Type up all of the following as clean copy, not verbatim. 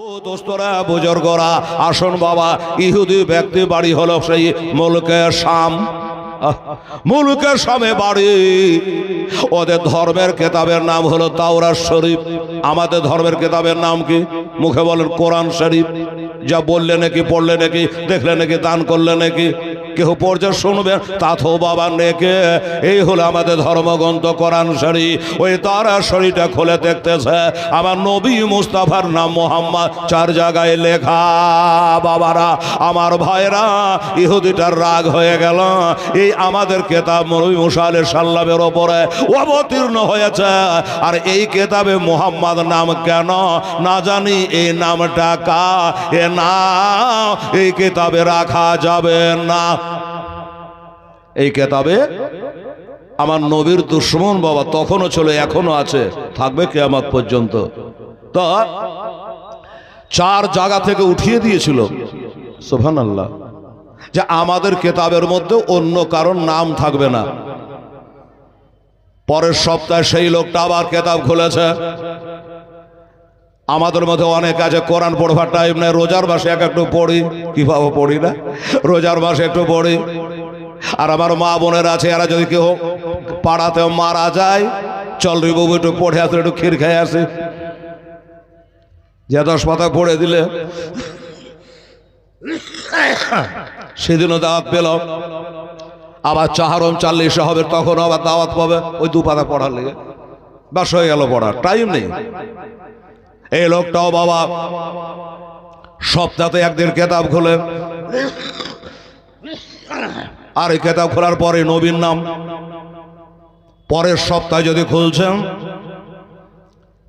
ও দোস্তরা বুজুর্গরা আসুন বাবা, ইহুদি ব্যক্তি বাড়ি হলো সেই মুলকে শাম। মুলকে শামে বাড়ি। ওদের ধর্মের কেতাবের নাম হলো তাওরাত শরীফ। আমাদের ধর্মের কেতাবের নাম কি? মুখে বলেন কোরআন শরীফ। যা বললে নাকি, পড়লে নাকি, দেখলে নাকি, দান করলে নাকি, কেউ পড়ছে শুনবেন তা তো বাবা নেকে। এই হলো আমাদের ধর্মগ্রন্থ কোরআন শরীফ। ওই তাওরাত শরীফটা খুলে দেখতেছে আমার নবী মুস্তাফার নাম মোহাম্মদ 4 জায়গায় লেখা। বাবারা আমার ভাইরা, ইহুদিটার রাগ হয়ে গেল। এই আমাদের কেতাব নবী মুসা আলাইহিস সালামের ওপরে অবতীর্ণ হয়েছে, আর এই কেতাবে মোহাম্মদ নাম কেন না জানি। এই নামটা কা এ নাম এই কেতাবে রাখা যাবে না। এই কেতাবে আমার নবীর দুশমন বাবা তখনও ছিল, এখনো আছে, থাকবে কিয়ামত পর্যন্ত। তো 4 জায়গা থেকে উঠিয়ে দিয়েছিল সুবহানাল্লাহ, যে আমাদের কেতাবের মধ্যে অন্য কারোর নাম থাকবে না। পরের সপ্তাহে সেই লোকটা আবার কেতাব খুলেছে। আমাদের মধ্যে অনেক আছে কোরআন পড়বার টাইম নেই, রোজার মাসে একটু পড়ি, কিভাবে পড়ি না, রোজার মাসে একটু পড়ি। আর আমার মা বোনের আছে, এরা যদি কেউ পাড়াতেও মারা যায়, চল রে বাবু একটু পড়ে আসলে একটু ক্ষীর খেয়ে আসে, যে 10 পাতা পড়ে দিলে সেদিনও দাওয়াত পেল। আবার চাহারম 40 হবে, তখন আবার দাওয়াত পাবে ওই 2 পাতা পড়ার লেগে। বাস হয়ে গেল, পড়ার টাইম নেই। এই লোকটাও বাবা সপ্তাহে একদিন কেতাব খোলে, আর এই কেতাব খোলার পরে নবীর নাম। পরের সপ্তাহে যদি খুলছেন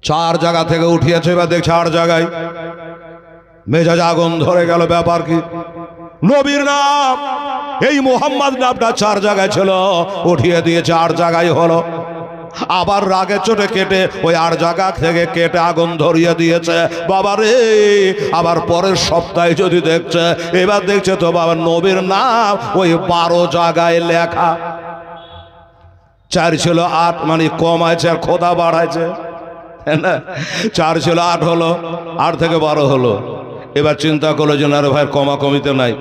4 জায়গা থেকে উঠিয়েছে, বা দেখ 4 জায়গায় মেজাজ আগুন ধরে গেল। ব্যাপার কি? নবীর নাম এই মোহাম্মদ নামটা 4 জায়গায় ছিল, উঠিয়ে দিয়ে 4 জায়গায় হলো। আবার রাগে চোটে কেটে ওই 8 জায়গা থেকে কেটে আগুন ধরিয়ে দিয়েছে বাবা রে। আবার পরের সপ্তাহে যদি দেখছে, এবার দেখছে তো বাবা নবীর নাম ওই 12 জায়গায় লেখা। 4 ছিল 8, মানে কমাইছে আর খোদা বাড়াইছে না। 4 ছিল 8 হলো, 8 থেকে 12 হলো। এবার চিন্তা করলো যে না রে ভাই, কমা কমিতে নাই,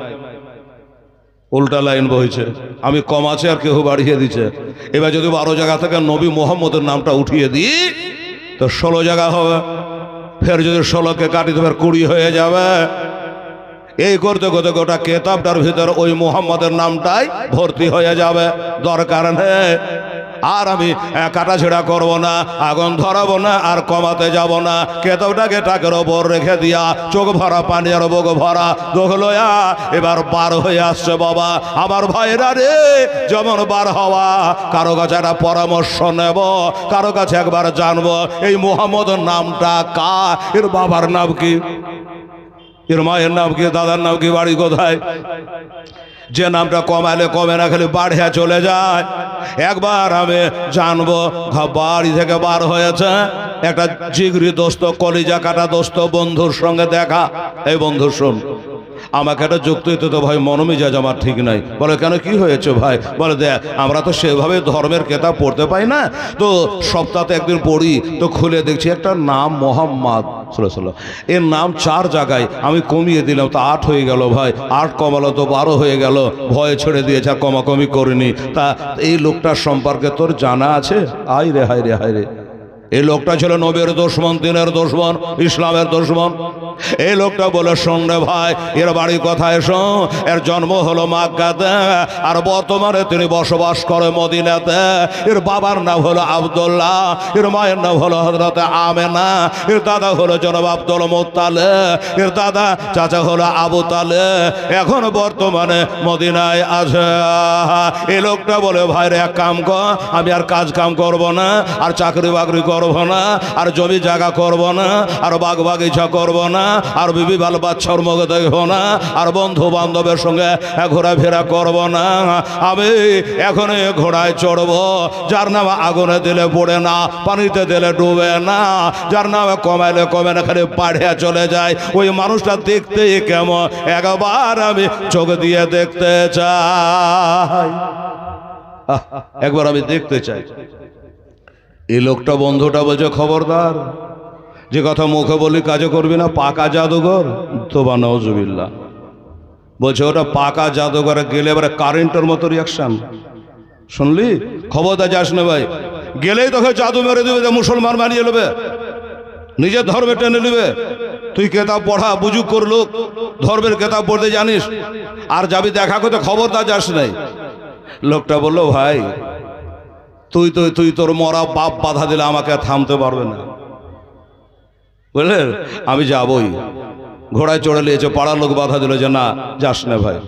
উল্টা লাইন বইছে, আমি কমাছে আর কেউ বাড়িয়ে দিচ্ছে। এবার যদি 12 জায়গা থেকে নবী মোহাম্মদের নামটা উঠিয়ে দিই তো 16 জায়গা হবে। ফের যদি 16কে কাটি তো 20 হয়ে যাবে। এই করতে করতে গোটা কেতাবটার ভিতরে ওই মোহাম্মদের নামটাই ভর্তি হয়ে যাবে। দরকার নেই আর আমি কাটাছেড়া করব না, আগুন ধরাবো না, আর কমাতে যাব না। কেতাবটাকে টাকের ওপর রেখে দিয়া চোখ ভরা পানি আর বুক ভরা দোহলয়া এবার বার হয়ে আসছে বাবা। আমার ভাইরা রে, যেমন বার হওয়া, কারো কাছে একটা পরামর্শ নেব, কারো কাছে একবার জানবো এই মোহাম্মদের নামটা কা, এর বাবার নাম কি, এর মায়ের নাম কি, দাদার নাম কি, বাড়ি কোথায়। যে নামটা কমালে কমে না, খালি বাড়িয়া চলে যায়। একবার আমি জানবো। বাড়ি থেকে বার হয়েছে একটা জিগরি দোস্ত, কলিজা কাটা দোস্ত, বন্ধুর সঙ্গে দেখা। এই বন্ধু শোন, আমাকে একটা যুক্তি দিতে তো ভাই, মনোমিজাজ আমার ঠিক নাই। বলে কেন, কি হয়েছে ভাই? বলে দেখ, আমরা তো সেভাবে ধর্মের কেতাব পড়তে পাই না, তো সপ্তাহে একদিন পড়ি, তো খুলে দেখছি একটা নাম মোহাম্মদ এর নাম 4 জায়গায়। আমি কমিয়ে দিলাম তো 8 হয়ে গেল ভাই, 8 কমালো তো 12 হয়ে গেল। ভয়ে ছেড়ে দিয়েছে, আর কমাকমি করিনি। তা এই লোকটার সম্পর্কে তোর জানা আছে? আয় রে হায় রে হায় রে, এই লোকটা ছিল নবীর দুশমন, দিনের দুশমন, ইসলামের দুশমন। এই লোকটা বলে, শোন রে ভাই, এর বাড়ি কোথায় শোন। এর জন্ম হলো মক্কাতে, আর বর্তমানে তিনি বসবাস করে মদিনাতে। এর বাবার নাম হলো আব্দুল্লাহ, এর মায়ের নাম হলো হযরত আমেনা, এর দাদা হলো জনাব আব্দুল মুত্তালিব, এর দাদা চাচা হলো আবু তালেব। এখন বর্তমানে মদিনায় আছে। এই লোকটা বলে, ভাইরে এক কাম কর, আমি আর কাজ কাম করব না, আর চাকরি বাকরি করব না, আর জমি জায়গা করব না, আর বাগ বাগিচা করব না, আর বিবি বাল বাচ্চার মুখ দেখব না, আর বন্ধু বান্ধবের সঙ্গে ঘোরাফেরা করব না। আমি এখন ঘোড়ায় চড়ব, যার নাম আগুনে দিলে পড়ে না, পানিতে দিলে ডুবে না, যার নাম কমাইলে কমে না, খালি পাড়িয়া চলে যায়। ওই মানুষটা দেখতে কেমন, একবার আমি চোখ দিয়ে দেখতে চাই, একবার আমি দেখতে চাই। এই লোকটা, বন্ধুটা বলছে, খবরদার যে কথা মুখে বলি কাজে করবি না, পাকা জাদুঘর তো বা নওজুবিল্লাহ। বলছে ওটা পাকা জাদুঘরে গেলে এবারে কারেন্টের মতো রিয়াকশন। শুনলি? খবরদার যাস না ভাই, গেলেই তোকে জাদু মেরে দেবে, মুসলমান বানিয়ে নেবে, নিজের ধর্মে টেনে নেবে। তুই কেতাব পড়া বুঝুক কর লোক, ধর্মের কেতাব পড়তে জানিস, আর যাবি দেখা করতে, খবরদার যাস নাই। লোকটা বললো ভাই তুই তোর মরা বাপ বাধা দিলে আমাকে থামতে পারবে না, বুঝলেন? আমি যাবই। ঘোড়ায় চড়ে নিয়েছে, পাড়ার লোক বাধা দিল যে না যাস না ভাই।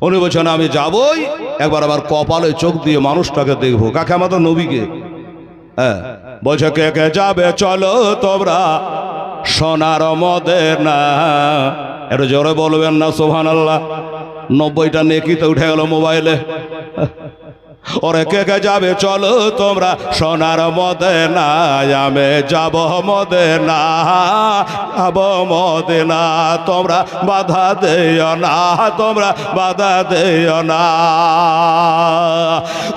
উনি বলছেন আমি যাবই, একবার আবার কপালে চোখ দিয়ে মানুষটাকে দেখবো। কাকে? আমাদের নবীকে। হ্যাঁ, বলছে কে কে যাবে চলো তোমরা সোনার মদিনা। একটু জোরে বলবেন না সুবহানাল্লাহ। 90টা নেকি তো উঠে গেল মোবাইলে। ওরে কে কে যাবে চলো তোমরা সোনার মদিনা, আমি যাব মদিনা, যাব মদিনা। তোমরা বাধা দিও না, তোমরা বাধা দিও না।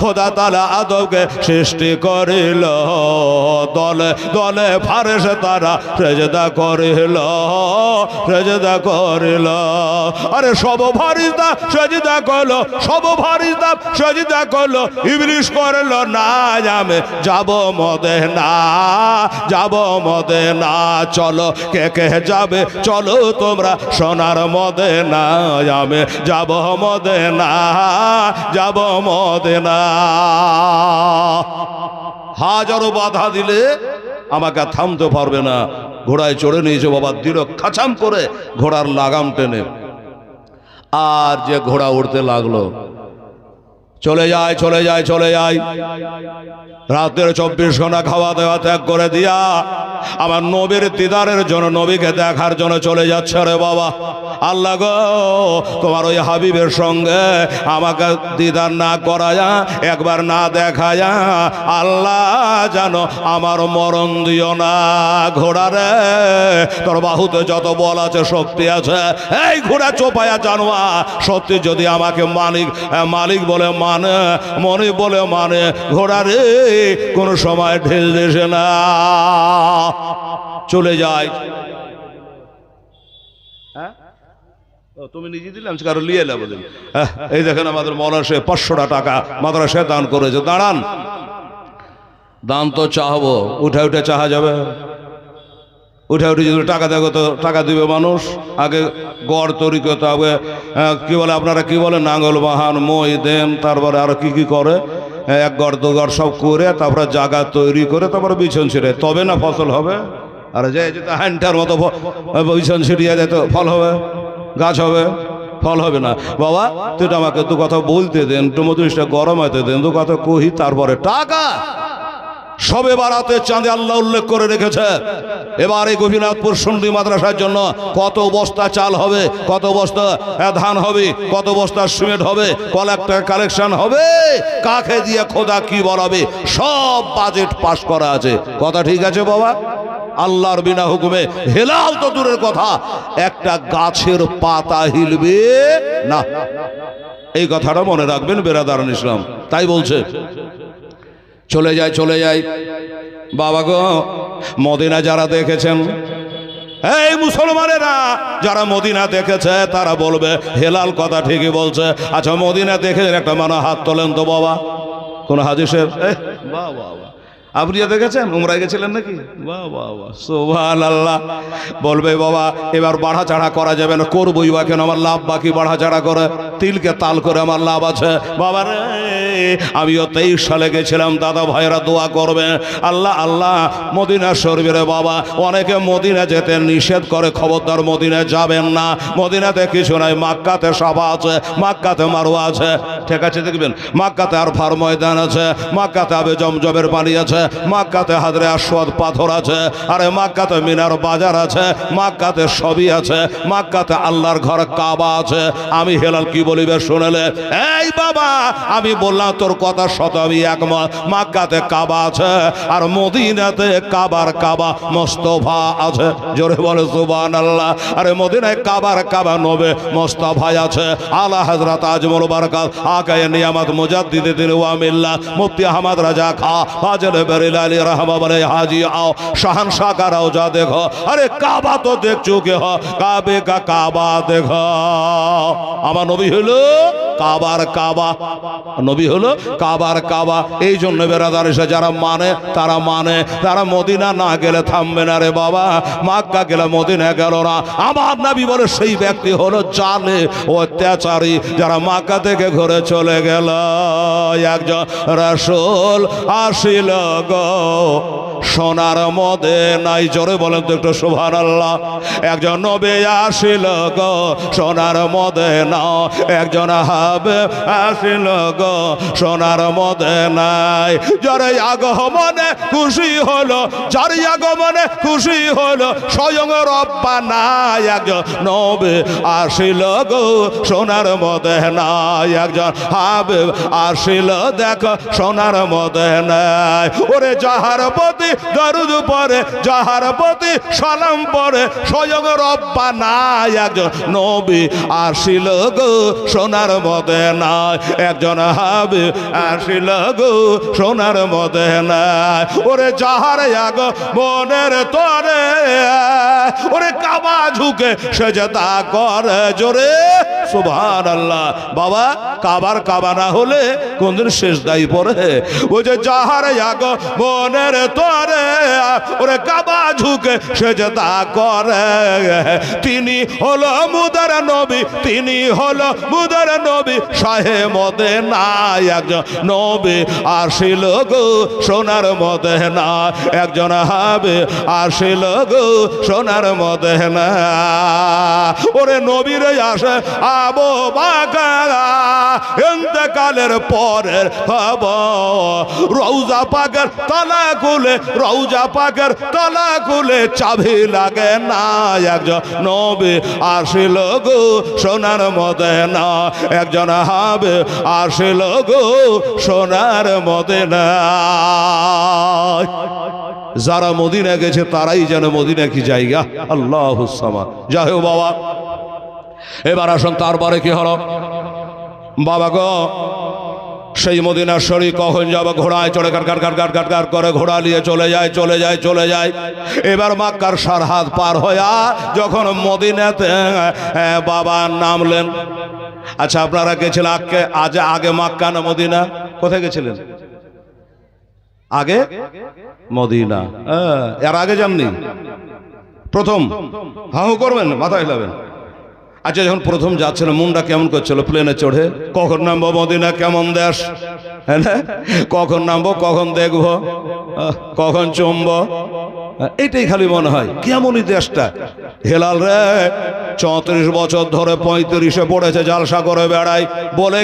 খোদা তাআলা আদমকে সৃষ্টি করিল, দলে দলে ফারেশতারা সেজদা করিল, সেজদা করিল। আরে সব ফারিস্তা সেজদা করলো, সব ফারিস্তা সেজদা করলো, ইবলিস করলো না। আমি যাব মদিনা, যাব মদিনা। চলো কে কে যাবে চলো তোমরা সোনার মদিনা, আমি যাব মদিনা, যাব মদিনা। হাজারো বাধা দিলে আমাকে থামতে পারবে না। ঘোড়ায় চড়ে নিয়েছে বাবা, দিল খাচাম করে ঘোড়ার লাগাম টেনে। আর যে ঘোড়া উঠতে লাগলো, চলে যায় চলে যায় চলে যায়। রাতের 24 ঘন্টা খাওয়া দাওয়া ত্যাগ করে দিয়া আমার নবীর দিদারের জন্য, নবীকে দেখার জন্য চলে যাচ্ছে। রে বাবা, আল্লাহ গো তোমার ওই হাবিবের সঙ্গে আমাকে দিদার না করায়া, একবার না দেখায়া, আল্লাহ জানো আমার মরণ দিও না। ঘোড়া রে, তোর বাহুতে যত বল আছে, শক্তি আছে, এই ঘোড়া চোপায়া জানোয়া, সত্যি যদি আমাকে মালিক মালিক বলে মানে, মনে বলে মানে, ঘোড়া রে কোনো সময় ঢেল দেশে না, চলে যায়। তুমি নিজে দিলাম কারো লিয়ে এলে বলেন। এই দেখেন আমাদের মৌলানা 500 টাকা মাদ্রাসায় দান করেছে। দাঁড়ান, দান তো চাহবো, উঠে উঠে চাহা যাবে? উঠে উঠে যদি টাকা দেখো তো টাকা দিবে মানুষ। আগে গড় তৈরি করতে হবে, কি বলে আপনারা কি বলে, নাঙ্গল বাহান মই দেন, তারপরে আরো কি কি করে, এক গড় দু গড় সব করে তারপরে জায়গা তৈরি করে তারপরে বিছন ছিঁড়ে, তবে না ফসল হবে। আর যে হ্যান্ডটার মতো বিছন ছিঁড়িয়ে দেয় তো ফল হবে, গাছ হবে, ফল হবে না। বাবা তুই আমাকে দু কথা বলতে দেন, একটু মজলিসটা গরম হইতে দেন, দু কথা কহি, তারপরে টাকা। সবে বারাতে চাঁদে আল্লাহ উল্লেখ করে রেখেছে। এবার এই গোপীনাথপুর সুন্নি মাদ্রাসার জন্য কত বস্তা চাল হবে, কত বস্তা ধান হবে, কত বস্তা সিমেন্ট হবে, কালেকশন হবে, কাকে দিয়ে খোদা কি বলাবে, সব বাজেট পাস করা আছে। কথা ঠিক আছে বাবা? আল্লাহর বিনা হুকুমে হেলাল তো দূরের কথা, একটা গাছের পাতা হিলবে না। এই কথাটা মনে রাখবেন বেরাদারান ইসলাম। তাই বলছে চলে যায় চলে যায়। বাবা গো, মদিনা যারা দেখেছেন, এই মুসলমানেরা যারা মদিনা দেখেছে তারা বলবে হেলাল কথা ঠিকই বলছে। আচ্ছা মদিনা দেখেছেন একটা মানে হাত তোলেন তো বাবা, কোন হাদিসের? বাহ বাহ, আপনি দেখেছেন? উমরায় গেছিলেন নাকি? বাহ বাহ বাহ, সুবহানাল্লাহ। বলবে বাবা এবার বাড়া চাড়া করা যাবে না। করবই বা কেন, আমার লাভ বাকি বাড়া চাড়া করে, তিলকে তাল করে আমার লাভ আছে। বাবা রে, আমিও 23 সালে গেছিলাম, দাদা ভাইরা দোয়া করবে। আল্লাহ আল্লাহ মদিনা শরীফের বাবা, অনেকে মদিনা যেতে নিষেধ করে, খবরদার মদিনা যাবেন না। মদিনাতে কিছু নাই, মাক্কাতে সাফা আছে, মাক্কাতে মারওয়া আছে, ঠিক আছে দেখবেন, মাক্কাতে আরফার ময়দান আছে, মাক্কাতে আবে জমজমের পানি আছে, মক্কাতে হাজরে আসওয়াদ পাথর আছে, আরে মক্কাতে মিনার বাজার আছে, মক্কাতে সবই আছে, মক্কাতে আল্লাহর ঘর কাবা আছে। আমি হেলাল কি বলিবে শুনেলে? এই বাবা আমি বললাম তোর কথা শত আমি একমত। মক্কাতে কাবা আছে আর মদিনাতে কাবার কাবা মোস্তফা আছে। জোরে বলে সুবহানাল্লাহ। আরে মদিনায় কাবার কাবা নবে মোস্তফা আছে। আলা হযরত আজমল বারাকাত আকায়ে নিয়ামত মুজাদ্দিদে দিল ওয়া মিল্লাহ মুফতি আহমদ রাজা খা হাজর বেরিল আলী रहमतुल्लाह हाजी आओ शहंशाह का रौजा देखो। अरे काबा तो देख चुके हो, काबे का काबा देखो। আমার নবী হলো কাবার কাবা, নবী হলো কাবার কাবা। এই জন্য বেরাদার এসে যারা মানে তারা মানে, তারা মদিনা না গেলে থামবে না রে বাবা। মক্কা গেলে মদিনা গেল না। আমার নবী বলে সেই ব্যক্তি হলো জালে অত্যাচারী যারা মক্কা থেকে ঘুরে চলে গেল। একজন রাসূল আসিল গো সোনার মদিনায়। জোরে বলেন তো একটু সুবহানাল্লাহ। একজন নবী আসিল গো সোনার মদিনা, একজন হাবিব আসিল গো সোনার মদিনায়। যার আগমনে খুশি হলো, যার আগমনে খুশি হলো স্বয়ং রব্বানা। একজন নবী আসিল গো সোনার মদিনায়, একজন হাবিব আসিল দেখো সোনার মদিনায়। ওরে যাহার প্রতি দরুদ পড়ে, যাহার প্রতি সালাম পড়ে স্বয়ং রব্বানা। একজন নবী আসিল গো সোনার মদিনায়, একজন হাবিব আসিল গো সোনার মদিনায়। ওরে যাহার আগমনের তরে ওরে কাবা ঝুঁকে সেজদা করে। জোরে সুবহানাল্লাহ। বাবা কাবার কাবা না হলে কোনদিন সেজদাই পড়ে। ওই যে যাহার আগমনের তরে ওরে কাবা ঝুঁকে সেজদা করে, তিনি হলো মুদার নবী, তিনি হলো মুদার নবী শাহে মদিনা। একজন নবী আসিল গো সোনার মদিনা, একজন হাবিব আসিল গো সোনার মদিনা। ওরে নবীর আসে আবু বকর ইন্তেকালের পরের খবর। রওজা পাকের তালা খুলে, রওজা পাকের তালা খুলে চাবি লাগে না। একজন নবী আসিল গো সোনার মদিনা, একজন হাবিব আসিল গো সোনার মদিনা। যারা মদিনা গেছে তারাই যেন মদিনা কি জায়গা। আল্লাহুস সামাদ। যাই হোক বাবা, এবার আসুন তারপরে কি হলো বাবা গো। সেই মদিনা শরীফ কখন যাবো? ঘোড়ায় চড়ে গাট গাট গাট গাট গাট গাট করে ঘোড়া নিয়ে চলে যায় চলে যায় চলে যায়। এবার মক্কার সরহদ পার হইয়া যখন মদিনাতে বাবা নামলেন। আচ্ছা আপনারা গেছিলেন আগে মক্কা না মদিনা? কোথায় গেছিলেন? আগে মদিনা। এর আগে যাননি? প্রথম হাহু করবেন, মাথা হিলাবেন। আচ্ছা যখন প্রথম যাচ্ছিল মনটা কেমন করছিল প্লেনে চড়ে? কখন নামবো মদিনা, কেমন দেশ, হ্যাঁ কখন নামবো, কখন দেখবো, কখন চুমবো, এটাই খালি মনে হয়। কেমনই দেশটা। হেলাল রে 34 বছর ধরে 35-এ পড়েছে, জালসা করে বেড়াই। বলে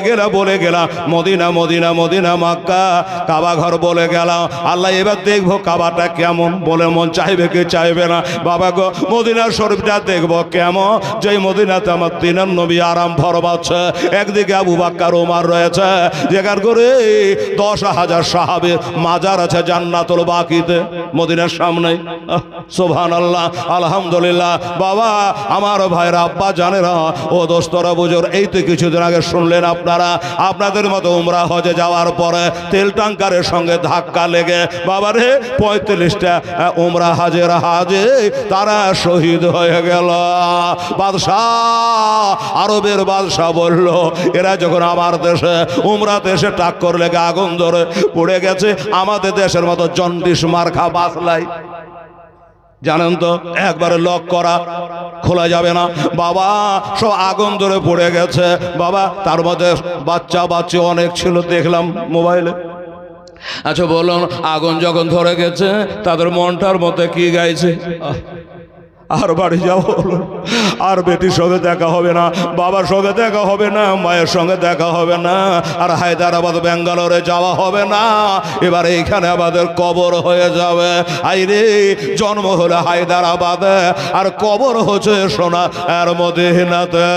গেলাম মদিনা মদিনা মদিনা মক্কা কাবা ঘর বলে গেলাম। আল্লাহ এবার দেখবো কাবাটা কেমন। বলে মন চাইবে কি চাইবে না? বাবা গো মদিনার শরীফটা দেখবো কেমন, যেই মদিনাতে আমার দিনের নবী আরাম ফরমাচ্ছে। একদিকে আবু বকর ওমর রয়েছে, যেখান করে 10,000 সাহাবীর মাজার আছে জান্নাতুল বাকিতে মদিনার সামনে। সুবহানাল্লাহ আলহামদুলিল্লাহ। বাবা আমার ভাইরা আব্বা জানেরা ও দোস্তরা বুজুর, এই তো কিছুদিন আগে শুনলেন আপনারা, আপনাদের মতো উমরা হজে যাওয়ার পরে তেল ট্যাঙ্কারের সঙ্গে ধাক্কা লেগে বাবারে 45টা উমরা হাজের হাজে তারা শহীদ হয়ে গেল। বাদশাহ, আরবের বাদশাহ বলল এরা যখন আমার দেশে উমরাতে এসে টাক্কর লেগে আগুন ধরে পড়ে গেছে, আমাদের দেশের মতো জন্ডিস মার্কা বাসলাই জানেন তো একবারে লক করা, খোলা যাবে না। বাবা সব আগুন ধরে পড়ে গেছে বাবা। তার মধ্যে বাচ্চা বাচ্চা অনেক ছিল, দেখলাম মোবাইলে। আচ্ছা বলুন, আগুন যখন ধরে গেছে তাদের মনটার মধ্যে কি গাইছে? আর বাড়ি যাওয়া হলো, আর বেটির সঙ্গে দেখা হবে না, বাবার সঙ্গে দেখা হবে না, মায়ের সঙ্গে দেখা হবে না, আর হায়দ্রাবাদ ব্যাঙ্গালোরে যাওয়া হবে না। এবার এইখানে আমাদের কবর হয়ে যাবে। আইরে জন্ম হলো হায়দ্রাবাদে, আর কবর হচ্ছে সোনা আর মদিনাতে।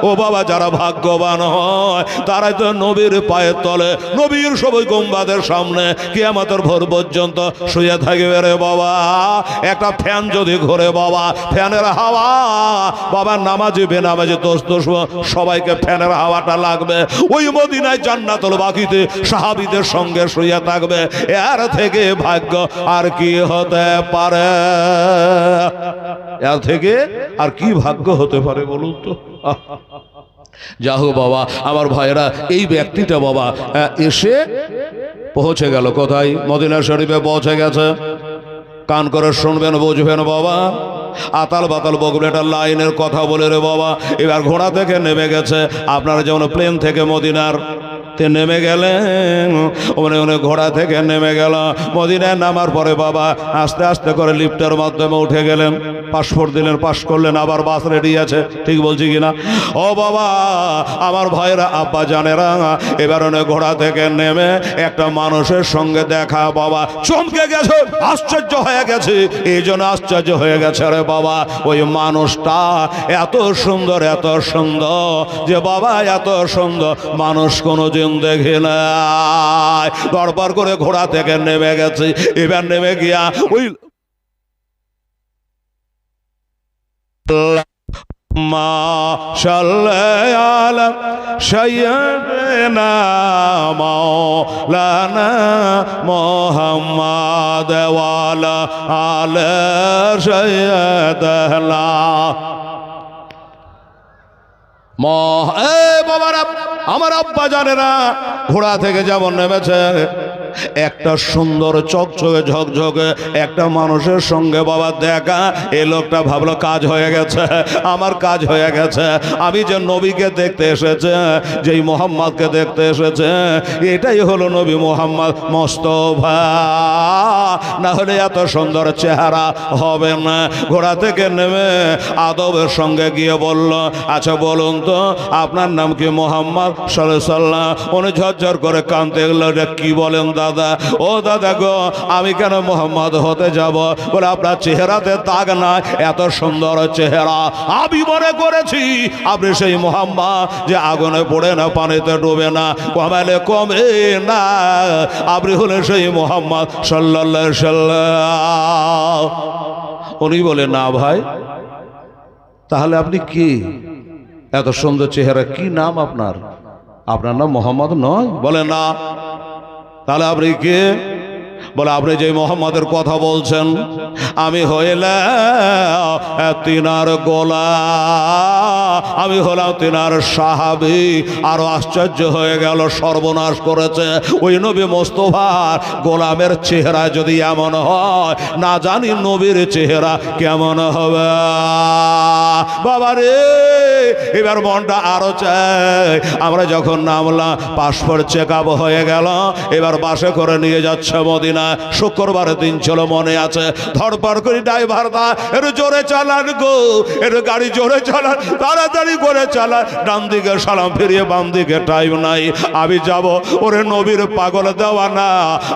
ও বাবা, যারা ভাগ্যবান হয় তারাই তো নবীর পায়ের তলে, নবীর সবই গম্বাদের সামনে কিয়ামতের ভোর পর্যন্ত শুয়ে থাকবে রে বাবা। একটা ফ্যান যদি ঘোরে বাবা, ফ্যানের হাওয়া বাবা, নামাজি বেনামাজি দোস্ত সবাইকে ফ্যানের হাওয়াটা লাগবে। ওই মদিনায় জান্নাতুল বাকিতে সাহাবীদের সঙ্গে শুয়ে থাকবে। এর থেকে ভাগ্য আর কি হতে পারে? এর থেকে আর কি ভাগ্য হতে পারে বলুন তো? যা হোক বাবা, আমার ভাইরা, এই ব্যক্তিটা বাবা এসে পৌঁছে গেল কোথায়? মদিনা শরীফে পৌঁছে গেছে। কান করে শুনবেন, বুঝবেন বাবা। আতাল বাতাল বকবে, একটা লাইনের কথা বলে রে বাবা। এবার ঘোড়া থেকে নেমে গেছে। আপনারা যেমন প্লেন থেকে মদিনার তে নেমে গেলেন, ওনে ঘোড়া থেকে নেমে গেল। মদিনায় নামার পরে বাবা আস্তে আস্তে করে লিফটের মাধ্যমে উঠে গেলেন। পাসপোর্ট দিলেন, পাস করলেন, আবার বাস রেডি আছে। ঠিক বলছি কিনা? ও বাবা, আমার ভাইরা, আব্বা জানেরা, এবার ওনে ঘোড়া থেকে নেমে একটা মানুষের সঙ্গে দেখা বাবা। চমকে গেছে, আশ্চর্য হয়ে গেছে। এই জন্য আশ্চর্য হয়ে গেছে রে বাবা, ওই মানুষটা এত সুন্দর, এত সুন্দর যে বাবা, এত সুন্দর মানুষ কোনো দেখে নাই। দরবার করে ঘোড়া থেকে নেমে গেছে। এবার নেমে গিয়া ওই মাশাআল্লাহ সাইয়্যিদানা মাওলানা মুহাম্মদ ওয়া আলা আলি সাইয়্যিদানা। বাবারা, আমার আব্বা জানেরা, ঘোড়া থেকে যেমন নেমেছে, একটা সুন্দর চকচকে ঝকঝকে একটা মানুষের সঙ্গে বাবা দেখা। এই লোকটা ভাবলো কাজ হয়ে গেছে, আমার কাজ হয়ে গেছে। আমি যে নবীকে দেখতে এসেছে, যেই মোহাম্মদকে দেখতে এসেছে, এটাই হলো নবী মোহাম্মদ মোস্তফা। না হলে এত সুন্দর চেহারা হবে না। ঘোড়া থেকে নেমে আদবের সঙ্গে গিয়ে বলল, আচ্ছা বলুন তো, আপনার নাম কি? মোহাম্মদ সাল্লাল্লাহু। উনি ঝরঝর করে কাঁদতে গেল। কি বলেন দাদা? ও দাদা গো, আমি কেন মোহাম্মদ হতে যাব? বলে, আপনার চেহারাতে দাগ নাই, এত সুন্দর চেহারা। আমি মনে করেছি আপনি সেই মোহাম্মদ যে আগুনে পড়ে না, পানিতে ডুবে না, কমালে কমে না। আপনি হলেন সেই মোহাম্মদ সাল্লাল্লাহু আলাইহি সাল্লাম। উনি বলে, না ভাই, তাহলে আপনি কি? এত সুন্দর চেহারা, কি নাম আপনার? আপনার নাম মোহাম্মদ নয়? বলে, না। তাহলে আপনি কে? বলে, আপনি যে মোহাম্মদের কথা বলছেন, আমি হইলাম তিনার গোলাম, আমি হলাম তিনার সাহাবী। আরো আশ্চর্য হয়ে গেল, সর্বনাশ করেছে। ওই নবী মোস্তফার গোলামের চেহারা যদি এমন হয়, না জানি নবীর চেহারা কেমন হবে। বাবারে, এবার মনটা আরো চাই। আমরা যখন নামলাম, পাসপোর্ট চেক আপ হয়ে গেল। এবার বাসে করে নিয়ে যাচ্ছে মদিনা। শুক্রবারের দিন ছিল, মনে আছে। ধরপড় করে ড্রাইভার দা, একটু জোরে চালান গো, একটু গাড়ি জোরে চালান, তাড়াতাড়ি করে চালান। ডান দিকে সালাম ফিরিয়ে, বাম দিকে টাইম নাই। আমি যাব, ওরে নবীর পাগল দেওয়া না,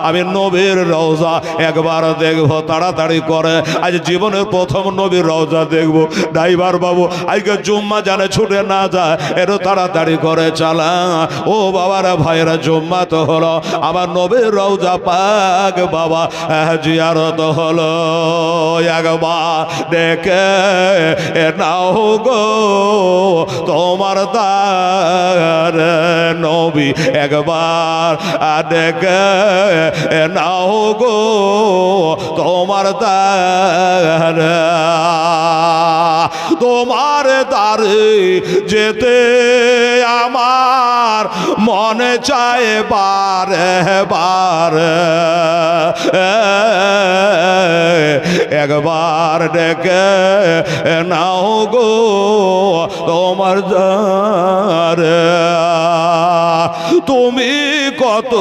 আমি নবীর রওজা একবার দেখবো, তাড়াতাড়ি করে। আজ জীবনের প্রথম নবীর রওজা দেখবো। ড্রাইভার বাবু, আজকে জুম্মা জানে ছুটে না যায়, একটু তাড়াতাড়ি করে চালা। ও বাবারা, ভাইয়েরা, জুম্মা তো হলো, আমার নবীর রওজা পাক বাবা জিয়ারত হলো। একবার দেখে নাও গো তোমার দার নবী, একবার দেখে নাও গো তোমার দার। তোমার দারে যেতে আমার মনে চায় বারে বারে। একবার ডেকে নাও গো তোমার দারে। তুমি কত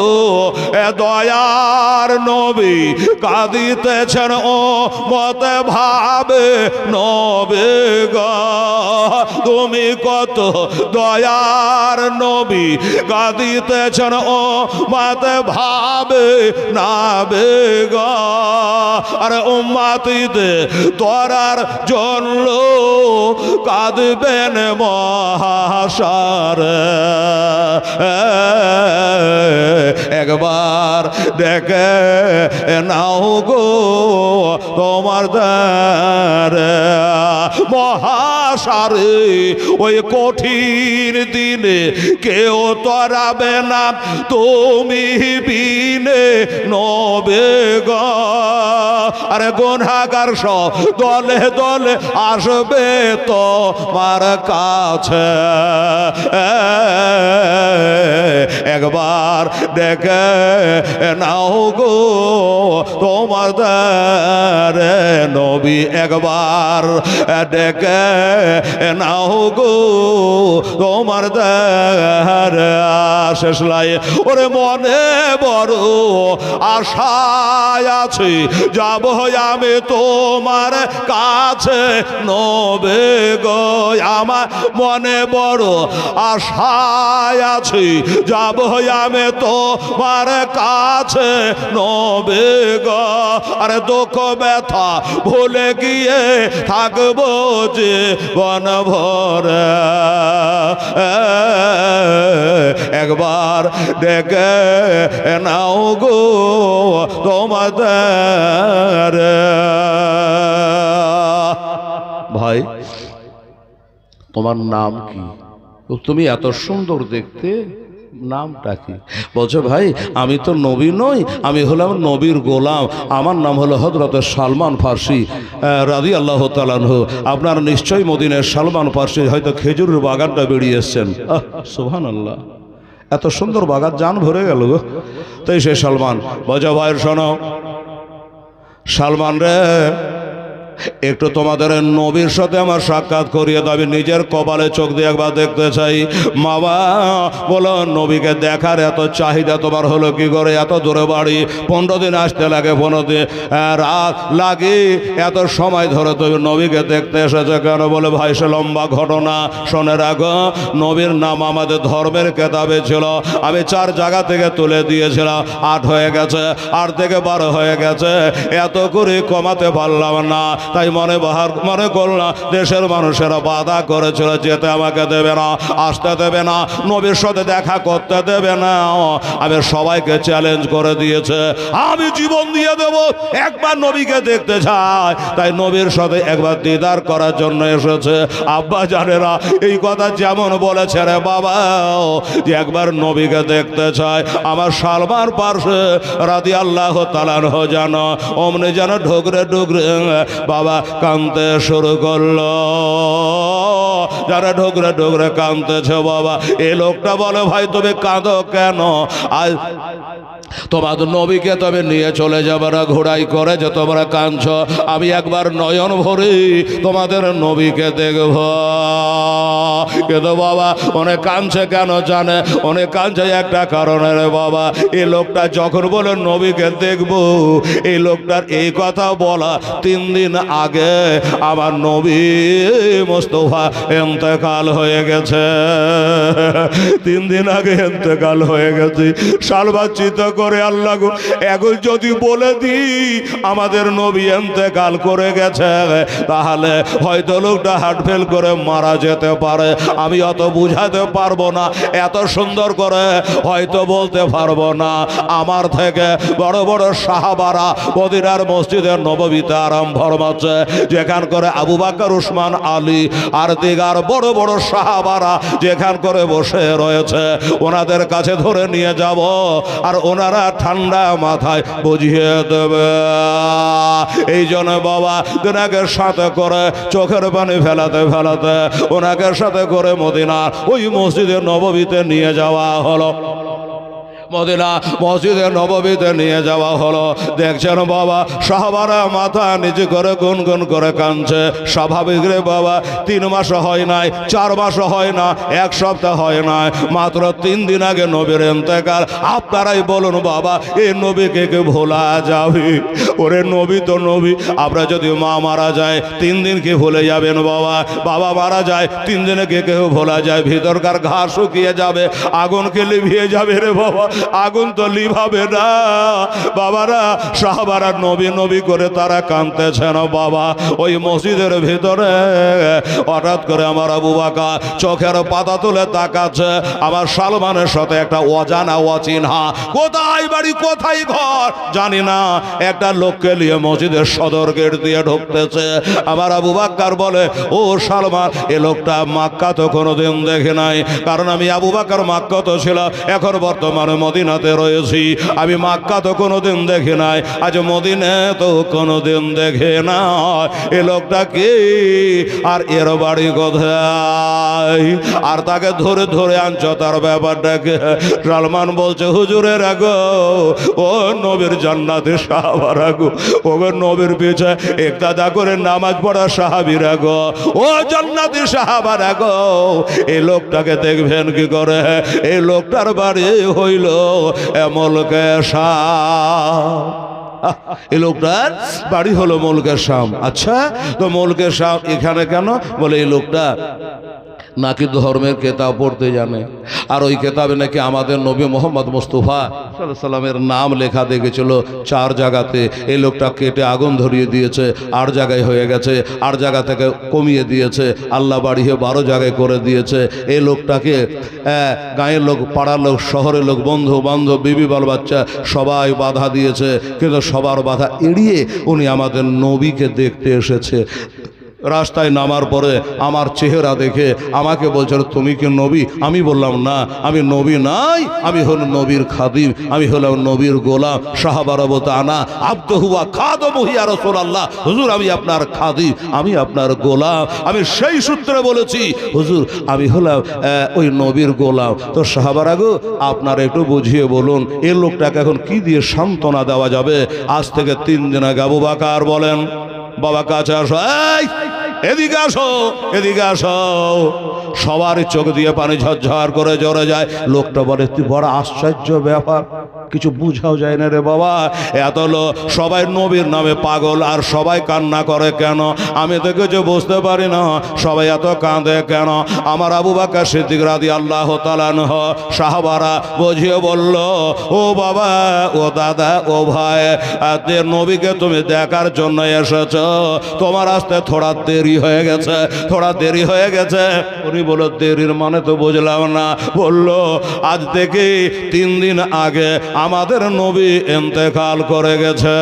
দয়ার নবী কাঁদিতেছেন ও মতে ভাবে নবে গো তুমি কত দয়ার নবী কাঁদিতেছেন ও মতে ভাবে নাবে গো আরে উম্মতিতে তোরার জন্য কাঁদবেন মহাশারে একবার দেখে নাও গো তোমার দ্বারে মহাশারে ওই কঠিন দিনে কেউ তরাবে না তুমি বিনে নবে গো আরে গুনাহগার সব দলে দলে আসবে তোমার কাছে একবার দেখে নাও গো তোমার দ্বারে নবী একবার দেখে নাও গো তোমার দ্বারে শেষ লাই ওরে মনে বড় আশায় আছে যাব আমি তোমার কাছে নবে গো আমার মনে বড় আশায় আছে যাব আমি তোমার কাছে নবে গো আরে দুঃখ ব্যথা ভুলে গিয়ে থাকবো যে বন ভরে একবার ডেকে নাও গো তোমাদের ভাই তোমার নাম কি তুমি এত সুন্দর দেখতে নামটা কি বলছে ভাই আমি তো নবী নই আমি হলাম নবীর গোলাম আমার নাম হলো হযরত সালমান ফার্সি রাদিয়াল্লাহু তাআলা আনহু আপনার নিশ্চয়ই মদিনার সালমান ফার্সি হয়তো খেজুরের বাগানটা বেরিয়ে এসছেন সুবহানাল্লাহ এত সুন্দর বাগান জান ভরে গেল গো তাই সে সালমান বলছে ভাই শোনো সালমান রে একটু তোমাদের নবীর সাথে আমার সাক্ষাৎ করিয়ে দাও আমি নিজের কপালে চোখ দিয়ে একবার দেখতে চাই বাবা বলো নবীকে দেখার এত চাহিদা তোমার হলো কি করে এত দূরে বাড়ি 15 দিন আসতে লাগে 15 দিন রাত লাগে এত সময় ধরে তুমি নবীকে দেখতে এসেছে কেন বলে ভাই সে লম্বা ঘটনা শোনে রাখো নবীর নাম আমাদের ধর্মের কেতাবে ছিল আমি 4 জায়গা থেকে তুলে দিয়েছিলাম 8 হয়ে গেছে 8 থেকে 12 হয়ে গেছে এত করে কমাতে পারলাম না তাই মনে করলাম দেশের মানুষেরা বাধা করেছিল যেতে আমাকে দেবে না আসতে দেবে না নবীর সাথে দেখা করতে দেবে না আমি সবাইকে চ্যালেঞ্জ করে দিয়েছে আমি জীবন দিয়ে দেব একবার নবীকে দেখতে চাই তাই নবীর সাথে একবার দিদার করার জন্য এসেছে আব্বা জানেরা এই কথা যেমন বলেছে রে বাবা যে একবার নবীকে দেখতে চাই আমার সালমান ফার্সি রাদিয়াল্লাহু তাআলা আনহু জানো অমনি যেন ঢুকরে ঢুকরে বাবা কাঁদতে শুরু করলো যারা ঢুকরে ঢুকরে কাঁদতেছে বাবা এই লোকটা বলে ভাই তুমি কাঁদো কেন আজ তোমাদের নবীকে তবে নিয়ে চলে যাবে না ঘোড়াই করে যে তোমরা কাঁদছ আমি একবার নয়ন ভরে তোমাদের নবীকে দেখব কিন্তু বাবা অনেক কাঁদছে কেন জানে অনেক কাঁদছে একটা কারণে রে বাবা এই লোকটা যখন বলে নবীকে দেখব এই লোকটার এই কথা বলা 3 দিন আগে আমার নবী মুস্তাফা ইন্তেকাল হয়ে গেছে 3 দিন আগে ইন্তেকাল হয়ে গেছে সালবাচিত করে আল্লাহ গো এখন যদি বলে দিই আমাদের নবী ইন্তেকাল করে গেছে তাহলে হয়তো লোকটা হার্ট ফেল করে মারা যেতে পারে আমি অত বুঝাতে পারবো না এত সুন্দর করে হয়তো বলতে পারবো না আমার থেকে বড় বড় সাহাবারা মদিনার মসজিদে নববীতে আরাম ফরমাচ্ছে যেখান করে আবু বকর উসমান আলী আর দিগার বড় বড় সাহাবারা যেখান করে বসে রয়েছে ওনাদের কাছে ধরে নিয়ে যাব আর ওনারা ঠান্ডা মাথায় বুঝিয়ে দেবে এই জন্য বাবা ওনাকে সাথে করে চোখের পানি ফেলাতে ফেলাতে ওনাকে সাথে করে মদিনা ওই মসজিদে নববীতে নিয়ে যাওয়া হলো মদিনা মসজিদে নববীতে নিয়ে যাওয়া হলো। দেখছেন বাবা সাহাবারা মাথা নিচু করে গুনগুন করে কাঁদছে। স্বাভাবিক রে বাবা, 3 মাস হয় নাই, 4 মাস হয় না, 1 সপ্তাহ হয় না, মাত্র 3 দিন আগে নবীর ইন্তেকাল। আপনারাই বলুন বাবা, এই নবীকে কে ভোলা যাবে? ওরে নবী তো নবী। আমরা যদি মা মারা যায় 3 দিন কি ভুলে যাবেন বাবা? বাবা মারা যায় 3 দিনে কে কেউ ভোলা যায়? ভিতরকার ঘা শুকিয়ে যাবে, আগুনকে লিভিয়ে যাবে রে বাবা, আগুন তো লিভাবে না। বাবারা সাহাবারা নবী নবী করে তারা কাঁদতেছেন বাবা। ওই মসজিদের ভিতরে হঠাৎ করে আমার আবু বকর চোখের পাতা তুলে তাকাচ্ছে। আমার সালমানের সাথে একটা অজানা অচিনহা, কোথায় বাড়ি কোথায় ঘর জানি না, একটা লোককে নিয়ে মসজিদের সদর গেট দিয়ে ঢুকতেছে। আমার আবু বকর বলে, ও সালমান, এ লোকটা মক্কা তো কোনোদিন দেখে নাই, কারণ আমি আবু বকর মক্কা তো ছিল, এখন বর্তমানে মদিনাতে রয়েছি। আমি মক্কা তো কোনোদিন দেখে নাই, আজ মদিনা তো কোনোদিন দেখে না। এ লোকটা কি আর এর বাড়ি কোথায়? আর তাকে ধরে ধরে আনছো, তার ব্যাপারটাকে। সালমান বলছে, হুজুরের আগো, ও নবীর জান্নাতে সাহাবার আগো, ও নবীর পিছে একতাদা করে নামাজ পড়া সাহাবীর আগো, ও জান্নাতি সাহাবার আগো, এই লোকটাকে দেখবেন কি করে? এই লোকটার বাড়ি হইল মুলকে শাম। এই লোকটার বাড়ি হলো মুলকে শাম। আচ্ছা, তো মুলকে শাম এখানে কেন? বলে এই লোকটা নাকি ধর্মের কেতাব পড়তে জানে, আর ওই কেতাবে নাকি আমাদের নবী মোহাম্মদ মুস্তাফা সাল্লাল্লাহু আলাইহি সাল্লামের নাম লেখা দেখেছিল 4 জায়গাতে। এই লোকটা কেটে আগুন ধরিয়ে দিয়েছে, 8 জায়গায় হয়ে গেছে, 8 জায়গা থেকে কমিয়ে দিয়েছে, আল্লাহ বাড়িয়ে 12 জায়গায় করে দিয়েছে। এই লোকটাকে গাঁয়ের লোক, পাড়ার লোক, শহরের লোক, বন্ধু বান্ধব, বিবি বাল বাচ্চা সবাই বাধা দিয়েছে, কিন্তু সবার বাধা এড়িয়ে উনি আমাদের নবীকে দেখতে এসেছে। রাস্তায় নামার পরে আমার চেহারা দেখে আমাকে বলছিল, তুমি কি নবী? আমি বললাম না, আমি নবী নাই, আমি হল নবীর খাদিম, আমি হলাম নবীর গোলাম। সাহাবারা বলতে, আনা আব্দুহু ওয়া খাদিমুহু ইয়া রাসূলুল্লাহ, হুজুর আমি আপনার খাদিম, আমি আপনার গোলাম। আমি সেই সূত্রে বলেছি হুজুর আমি হলাম ওই নবীর গোলাম। তো সাহাবারা গো, আপনারা একটু বুঝিয়ে বলুন, এই লোকটাকে এখন কি দিয়ে সান্ত্বনা দেওয়া যাবে? আজ থেকে 3 দিন আগে আবু বকর বলেন, বাবা কাছে আসো, এদিকে আসো, এদিকে আসো। সবার চোখ দিয়ে পানি ঝরঝর করে ঝরে যায়। লোকটা বলে, তুই বড় আশ্চর্য ব্যাপার, কিছু বুঝাও যায় না রে বাবা। এত লোক সবাই নবীর নামে পাগল, আর সবাই কান্না করে কেন? আমি তো কিছু বুঝতে পারি না, সবাই এত কাঁদে কেন? আমার আবু বকর সিদ্দিক রাদিয়াল্লাহু তাআলা আনহু সাহাবারা বুঝিয়ে বলল, ও বাবা, ও দাদা, ও ভাই, যে নবীকে তুমি দেখার জন্য এসেছো, তোমার আসতে থোড়া দেরি হয়ে গেছে, থোড়া দেরি হয়ে গেছে। উনি বলল, দেরির মানে তো বুঝলাম না। বলল, আজ থেকে 3 দিন আগে আমাদের নবী ইন্তেকাল করে গেছে,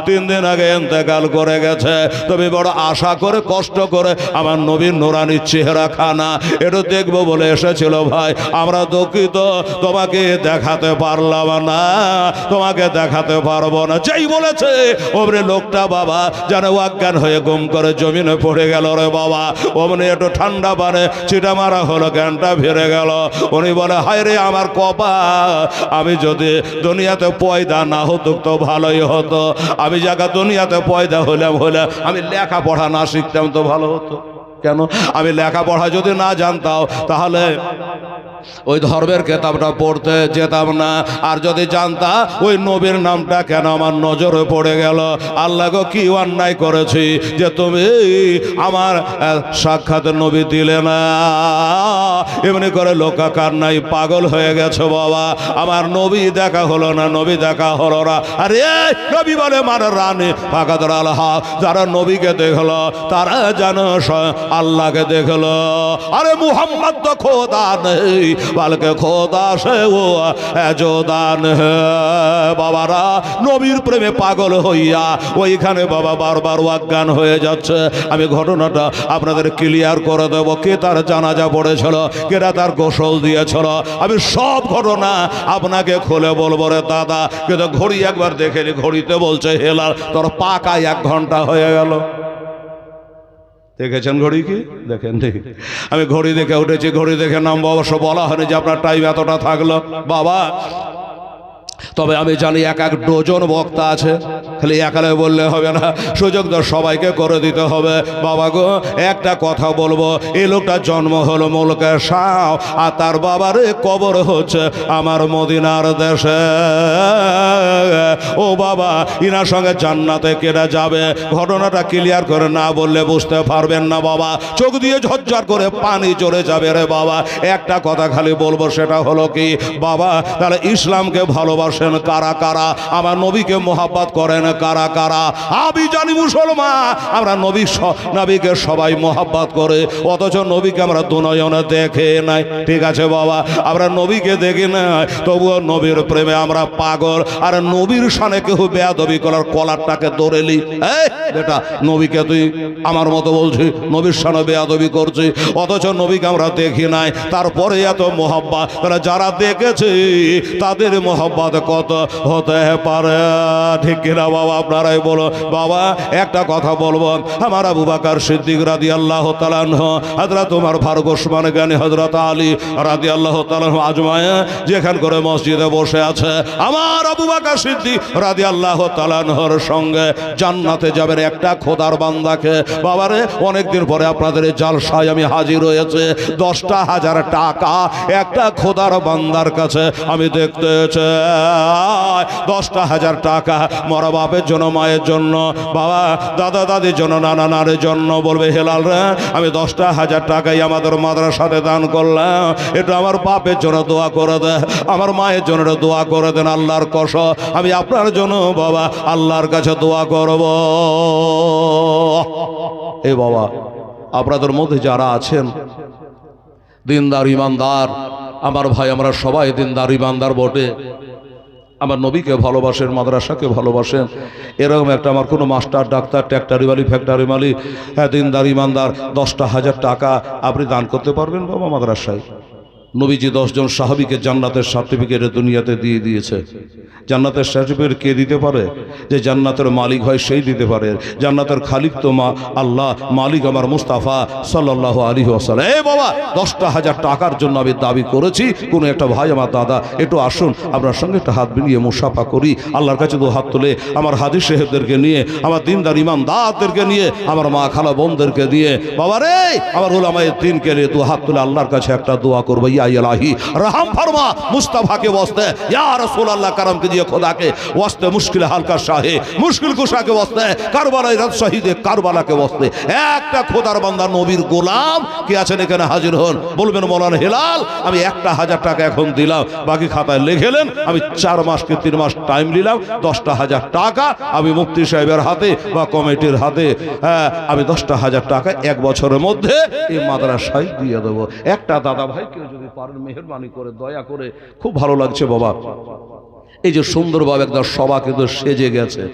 3 দিন আগে ইন্তেকাল করে গেছে। তবে বড় আশা করে কষ্ট করে আমার নবীর নুরানি চেহারা খানা এটা দেখবো বলে এসেছিল। ভাই আমরা দুঃখিত, তোমাকে দেখাতে পারলাম না, তোমাকে দেখাতে পারবো না। যেই বলেছে ওমরে লোকটা বাবা যেন অজ্ঞান হয়ে গুম করে জমিনে পড়ে গেল রে বাবা। ওমনি একটু ঠান্ডা পানে চিটা মারা হলো, জ্ঞানটা ফিরে গেল। উনি বলে, হায় রে আমার কপাল, আমি যদি দুনিয়াতে পয়দা না হতো তো ভালোই হতো। আমি জায়গা দুনিয়াতে পয়দা হলাম আমি লেখাপড়া না শিখতাম তো ভালো হতো। কেন? আমি লেখাপড়া যদি না জানতাম তাহলে ওই ধর্মের কেতাবটা পড়তে যেতাম না। আর যদি জানতাম ওই নবীর নামটা কেন আমার নজরে পড়ে গেল। আল্লাহ গো, কি অন্যায় করেছি যে তুমি আমার সাক্ষাৎ নবী দিলে না। এমনি করে লোকা কান্নাই পাগল হয়ে গেছে বাবা। আমার নবী দেখা হলো না, নবী দেখা হলো না। আরে নবী বলে মানে রানী ফাকাদুর আল্লাহ, যারা নবীকে দেখলো তারা যেন আল্লাহকে দেখলো। আরে মুহাম্মদ তো খোদা নেই, বলকে খোদা সে ও জোদান হে। বাবারা নবীর প্রেমে পাগল হইয়া ওইখানে বাবা বারবার অজ্ঞান হয়ে যাচ্ছে। আমি ঘটনাটা আপনাদের ক্লিয়ার করে দেবো। কে তার জানাজা পড়েছিল, কেরা তার গোসল দিয়েছিল, আমি সব ঘটনা আপনাকে খুলে বলবো রে দাদা। কিন্তু ঘড়ি একবার দেখেনি, ঘড়িতে বলছে হেলাল তোর পাকা 1 ঘন্টা হয়ে গেল। দেখেছেন ঘড়ি কি? দেখেন ঠিক। আমি ঘড়ি দেখে উঠেছি, ঘড়ি দেখে নামবো, অবশ্য বলা হয়নি যে আপনার টাইম এতটা থাকলো বাবা। তবে আমি জানি এক এক ডজন বক্তা আছে, খালি একালে বললে হবে না, সুযোগ তো সবাইকে করে দিতে হবে। বাবা গো, একটা কথা বলবো, এই লোকটার জন্ম হলো মুলকে শাহ, আর তার বাবার কবর হচ্ছে আমার মদিনার দেশে। ও বাবা, ইনার সঙ্গে জান্নাতে কেটে যাবে, ঘটনাটা ক্লিয়ার করে না বললে বুঝতে পারবেন না বাবা। চোখ দিয়ে ঝরঝর করে পানি চলে যাবে রে বাবা। একটা কথা খালি বলবো, সেটা হলো কি বাবা, তাহলে ইসলামকে ভালোবাসেন কারা কারা? আমার নবীকে মোহাব্বত করেন কারা কারা? আমি জানি মুসলমান, আমরা নবীকে সবাই মোহাব্বত করে, অথচ নবীকে আমরা দুনয়নে দেখে নাই। ঠিক আছে বাবা, আমরা নবীকে দেখি নাই, তবুও নবীর প্রেমে আমরা পাগল। আর নবীর শানে কেউ বেয়াদবি করার কলারটাকে ধরে নি, বেটা নবীকে তুই আমার মতো বলছি, নবীর শানে বেয়াদবি করছি, অথচ নবীকে আমরা দেখি নাই, তারপরে এত মোহাব্বত। তাহলে যারা দেখেছে তাদের মোহাব্বত কত হতে পারে? ঠিক কিনা বাবা? আপনারাই বলো বাবা। একটা কথা বলবো, আমার আবু বকর সিদ্দিক রাদিয়াল্লাহু তাআলা আনহু, হযরত ওমর ফারুক ওসমান গনি, হযরত আলী রাদিয়াল্লাহু তাআলা আনহু আজমাইন যেখান করে মসজিদে বসে আছে, আমার আবু বকর সিদ্দিক রাদিয়াল্লাহু তাআলা আনহুর সঙ্গে জান্নাতে যাবেন একটা খোদার বান্দাকে। বাবারে, অনেকদিন পরে আপনাদের জালসায় আমি হাজির হয়েছে, 10,000 টাকা একটা খোদার বান্দার কাছে আমি দেখতে চাই। 10,000 টাকা মরা বাপের জন্য, মায়ের জন্য, বাবা দাদা দাদির জন্য, নানা নারের জন্য। বলবে হেলাল রে, আমি 10,000 টাকাই আমাদের মাদ্রাসাতে দান করলাম, এটা আমার বাপের জন্য দোয়া করে দেন, আমার মায়ের জন্য দোয়া করে দেন। আল্লাহর কসম, আমি আপনার জন্য বাবা আল্লাহর কাছে দোয়া করব। এ বাবা, আপনাদের মধ্যে যারা আছেন দিনদার ইমানদার, আমার ভাই, আমরা সবাই দিনদার ইমানদার বটে, আমার নবীকে ভালোবাসেন, মাদ্রাসাকে ভালোবাসেন, এরকম একটা আমার কোনো মাস্টার, ডাক্তার, ট্র্যাক্টরি মালিক, ফ্যাক্টরি মালিক, হ্যাঁ দিনদার ইমানদার, 10,000 টাকা আপনি দান করতে পারবেন বাবা মাদ্রাসায়। নবীজি 10 জন সাহাবীকে জান্নাতের সার্টিফিকেট দুনিয়াতে দিয়ে দিয়েছে। জান্নাতের সার্টিফিকেট কে দিতে পারে? যে জান্নাতের মালিক হয় সেই দিতে পারে। জান্নাতের খালিক তো আল্লাহ, মালিক আমার মুস্তাফা সাল্লাল্লাহু আলাইহি ওয়াসাল্লাম। এই বাবা, 10,000 টাকার জন্য আমি দাবি করেছি, কোনো একটা ভাই, আমার দাদা, একটু আসুন আপনার সঙ্গে একটা হাত মিলিয়ে মুসাফা করি, আল্লাহর কাছে 2 হাত তুলে, আমার হাদিস সাহেবদেরকে নিয়ে, আমার দিনদার ইমানদারদেরকে নিয়ে, আমার মা খালা বোনদেরকে দিয়ে, বাবা রে, আমার উলামায়ে দ্বীনকে নিয়ে 2 হাত তুলে আল্লাহর কাছে একটা দোয়া করবো, ইয়া ইলাহি रहम फरमा मुस्तफा के वास्ते, या रसूल अल्लाह करम कीजिए खुदा के वास्ते, मुश्किल हाल का शाहे, मुश्किल कुशा के वास्ते, কারবালার রাত শহীদে কারবালা के वास्ते। একটা খোদার বান্দা নবীর গোলাম কে আছেন এখানে হাজির হন, বলবেন মৌলানা হেলাল আমি 1,000 টাকা এখন দিলাম, বাকি খাতায় লিখেলেন, আমি 4 মাস কি 3 মাস টাইম নিলাম, 10,000 টাকা আমি মুফতি সাহেবের হাতে বা কমিটির হাতে, হ্যাঁ আমি 10,000 টাকা 1 বছরের মধ্যে এই মাদ্রাসায় দিয়ে দেবো। একটা দাদা ভাই কেউ যদি পারেন মেহেরবানি করে, দয়া করে, খুব ভালো লাগছে বাবা, এই যে সুন্দরভাবে একটা সভা কিন্তু সেজে গেছে,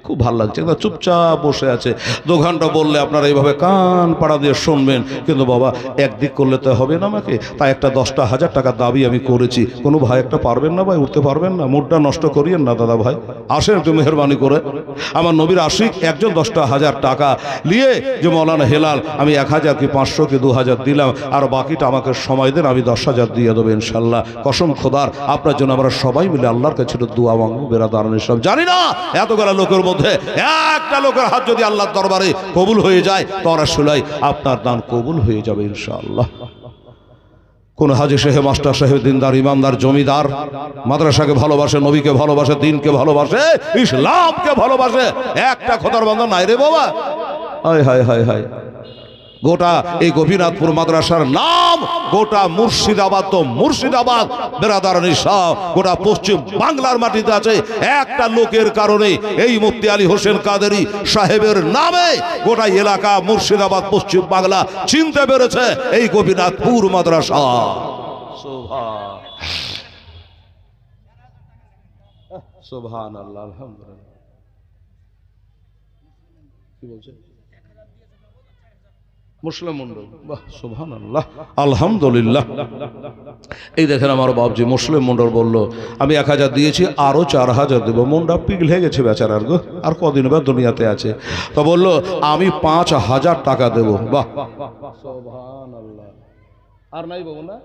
খুব ভালো লাগছে, একদম চুপচাপ বসে আছে। 2 ঘন্টা বললে আপনারা এইভাবে কান পাড়া দিয়ে শুনবেন, কিন্তু বাবা একদিক করলে তো হবে না আমাকে, তাই একটা 10,000 টাকা দাবি আমি করেছি। কোনো ভাই একটা পারবেন না ভাই, উঠতে পারবেন না? মুডটা নষ্ট করিয়েন না দাদা ভাই, আসেন একটু মেহরবানি করে। আমার নবীর আশিক একজন 10,000 টাকা নিয়ে, যে মৌলানা হেলাল আমি 1,000 কি 500 কি 2,000 দিলাম, আর বাকিটা আমাকে সময় দেন, আমি 10,000 দিয়ে দেবো ইনশাল্লাহ। কসম খোদার, আপনার জন্য আমরা সবাই মিলে আল্লাহর কাছে দোয়া মাঙ্গবো। বেরাদারানি সব জানি না এতগুলা লোকের মধ্যে একটা লোকের হাত যদি আল্লাহর দরবারে কবুল হয়ে যায়, তারা শুলাই আপনার দান কবুল হয়ে যাবে ইনশাআল্লাহ। কোন হাজী সাহেব, মাস্টার সাহেব, দিনদার ইমানদার, জমিদার, মাদ্রাসাকে ভালোবাসে, নবীকে ভালোবাসে, দ্বীনকে ভালোবাসে, ইসলামকে ভালোবাসে, একটা খোদার বান্দা নাই রে বাবা। হায় হায় হায় হায়, গোটা এই গোপীনাথপুর মাদ্রাসার নাম গোটা মুর্শিদাবাদ, তো মুর্শিদাবাদ বেরাদারানি সব গোটা পশ্চিম বাংলার মাটিতে আছে একটা লোকের কারণে, এই মুফতি আলী হোসেন কাদেরী সাহেবের নামে গোটা এলাকা মুর্শিদাবাদ পশ্চিম বাংলা চিনতে পেরেছে এই গোপীনাথপুর মাদ্রাসা। সুবহানাল্লাহ, আলহামদুলিল্লাহ। কি বলছে? মুসলিম মন্ডল, বাহ সুবহানাল্লাহ, আলহামদুলিল্লাহ। এই দেখেন আমার বাবজি মুসলিম মন্ডল বলল আমি 1000 দিয়েছি, আরো 4000 দেবো। মনটা পিঘলে গেছে বেচারার গো, আর কদিন বা দুনিয়াতে আছে। তো বলল আমি 5000 টাকা দেবো। বাহ সুবহানাল্লাহ। আর নাই বাবু না,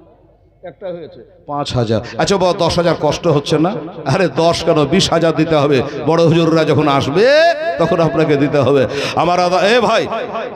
একটা হয়েছে 5000। আচ্ছা বাবা 10,000 কষ্ট হচ্ছে না? আরে 10 কেন 20,000 দিতে হবে। বড় হুজুররা যখন আসবে তখন আপনাকে দিতে হবে। আমার এ ভাই,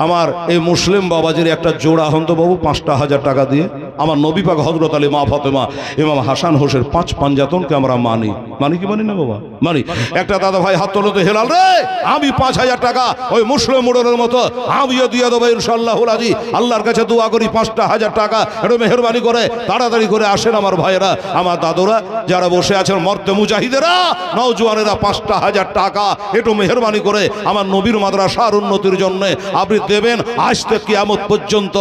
আমার এই মুসলিম বাবাজির একটা জোড়া হন তো বাবু 5,000 টাকা দিয়ে। আমার নবী পাক হযরত আলী, মা ফাতেমা, ইমাম হাসান হোসেন 5 পাঞ্জাতনকে আমরা মানি। মানি কি মানি না বাবা? মানি। একটা দাদা ভাই হাত তোলো তো। হেলাল রে, আমি 5000 টাকা ওই মুসলিম মোড়লের মতো আমিও দিয়ে দেবো ইনশাআল্লাহুল আজি। আল্লাহর কাছে দোয়া করি 5,000 টাকা একটু মেহেরবানি করে তাড়াতাড়ি করে আসেন আমার ভাইয়েরা, আমার দাদুরা যারা বসে আছেন, মর্তে মুজাহিদেরা, নওজোয়ানেরা, 5,000 টাকা একটু মেহেরবানি করে আমার নবীর মাদ্রাসার উন্নতির জন্য আপনি দেবেন। আজ থেকে কিয়ামত পর্যন্ত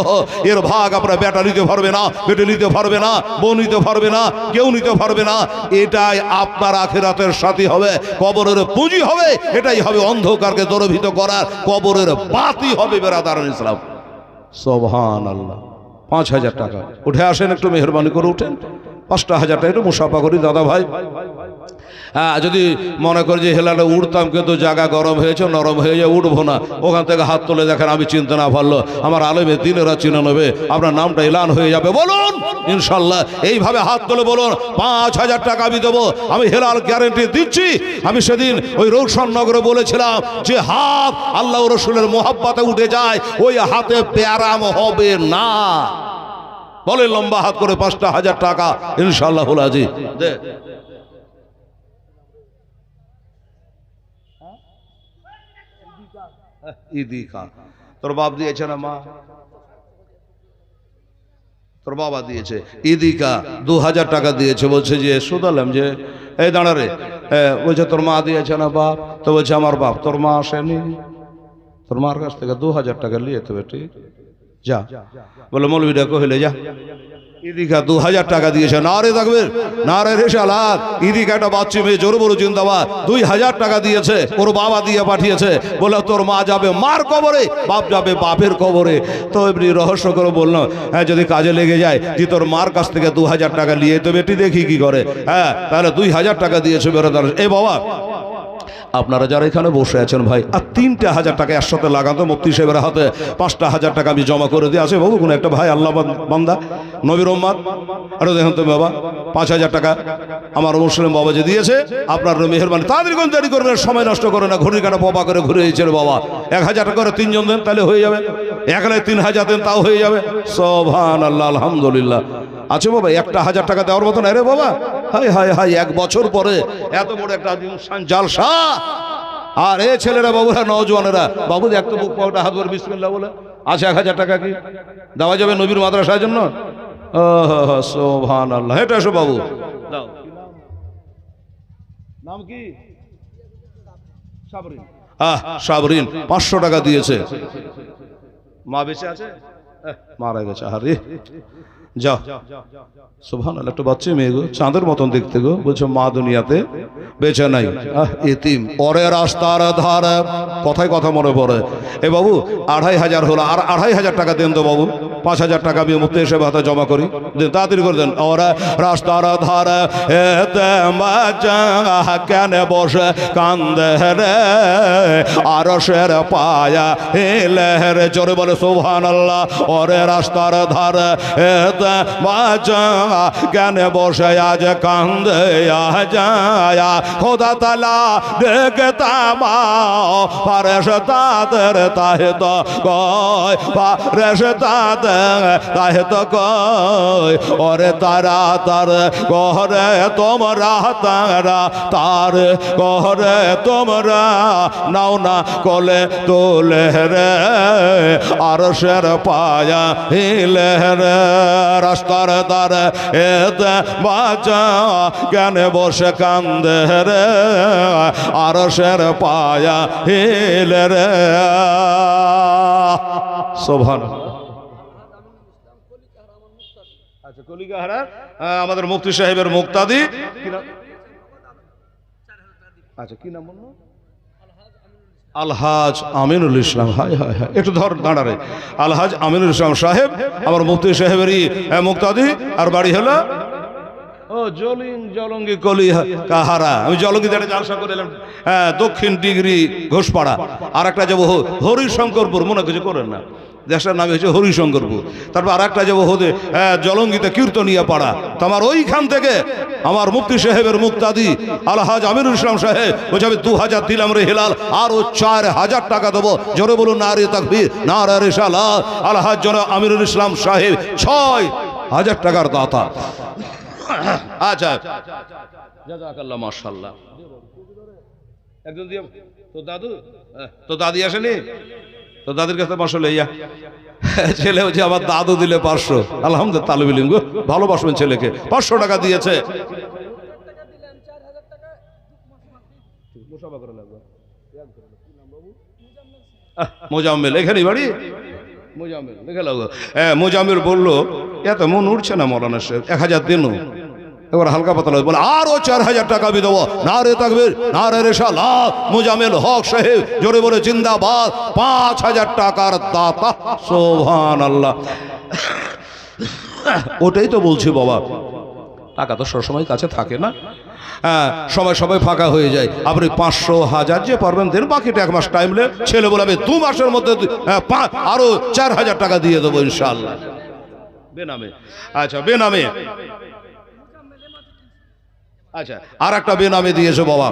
এর ভাগ আপনার বেটা নিতে পারবে না, বেটে নিতে পারবে না, বউ নিতে পারবে না, কেউ নিতে পারবে না। এটাই আপনার আখিরাতের সাথী হবে, কবরের পুঁজি হবে। এটাই হবে অন্ধকারকে দূরভীত করার, কবরের বাতি হবে। বেরাদার ইসলাম, সুবহানাল্লাহ। 5,000 টাকা উঠে আসেন, একটু মেহরবানি করে উঠেন। 5,000 টাকা একটু মুসাফা করি দাদা ভাই। হ্যাঁ, যদি মনে করি যে হেলালে উঠতাম কিন্তু জায়গা গরম হয়েছে, নরম হয়ে যায়, উঠবো না, ওখান থেকে হাত তুলে দেখেন আমি চিনতে না পারলো, আমার আলেমে দিনেরা চিনে নেবে, আপনার নামটা এলান হয়ে যাবে। বলুন ইনশাল্লাহ, এইভাবে হাত তুলে বলুন 5,000 টাকা আমি দেবো। আমি হেলাল গ্যারেন্টি দিচ্ছি। আমি সেদিন ওই রৌশন নগরে বলেছিলাম যে হাত আল্লাহ রসুলের মোহাব্বতে উঠে যায়, ওই হাতে ব্যারাম হবে না। বলে লম্বা হাত করে 5,000 টাকা ইনশাআল্লাহুল আজি দে। ইদিকা তোর বাপ দিয়েছে না মা? তোর বাবা দিয়েছে। ইদিকা 2,000 টাকা দিয়েছে। বলছে যে শুধালাম যে এই দাঁড়ারে, বলছে তোর মা দিয়েছে না বাপ? তো বলছে আমার বাপ। তোর মা আসেনি? তোর মার কাছ থেকে 2,000 টাকা নিয়ে তো বেটি যা। বলে মৌলবীরা কহিলে যা। ইদিকা 2,000 টাকা দিয়েছে। না রে থাকবে না রে রেশালাত। ইদিকা একটা বাচ্চা মেয়ে, জোর বড় জিন্দাবাদ। 2,000 টাকা দিয়েছে, ওর বাবা দিয়ে পাঠিয়েছে। বলে তোর মা যাবে মার কবরে, বাপ যাবে বাপের কবরে। তো এমনি রহস্য করে বললো হ্যাঁ যদি কাজে লেগে যায় যে তোর মার কাছ থেকে 2,000 টাকা নিয়ে তো বেটি দেখি কি করে। হ্যাঁ তাহলে 2,000 টাকা দিয়েছে বেরোদার। এ বাবা আপনারা যারা এখানে বসে আছেন ভাই, আর 3,000 টাকা একসাথে লাগাতো মুফতি সাহেবের হাতে। 5,000 টাকা আমি জমা করে দিয়ে আসে বাবু। কোনো একটা ভাই আল্লাহ বান্দা নবীর উম্মত, আরো দেখেন তো বাবা 5,000 টাকা আমার মুসলিম বাবা যে দিয়েছে। আপনার মেহরবানি, তাদের কোন দেরি করবেন, সময় নষ্ট করে না, ঘড়ির কাটা বাবা করে ঘুরে দিয়েছে বাবা। 1,000 টাকা করে 3 জন দেন তাহলে হয়ে যাবে। এখানে 3,000 দেন তাও হয়ে যাবে। সুবহানাল্লাহ, আলহামদুলিল্লাহ। আচ্ছা বাবা 1,000 টাকা দেওয়ার মতো না রে বাবা। হাই হাই হাই, 1 বছর পরে এত বড় একটা জালসা। আর এ ছেলেরা বাবুরা, নওজোয়ানেরা বাবু এক তো বুক পাওয়াটা হাত ধরে বিসমিল্লাহ বলে। আচ্ছা 1,000 টাকা কি দেওয়া যাবে নবীর মাদ্রাসার জন্য? সুবহানাল্লাহ। এটা এসো বাবু দাও। নাম কি? সাবরিন। সাবরিন 500 টাকা দিয়েছে। মা বেঁচে আছে? মারা গেছে। আরে যাও। সুবহানাল্লাহ। একটু বাচ্চা মেয়ে গো, চাঁদের মতন দেখতে গো। বলছো মা দুনিয়াতে বেঁচে নাই, এতিম। ওরে রাস্তার ধারে, কথায় কথা মনে পড়ে। এ বাবু 2,500 হলো, আর 2,500 টাকা দেন তো বাবু। 5,000 টাকা আমি মুফতি হিসেবে হাতে জমা করি। দেন তাড়াতাড়ি করে দেন। ওরে রাস্তার ধারে এতে বাচ্চা কেন বসে কান্দে রে, আরশের পায়া হিলে রে। জোরে বলে সুবহানাল্লাহ। ওরে রাস্তার ধারে এতে বাচ্চা কেন বসে আজ কান্দে যায়, খোদা তাআলা দেখতাম ফারেশতাদের তাহে তো কয়, ফারেশতাদের তাহে তো কয়। ওরে তারা তার ঘরে তোমরা, তারা তার ঘরে তোমরা নাও না কোলে তোলে রে, আরশের পায়া হিলে রে। রাস্তার ধারে এতে বাচ্চা কেন বসে কান্দে রে, আরশের পায়া হিলে রে। সুবহানাল্লাহ। আচ্ছা কলিকাহারা আমাদের মুফতি সাহেবের মুক্তাদি। আচ্ছা কি নাম বললো? আলহাজ আমিনুল ইসলাম, হায় হায় হায়, একটু ধর দাঁড়ারে। আলহাজ আমিনুল ইসলাম সাহেব আমার মুফতি সাহেবেরই মুক্তাদি, আর বাড়ি হলো ও জলঙ্গি কলি কাহারা। আমি জলঙ্গি থেকে জালসা করে এলাম, দক্ষিণ ডিগ্রি ঘোষপাড়া। আর একটা যাবো হরিশঙ্করপুর, মনে কিছু করেন না, দেশের নাম হচ্ছে হরিশঙ্করপুর। তারপর আর একটা যাবো হতে জলঙ্গিতে কীর্তনিয়া পাড়া। তো আমার ওইখান থেকে আমার মুফতি সাহেবের মুক্তাদি আলহাজ আমিনুল ইসলাম সাহেব বলছে আমি 2000 দিলাম রে হেলাল, আর ও 4000 টাকা দেবো। জোরে বলুন নারে তাকবীর, নারে রিসালাত। আলহাজ জনাব আমিনুল ইসলাম সাহেব 6000 টাকার দাতা। আচ্ছা, জাযাকাল্লাহ, মাশাআল্লাহ। একজন দিয়ে তো দাদু, তো দাদি আসেনি, তো দাদির কাছে 500 লইয়া ছেলে হচ্ছে আমার দাদু দিলে 500। আলহামদুলিল্লাহ, তালিব ইলম গো, ভালোবাসবেন ছেলেকে। 500 টাকা দিয়েছে। মোজাম্মেল, এখানেই বাড়ি মোজাম্মেল, দেখে লাগো। মোজাম্মেল বললো এত মন উঠছে না মৌলানা সাহেব, 1000 দিন। এবার হালকা পাতলা বলে আরো 4000 টাকা আমি দেবো। নারে তাকবীর, নারে রিসালাত। মোজাম্মেল হক সাহেব জোরে বলে জিন্দাবাদ। 5000 টাকার দাতা, সুবহানাল্লাহ। ওটাই তো বলছি বাবা, টাকা তো সবসময় কাছে থাকে না, সবাই ফাঁকা হয়ে যায়। আপনি 500 1000 যে পারবেন দেন, বাকিটা 1 মাস টাইম লে। ছেলে বলে আমি 2 মাসের মধ্যে আরো 4000 টাকা দিয়ে দেবো ইনশাআল্লাহ, বেনামে। আচ্ছা, বেনামে। আচ্ছা, আর একটা বেনামে দিয়েছে বাবা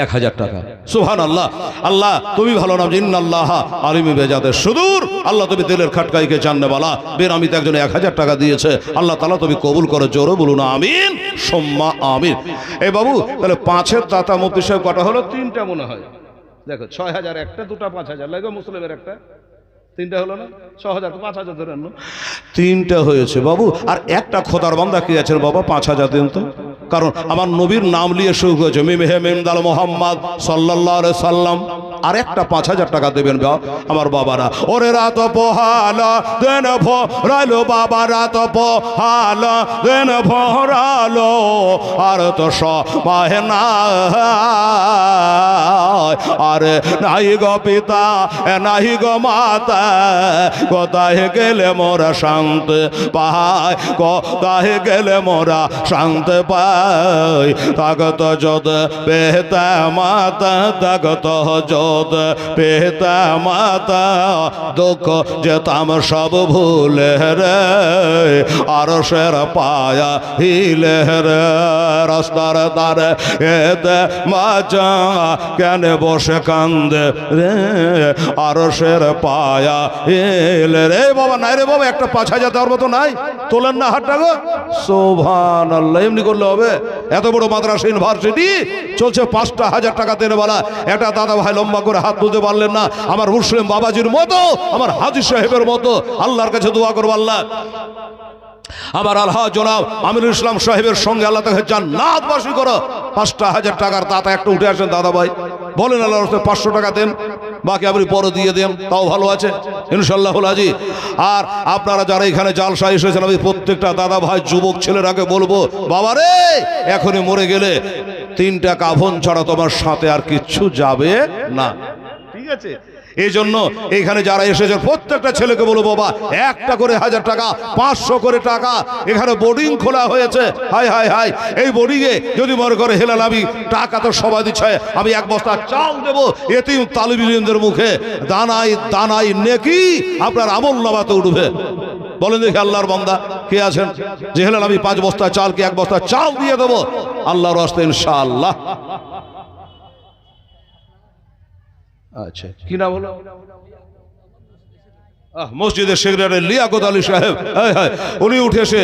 1000 টাকা। সুবহানাল্লাহ। আল্লাহ তুমি ভালো নাম, ইন্নাল্লাহ আলিম বেজাতে সুদূর। আল্লাহ তুমি দিলের খাটকাইকে জাননে বালা। বেনামিতে একজন 1000 টাকা দিয়েছে। আল্লাহ তাআলা তুমি কবুল করো, জোরে বলুন আমিন সুম্মা আমিন। এই বাবু, তাহলে 5-এর দাতা মুফতি সাহেব কটা হলো? 3টা মনে হয়। দেখো 6000 একটা, 2টা 5000 লাগবে, মুসলিমের একটা 3টা হলো না? 6000 তো 5000 ধরেন, 3টা হয়েছে বাবু। আর একটা খোদার বান্দা কি আছেন বাবা, 5000 দিন তো। কারণ আমার নবীর নাম নিয়ে শুরু হয়েছে মিমহে মিমদাল মোহাম্মদ সাল্লাল্লাহু আলাইহি সাল্লাম। আর একটা 5000 টাকা দেবেন আমার বাবারা। ওরে রাত পোহালা দেন ভরালো বাবা, রাত পোহালা দেন ভরালো, আর তো সময় না, আরে নাই গো পিতা নাই গো মাতা, কোথায় গেলে মোরা শান্তি পাই, কোথায় গেলে মোরা শান্তি পাই। তাগত যদ পেতা মাতা, তাগত যদ পেতা মাতা, দুঃখ যেতাম সব ভুলে রে, আর সের পায়া হিলে রে, রাস্তার দ্বারে এতে মাচা কেন বসে কান্দে রে, আর সের পায়া হিলে রে। বাবা নাই রে বাবা, একটা 5000 দেওয়ার মতো নাই, তোলেন না হাতটা গো। সুবহানাল্লাহ, এমনি করলে হবে? এত বড় মাদ্রাসা ইউনিভার্সিটি চলছে, 5000 টাকা দেন বলা। একটা দাদা ভাই লম্বা করে হাত তুলতে পারলেন না। আমার মুসলিম বাবাজির মতো, আমার হাজী সাহেবের মতো আল্লাহর কাছে দোয়া করবো, আল্লাহ আমার আলহাজ জনাব আমিনুল ইসলাম সাহেবের সঙ্গে আল্লাহ তাকে জান্নাতবাসী করো। 5000 টাকার দাতা একটা উঠে আসেন দাদা ভাই, বলেন আল্লাহর রাস্তায় 500 টাকা দেন, বাকি আপনি পরে দিয়ে দেন, তাও ভালো আছে ইনশাআল্লাহ হাজি। আর আপনারা যারা এখানে জালসা এসেছেন, আমি প্রত্যেকটা দাদা ভাই যুবক ছেলেরাকে বলবো, বাবারে এখনই মরে গেলে 3টা কাফন ছাড়া তোমার সাথে আর কিচ্ছু যাবে না, ঠিক আছে? এই জন্য এখানে যারা এসেছে প্রত্যেকটা ছেলেকে বলবো, বাবা একটা করে 1000 টাকা, 500 করে টাকা এখানে বোর্ডিং খোলা হয়েছে। হাই হাই হাই, এই বোর্ডিংয়ে যদি মনে করে হেলাল আমি টাকা তো সবাই দিচ্ছে, আমি 1 বস্তা চাল দেবো এতিম তালিব ইলমদের মুখে, দানাই দানাই নেকি আপনার আমল নামাতে উঠবে। বলেন দেখি আল্লাহর বান্দা কে আছেন যে হেলাল আমি 5 বস্তা চাল কি 1 বস্তা চাল দিয়ে দেবো আল্লাহর রাস্তায় ইনশাআল্লাহ। আচ্ছা, কি নাম হলো? মসজিদের সেক্রেটারি লিয়াকত আলী সাহেব, উনি উঠে এসে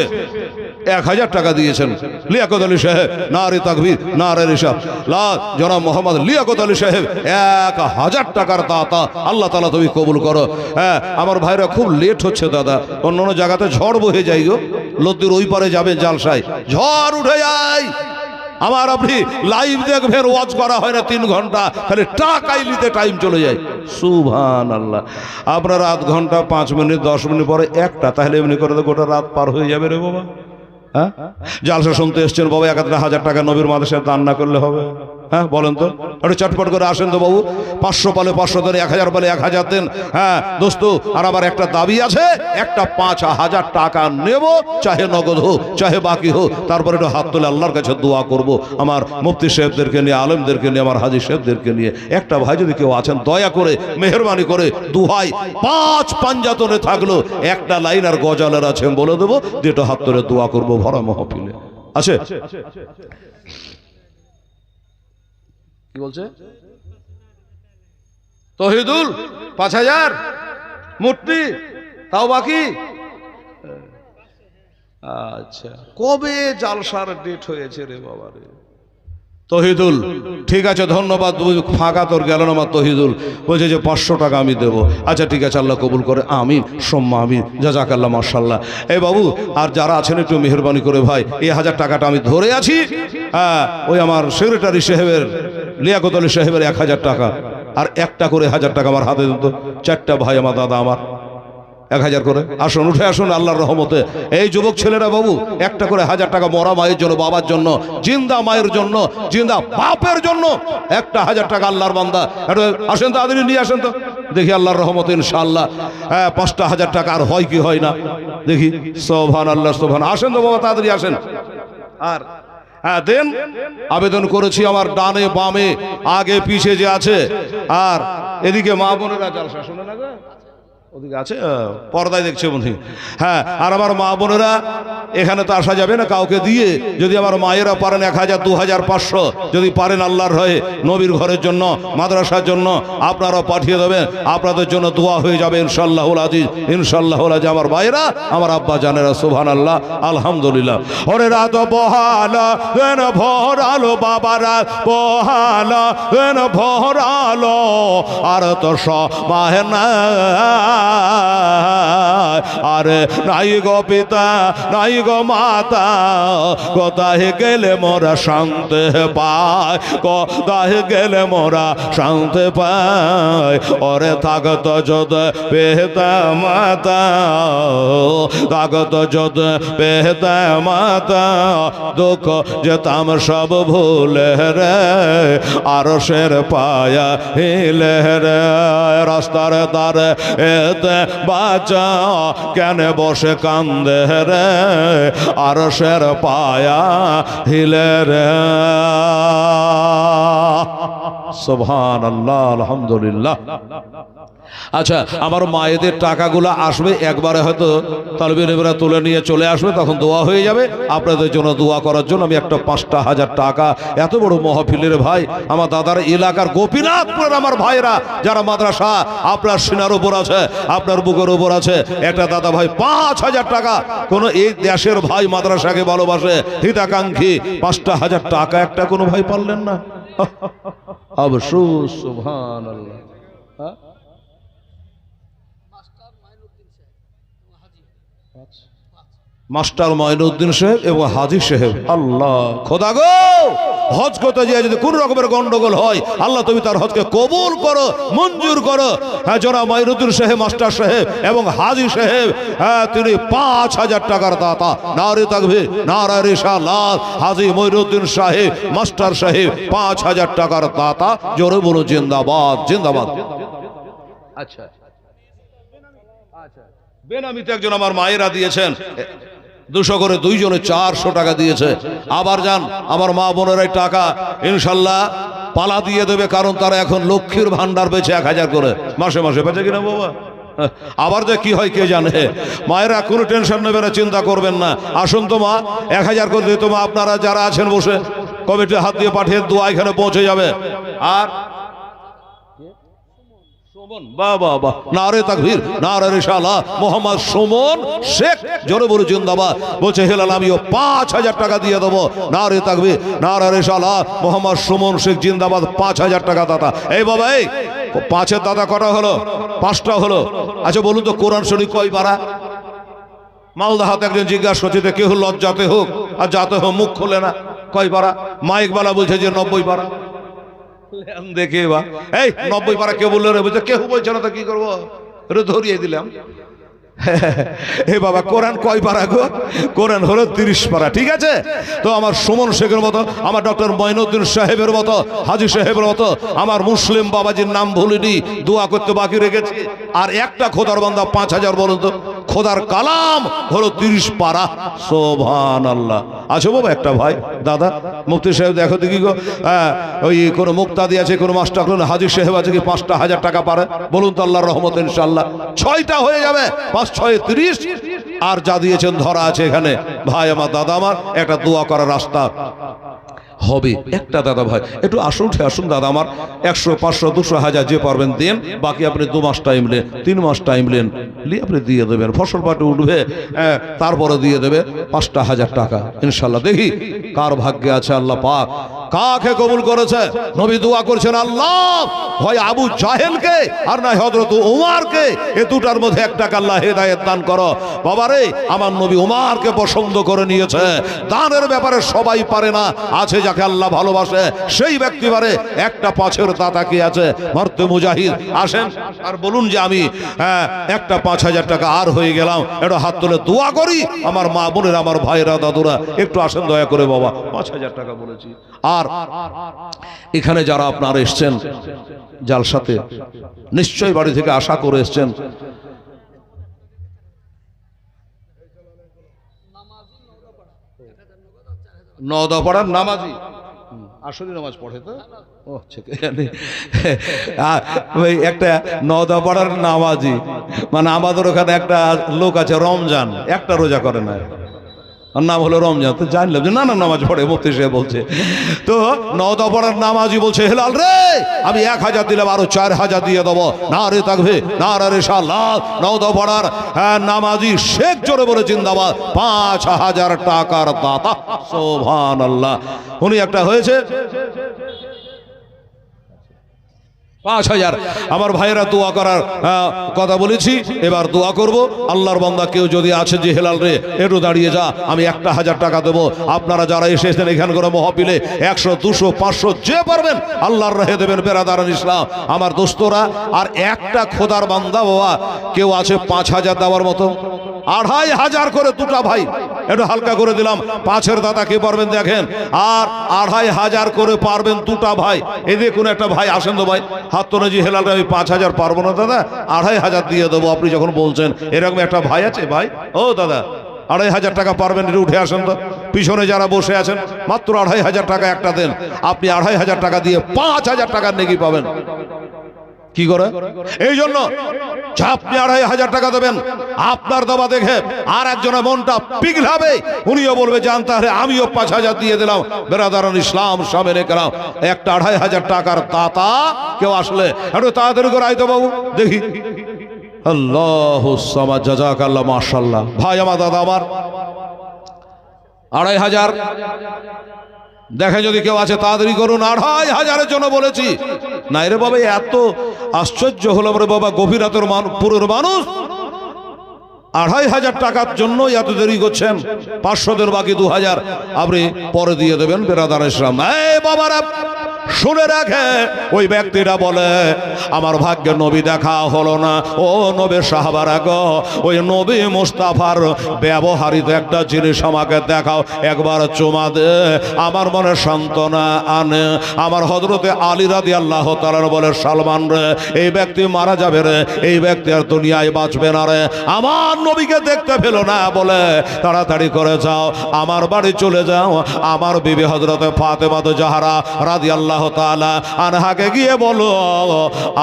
1000 টাকা দিয়েছেন। লিয়াকত আলী সাহেব, নারে তাকবীর, নারে রিসালাত। জনাব মোহাম্মদ লিয়াকত আলী সাহেব 1000 টাকার দাতা। আল্লাহ তাআলা তুমি কবুল করো। আমার ভাইরা খুব লেট হচ্ছে দাদা, অন্য অন্য জায়গাতে ঝড় বহে যাই গো, লদ্দির ওই পারে যাবেন জালসায়, ঝড় উঠে যায়। আমার আপনি লাইভ দেখবেন, ওয়াজ করা হয় না 3 ঘন্টা, খালি টাকাই নিতে টাইম চলে যায়। সুবহানাল্লাহ। আপনার আধ ঘন্টা 5 মিনিট 10 মিনিট পরে একটা, তাহলে এমনি করে তো গোটা রাত পার হয়ে যাবে রে বাবা। হ্যাঁ, জালসা শুনতে এসছেন বাবা, 1000 টাকা নবীর মাদ্রাসায় দান না করলে হবে? হ্যাঁ বলেন তো, একটু চটপট করে আসেন তো বাবু। 500 পালে 500 দেন, 1000 পালে 1000 দেন। হ্যাঁ দোস্ত, আর আবার একটা দাবি আছে, একটা 5000 টাকা নেব, চাহে নগদ হোক চাহে বাকি হোক। তারপরে একটু হাত তুলে আল্লাহর কাছে দোয়া করব, আমার মুফতি সাহেবদেরকে নিয়ে, আলেমদেরকে নিয়ে, আমার হাজী সাহেবদেরকে নিয়ে। একটা ভাই যদি কেউ আছেন দয়া করে মেহেরবানি করে দুহাই 5 পাঞ্জাতনে থাকলো একটা লাইন আর গজালের আছেন বলে দেবো, যেটা হাত তুলে দোয়া করব ভরা মাহফিলে। আছে কি বলছে তহিদুল 5000 মূর্তি তাও বাকি। আচ্ছা কবে জালসার ডেট হয়েছে রে বাবা রে? তহিদুল ঠিক আছে ধন্যবাদ, ফাঁকা তোর গেল না। আমার তহিদুল বলছে যে 500 টাকা আমি দেবো। আচ্ছা ঠিক আছে, আল্লাহ কবুল করে, আমিন সোম্মা আমিন, জাযাকাল্লাহ মাশাআল্লাহ। এই বাবু আর যারা আছেন একটু মেহেরবানি করে ভাই, এই 1000 টাকাটা আমি ধরে আছি। হ্যাঁ ওই আমার সেক্রেটারি সাহেবের, লিয়াকত আলী সাহেবের 1000 টাকা, আর একটা করে 1000 টাকা আমার হাতে দিন তো। 4টা ভাই আমার, দাদা আমার, 1000 করে। আসুন উঠে আসুন আল্লাহর রহমতে। এই যুবক ছেলেরা বাবু একটা করে 1000 টাকা মরা মায়ের জন্য, বাবার জন্য, জিন্দা মায়ের জন্য, জিন্দা বাপের জন্য একটা 1000 টাকা আল্লাহর বান্দা। আসেন তো আদিন নিয়ে আসেন তো দেখি আল্লাহর রহমতে ইনশাআল্লাহ। হ্যাঁ 5টা 1000 টাকা আর হয় কি হয় না দেখি। সুবহানাল্লাহ সুবহান। আসেন তো বাবা তাড়াতাড়ি আসেন। আর হ্যাঁ দেন, আবেদন করেছি আমার ডানে বামে আগে পিছে যে আছে, আর এদিকে মা বোনেরা জালসা শুনে না গো, ওদিকে আছে পর্দায় দেখছে বন্ধু। হ্যাঁ আর আমার মা বোনেরা এখানে তো আসা যাবে না কাউকে দিয়ে, যদি আমার মায়েরা পারেন 1000 2000 500 যদি পারেন আল্লাহর হয়ে নবীর ঘরের জন্য, মাদ্রাসার জন্য আপনারা পাঠিয়ে দেবেন, আপনাদের জন্য দোয়া হয়ে যাবে ইনশাআল্লাহুল আজিজ, ইনশাআল্লাহুল আজিজ। আমার ভাইরা, আমার আব্বা জানেরা, সুবহানাল্লাহ আলহামদুলিল্লাহ। ওরে রাত বহালা দেন ভরালো বাবারা, বহালা দেন ভরালো আর তো সময় না, আরে নাই গো পিতা নাই গো মাতা, কোথায় গেলে মোরা শান্তি পাই, কোথায় গেলে মোরা শান্তি পাই। ওরে থাকত যদি পিতা মাতা, থাকত যদি পিতা মাতা, দুঃখ যেতাম সব ভুলে রে, আরশের পায়া হিলে রে, রাস্তার তারে এতে বাঁচা কেন বসে কান্দে রে, আরশের পায়া হিলে রে। সুবহানাল্লাহ আলহামদুলিল্লাহ। আচ্ছা আমার মায়েদের টাকাগুলো আসবে একবারে, হয়তো তালবে নেবেরা তুলে নিয়ে চলে আসবে, তখন দোয়া হয়ে যাবে। আপনাদের জন্য দোয়া করার জন্য আমি একটা 5টা 1000 টাকা, এত বড় মহফিলের ভাই, আমার দাদার এলাকার গোপীনাথপুরের আমার ভাইরা যারা মাদ্রাসা আপনার সিনার উপর আছে, আপনার বুকের উপর আছে, একটা দাদা ভাই 5000 টাকা, কোন এই দেশের ভাই মাদ্রাসাকে ভালোবাসে, হিতাকাঙ্ক্ষী, 5টা 1000 টাকা একটা কোনো ভাই পারলেন না? অবশ্যই সুবহানাল্লাহ। মাস্টার মঈনুদ্দিন সাহেব এবং হাজী সাহেব। আল্লাহ খোদা গো, হজ করতে গিয়ে যদি কোন রকমের গন্ডগোল হয়, আল্লাহ তুমি তার হজকে কবুল করো, মঞ্জুর করো। হ্যাঁ জনাব মঈনুদ্দিন সাহেব, মাস্টার সাহেব এবং হাজী সাহেব, হ্যাঁ তিনি 5000 টাকার দাতা। নারে তাকবীর, নারে রিসালাত। হাজী মঈনুদ্দিন সাহেব, মাস্টার সাহেব 5000 টাকার দাতা। জোরে বলো জিন্দাবাদ জিন্দাবাদ। আচ্ছা বেনামিতে একজন আমার মায়েরা দিয়েছেন 200 করে, 2 জনে 400 টাকা দিয়েছে। আবার যান আমার মা বোনেরাই টাকা ইনশাল্লাহ পালা দিয়ে দেবে, কারণ তারা এখন লক্ষ্মীর ভান্ডার বেছে 1000 করে মাসে মাসে বেঁচে কিনা বাবা। আবার যে কি হয় কে জানে। মায়েরা কোনো টেনশন নেবে না, চিন্তা করবেন না। আসুন তো মা 1000 করে দিতে, মা আপনারা যারা আছেন বসে কমিটি হাত দিয়ে পাঠিয়ে দোয়া এখানে পৌঁছে যাবে। আর নারে তাকবীর, নারে রিসালাত। মোহাম্মদ সুমন শেখ, জোরে বলে জিন্দাবাদ। বলছে হেলাল আমিও 5000 টাকা দিয়ে দেবো। নারে তাকবীর, নারে রিসালাত। মোহাম্মদ সুমন শেখ জিন্দাবাদ, 5000 টাকা দাতা। এই বাবা এই 5-এর দাতা কটা হলো? 5টা হলো। আচ্ছা বলুন তো কোরআন শরীফ কয় পারা? মালদাহাতে একজন জিজ্ঞাসা করছে, কেউ লজ্জাতে হোক আর যাতে হোক মুখ খোলে না, কয় পারা? মাইকবালা বলছে যে 90 পারা। দেখে বা এই 90 পারা কেউ বললো রে, বলছে কেউ বলছে না তো কি করবো, ধরিয়ে দিলাম। হে বাবা, কোরআন কয় পারা গো? কোরআন হলো 30 পারা, ঠিক আছে? তো আমার সুমন শেখের মতো, আমার ডক্টর মঈনুদ্দিন সাহেবের মতো, হাজী সাহেবের মতো, আমার মুসলিম বাবাজির নাম ভুলিনি, দোয়া করতে বাকি রেখেছি। আর একটা খোদার বান্দা 5000 বলুন তো, খোদার কালাম হলো 30 পারা। সুবহানাল্লাহ। আছো বাবা একটা ভাই, দাদা মুফতি সাহেব দেখো দেখি গো, ওই কোন মুক্তাদি আছে, কোন মাস্টার, কোন হাজী সাহেব আছে কি 5,000 টাকা পারে? বলুন তো আল্লাহর রহমত ইনশাআল্লাহ 6টা হয়ে যাবে, 5 6 30। আর যা দিয়েছেন ধরা আছে এখানে। ভাই আমার, দাদা আমার, একটা দোয়া করার রাস্তা হবে। একটা দাদা ভাই একটু আসুন, উঠে আসুন দাদা আমার, 100 500 200 1000 যে পারবেন দেন, বাকি আপনি 2 মাস টাইম নেন, 3 মাস টাইম নেন, নিয়ে আপনি দিয়ে দেবেন। ফসল পাটে উঠবে, তারপরে দিয়ে দেবে 5,000 টাকা ইনশাল্লাহ। দেখি কার ভাগ্যে আছে, আল্লাহ পাক কাকে কবুল করেছে। নবী দোয়া করছেন, আল্লাহ হয় আবু জাহেলকে আর না হযরত উমারকে, এ দুটার মধ্যে একটাকে আল্লাহ হেদায়েত দান করো। বাবারে, আমার নবী উমারকে পছন্দ করে নিয়েছে। দানের ব্যাপারে সবাই পারে না, আছে যাকে আল্লাহ ভালোবাসে সেই ব্যক্তি পারে। একটা পাঁচের দাতা কি আছে, মর্তে মুজাহিদ। আসেন আর বলুন যে আমি একটা 5,000 টাকা আর হয়ে গেলাম, একটু হাত তুলে দোয়া করি। আমার মা বোনেরা, আমার ভাইরা, দাদুরা একটু আসেন দয়া করে বাবা, 5,000 টাকা বলেছি। আর এখানে যারা আপনারা এসছেন জালসাতে, নিশ্চয়ই বাড়ি থেকে আশা করে এসছেন। নওদাপাড়ার নামাজি আসলে নামাজ পড়ে তো, ও ওই একটা নওদাপাড়ার নামাজি, মানে আমাদের ওখানে একটা লোক আছে রমজান, একটা রোজা করে না, নাম হলো রমজান। তো জানলাম যে না না নামাজ পড়ে, মুফতি সাহেব বলছে। তো নওদাপাড়ার নামাজি বলছে, হেলাল রে আমি 1000 দিলাম, আরো 4000 দিয়ে দেবো। না রে থাকবে, না রে সাল্লাহ। নওদাপাড়ার নামাজি শেখ জোরে বলে জিন্দাবাদ, 5,000 টাকার দাতা। সুবহানাল্লাহ। উনি একটা হয়েছে 5,000। আমার ভাইয়েরা দোয়া করার কথা বলেছি, এবার দোয়া করব। আল্লাহর বান্দা কেউ যদি আছে যে হেলাল রে একটু দাঁড়িয়ে যা, আমি 1,000 টাকা দেবো। আপনারা যারা এসেছেন এখানকার মহফিলে 100 200 500 যে পারবেন আল্লাহর রাহে দেবেন বেরাদারান ইসলাম, আমার দোস্তরা। আর একটা খোদার বান্দা বাবা কেউ আছে 5,000 দেওয়ার মতো? 2,500 করে দুটা ভাই, একটু হালকা করে দিলাম। 5-এর দাদা কে পারবেন দেখেন, আর 2,500 করে পারবেন দুটা ভাই। এই দেখুন একটা ভাই, আসেন তো ভাই, হাত তো নাজি হেলাল রে, আমি 5,000 পারবো না দাদা, 2,500 দিয়ে দেবো আপনি যখন বলছেন। এরকম একটা ভাই আছে ভাই, ও দাদা 2,500 টাকা পারবেন, এটা উঠে আসেন তো। পিছনে যারা বসে আছেন মাত্র 2,500 টাকা একটা দেন, আপনি 2,500 টাকা দিয়ে 5,000 টাকার নেকি পাবেন। কি করে? এই জন্য আপনি 2,500 টাকা দেবেন, আপনার দাবা দেখে আর একজনের মনটা পিঘলাবে, উনিও বলবে জানতে হলে আমিও 5,000 দিয়ে দিলাম। বেরাদারান ইসলাম সামনে রেখলাম একটা 2,500 টাকার দাতা কেউ আসলে একটু তাড়াতাড়ি করে আইতো বাবু, দেখি। আল্লাহু সামাদ, জাযাকাল্লাহ, মাশাআল্লাহ। ভাই আমার, দাদা আমার, 2,500 দেখেন যদি কেউ আছে তাড়াতাড়ি করুন। 2,500-এর জন্য বলেছি। না রে বাবা, এত আশ্চর্য হলো রে বাবা, গভীরাতের পুরোর মানুষ 2,500 টাকার জন্য এত দেরি করছেন। 500 দেন, বাকি 2,000 আপনি পরে দিয়ে দেবেন। বেরাদার ইসলাম, এই বাবারা শুনে রাখে, ওই ব্যক্তিটা বলে আমার ভাগ্যে নবী দেখা হলো না। ও নবী সাহাবারা গো, ওই নবী মুস্তাফার ব্যবহারিত একটা জিনিস আমাকে দেখাও, একবার চুমা দে, আমার মনে সান্ত্বনা আনে। আমার হযরতে আলী রাদিয়াল্লাহু তাআলা বলে, সালমান রে, এই ব্যক্তি মারা যাবে রে, এই ব্যক্তি আর দুনিয়ায় বাঁচবে না রে। আমার নবীকে দেখতে পেল না বলে তাড়াতাড়ি করে যাও, আমার বাড়ি চলে যাও, আমার বিবি হযরতে ফাতেমা জাহরা রাদিয়াল্লাহু তাআলা আনহাকে গিয়ে বলো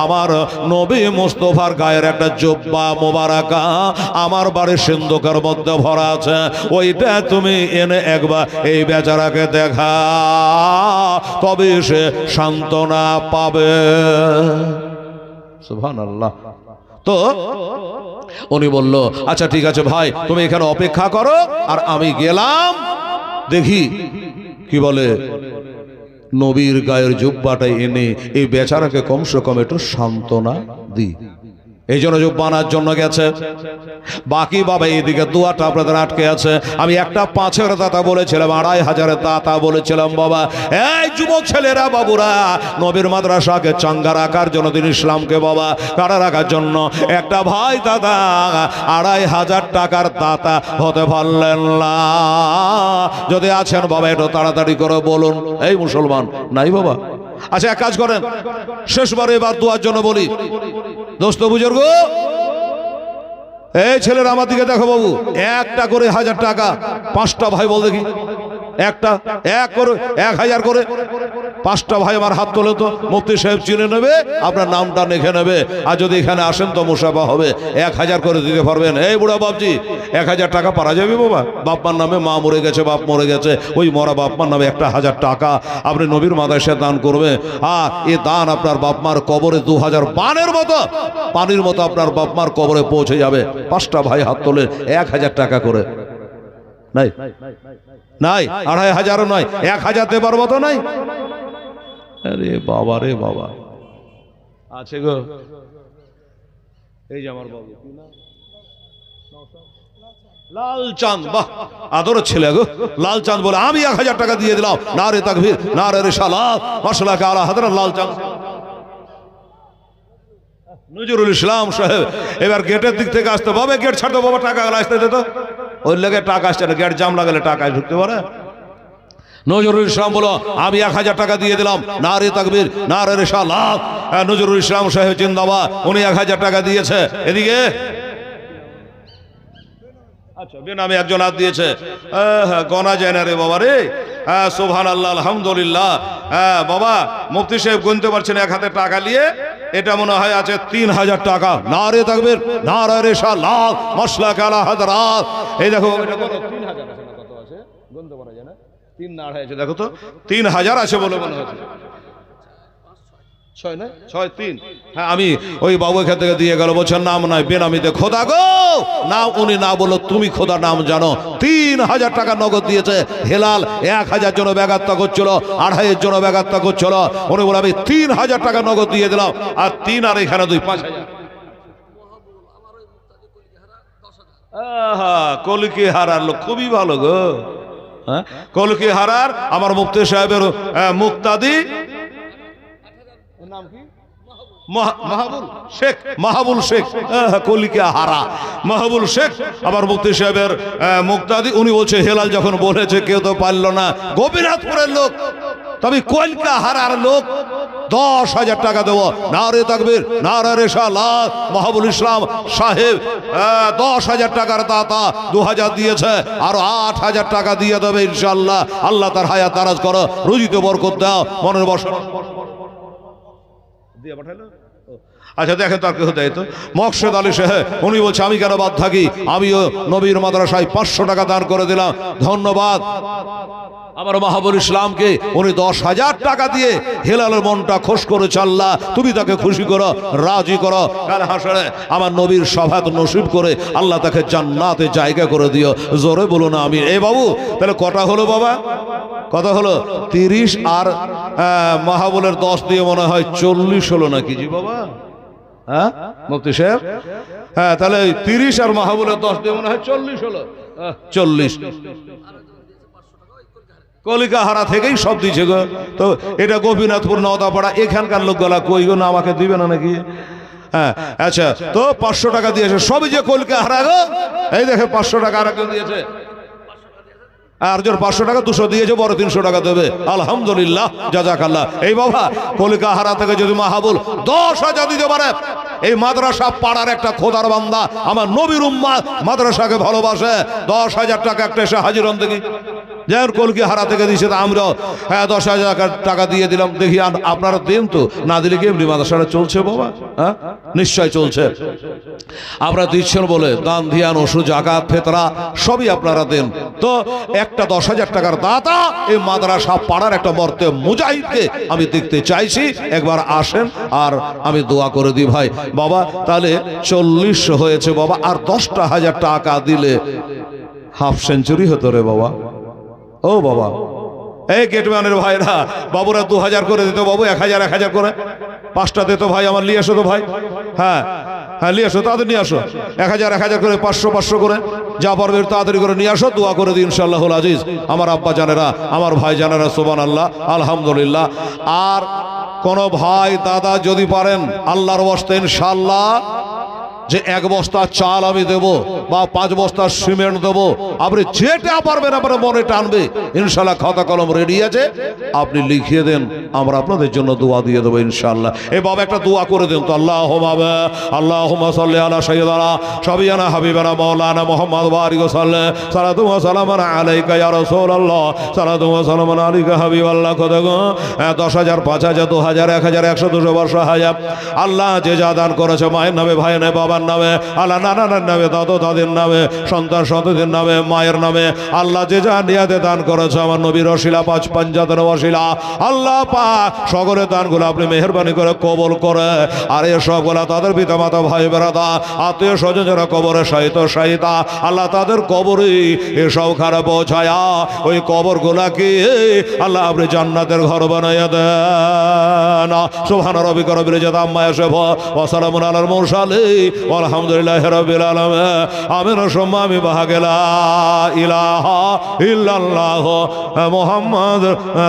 আমার নবী মুস্তাফার গায়ের একটা জুব্বা মোবারকা আমার বাড়ির সিন্ধুকের মধ্যে ভরা আছে, ওইটা তুমি এনে একবার এই বেচারাকে দেখা, তবে সে সান্ত্বনা পাবে। সুবহানাল্লাহ। তো উনি বলল, আচ্ছা ঠিক আছে ভাই, তুমি এখানে অপেক্ষা করো, আর আমি গেলাম দেখি কি বলে নবীর গায়ের জুব্বাটা এনে এই বেচারাকে কমসে কম একটু সান্ত্বনা দিই। এই জন্য বানার জন্য গেছে। বাকি বাবা এইদিকে দুয়াটা আপনাদের আটকে আছে। আমি একটা 5-এর দাতা বলেছিলাম, 2500-এর দাতা বলেছিলাম বাবা। এই যুবক ছেলেরা বাবুরা, নবীর মাদ্রাসাকে চাঙ্গা রাখার জন্য, দিন ইসলামকে বাবা কারা রাখার জন্য একটা ভাই দাদা 2500 টাকার দাতা হতে পারলেন না। যদি আছেন বাবা একটু তাড়াতাড়ি করে বলুন। এই মুসলমান নাই বাবা? আচ্ছা এক কাজ করেন, শেষবারে এবার দোয়ার জন্য বলি। দোস্ত বুজুর্গ, এই ছেলেরা আমার দিকে দেখো বাবু, একটা করে 1000 টাকা, 5টা ভাই বল দেখি, একটা এক করে 1000 করে 5টা ভাই আমার হাত তোলে তো, মুফতি সাহেব চিনে নেবে, আপনার নামটা লিখে নেবে। আর যদি এখানে আসেন তো মুসাফা হবে। 1000 করে দিতে পারবেন? এই বুড়া বাপজি 1000 টাকা পারা যাবে বাবা? বাপমার নামে মা মরে গেছে, বাপ মরে গেছে, ওই মরা বাপমার নামে 1000 টাকা আপনি নবীর মাদ্রাসায় দান করবে। আর এই দান আপনার বাপমার কবরে 2000 বানের মতো, পানির মতো আপনার বাপমার কবরে পৌঁছে যাবে। 5টা ভাই হাত তোলে 1000 টাকা করে। নাই নাই 2500 নয়, 1000 দেবার মতো নাই। আরে বাবা রে বাবা, আছে গো। এই যে আমার বাবু লালচাঁদ, বাহ আদরের ছেলে গো লালচাঁদ, বলে আমি 1000 টাকা দিয়ে দিলাম। নারে তাকবীর, নারে রিসালাত, মাশাআল্লাহ আলা হযরত লালচাঁদ। নজরুল ইসলাম সাহেব এবার গেটের দিক থেকে আসতে, বাবা গেট ছাড়তো বাবা, টাকা আসতে দিত। ওই লেগে টাকা আসছে না, গেট জাম লাগালে টাকা ঢুকতে পারে। নজরুল ইসলাম বলো আমি 1000 টাকা দিয়ে দিলাম। নারে তাকবীর, নারে রিসালাত। নজরুল ইসলাম সাহেব জিন্দাবাদ, উনি 1000 টাকা দিয়েছে। এদিকে আচ্ছা বেনামে একজন হাত দিয়েছে, গনা যায় না রে বাবা রে। সুবহানাল্লাহ, আলহামদুলিল্লাহ। বাবা মুফতি সাহেব গুনতে পারছেন এক হাতে টাকা নিয়ে, এটা মনে হয় আছে 3000 টাকা। নারে তাকবীর, নারে রিসালাত, মাশাআল্লাহ আলা হযরত। এই দেখো এটা কত? 3000 আছে না? কত আছে গুনতে পারা যায় না? 3 না 2.5 আছে, দেখো তো 3000 আছে বলে মনে হচ্ছে। 6 না 6 3। হ্যাঁ আমি ওই বাবু এখান থেকে দিয়ে গেল, বলছেন নাম নাই বেনামিতে। খোদা গো না, উনি না বলো তুমি খোদা নাম জানো। 3000 টাকা নগদ দিয়েছে। হেলাল 1000 জন ব্যাগাত্তা করছিল, 2500 জন ব্যাগাত্তা করছিল। উনি বলে আমি 3000 টাকা নগদ দিয়ে দিলাম। আর 3 আর এখানে 2 5000। কলকি হারার লোক খুবই ভালো গো। হ্যাঁ কলকি হারার আমার মুফতি সাহেবের মুক্তাদি নাম কি? মাহবুল শেখ, মাহবুল শেখ, কলিকা হারা মাহবুল শেখ আমার মুফতি সাহেবের মুক্তাদি। উনি বলছে হেলাল যখন বলেছে কেউ তো পারল না, গোপীনাথপুরের লোক, তবে কলিকা হারার লোক 10,000 টাকা দেবো। নারে তাকবীর, নারে রিসালাত। মাহবুল ইসলাম সাহেব 10,000 টাকার দাতা, 2000 দিয়েছে, আরো 8,000 টাকা দিয়ে দেবে ইনশাআল্লাহ। আল্লাহ তার হায়াত দারাজ করো, রুজিতে বরকত দাও, মনের বসা দিয়ে পাঠালো। আচ্ছা দেখেন তার কেউ দেয় তো মকসেদ আলী সাহেব, উনি বলছে আমি কেন বাদ থাকি, আমিও নবীর মাদ্রাসায় 500 টাকা দান করে দিলাম। ধন্যবাদ আমার মাহবুল ইসলামকে, উনি 10,000 টাকা দিয়ে হেলালের মনটা খুশ করেছে। আল্লাহ তুমি তাকে খুশি করো, রাজি করো, কাল হাসরে আমার নবীর সভাত নসিব করে আল্লাহ তাকে জান্নাতে জায়গা করে দিও। জোরে বলো না আমি। এই বাবু তাহলে কটা হলো বাবা? কত হলো? 30 আর মাহবুলের 10 দিয়ে মনে হয় 40 হলো নাকি জি বাবা? হ্যাঁ মুফতি সাহেব, হ্যাঁ তাহলে 30 আর মাহবুলের 10 দিয়ে মনে হয় 40 হলো। 40 কলিকা হারা থেকেই সব দিচ্ছে গো। তো এটা গোপীনাথপুর নওদাপাড়া এখানকার লোকগুলা কই গো, না আমাকে দিবে না নাকি? হ্যাঁ আচ্ছা তো 500 টাকা দিয়েছে, সবই যে কলিকা হারা গো। এই দেখে 500 টাকা আর একজন দিয়েছে, আর জন 500 টাকা 200 দিয়েছে, বড় 300 টাকা দেবে। আলহামদুলিল্লাহ, জাযাকাল্লাহ। এই বাবা কলিকা হারা থেকে যদি মাহবুল 10,000 দিতে পারে, এই মাদ্রাসা পাড়ার একটা খোদার বান্দা, আমার নবীর উম্মাত মাদ্রাসাকে ভালোবাসে, 10,000 টাকা একটা এসে হাজির হন দেখি। যেন কলকি হারা থেকে দিয়েছে, আমরাও 10,000 টাকা দিয়ে দিলাম। দেখি আপনারা দেন তো, না দিলে কি এমনি মাদ্রাসাটা চলছে বাবা? হ্যাঁ নিশ্চয় চলছে। আপনারা দিচ্ছেন বলে দান ধিয়ান ওষুধ জাকাত ফেতরা সবই আপনারা দেন। তো একটা 10,000 টাকার দাতা এই মাদ্রাসা পাড়ার একটা মর্তে মুজাহিদকে আমি দেখতে চাইছি, একবার আসেন আর আমি দোয়া করে দিই ভাই। বাবা তাহলে 40 হয়েছে বাবা, আর 10,000 টাকা দিলে হাফ সেঞ্চুরি হতো রে বাবা। ও বাবা এই গেটম্যানের ভাইরা, বাবুরা 2000 করে দিত, বাবু 1000 1000 করে, 5টা দিত ভাই আমার, নিয়ে আসো তো ভাই। হ্যাঁ হ্যাঁ নিয়ে আসো, তাড়াতাড়ি নিয়ে আসো, 1000 1000 করে, 500 500 করে, যা পারবে তাড়াতাড়ি করে নিয়ে আসো, দোয়া করে দিই ইনশাআল্লাহুল আজিজ। আমার আব্বা জানেরা, আমার ভাই জানেরা, সুবহানাল্লাহ আলহামদুলিল্লাহ। আর কোন ভাই দাদা যদি পারেন আল্লাহর ওয়াস্তে ইনশাআল্লাহ যে 1 বস্তা চাল আমি দেব বা 5 বস্তা সিমেন্ট দেব, আপনি যেটা পারবেন আপনার মনে টানবে ইনশাআল্লাহ, খাতা কলম রেডি আছে, আপনি লিখিয়ে দেন, আমরা আপনাদের জন্য দোয়া দিয়ে দেবো ইনশাআল্লাহ। এই বাবা একটা দোয়া করে দেন তো, আল্লাহুম্মা সাল্লি আলা সাইয়্যিদানা শাফিয়ানা হাবিবানা মাওলানা মুহাম্মদ ওয়া আলিহি ওয়া সাল্লাম, সালাতু ওয়া সালামান আলাইকা ইয়া রাসূলুল্লাহ, সালাতু ওয়া সালামান আলাইকা হাবিবাল্লাহ। কত গো 10,000 5,000 2,000 1,000 100 200 বর্ষা হাজার, আল্লাহ যে যা দান করেছে, মায়ের নামে, ভাইয়ের নামে, বাবার নামে, আল্লাহ নানার নামে, দাদু দাদির নামে, সন্তান সন্ততির নামে, মায়ের নামে, আল্লাহ যে যা নিয়াতে দান করেছে, আমার নবীর ওসিলা, 5 পাঞ্জাতের ওসিলা, আল্লাহ পাক সকলের দানগুলো আপনি মেহেরবানি করে কবুল করে, আর এই সবগুলা তাদের পিতা মাতা ভাই বেরাদা আত্মীয় স্বজন যারা কবরে শাহিতা, আল্লাহ তাদের কবরে এসব খারাপ পৌঁছায়া ওই কবরগুলাকে আল্লাহ আপনি জান্নাতের ঘর বানাইয়া দেন। সুবহানা রাব্বিকা রাব্বিল ইজ্জাতি আম্মা ইয়াসিফুন ওয়া সালামুন আলাল মুরসালিন আলহামদুলিল্লাহি রাব্বিল আলামিন। আমিন। সুম্মা আমি বাহাগেলা ইলাহা ইল্লাল্লাহ মুহাম্মদ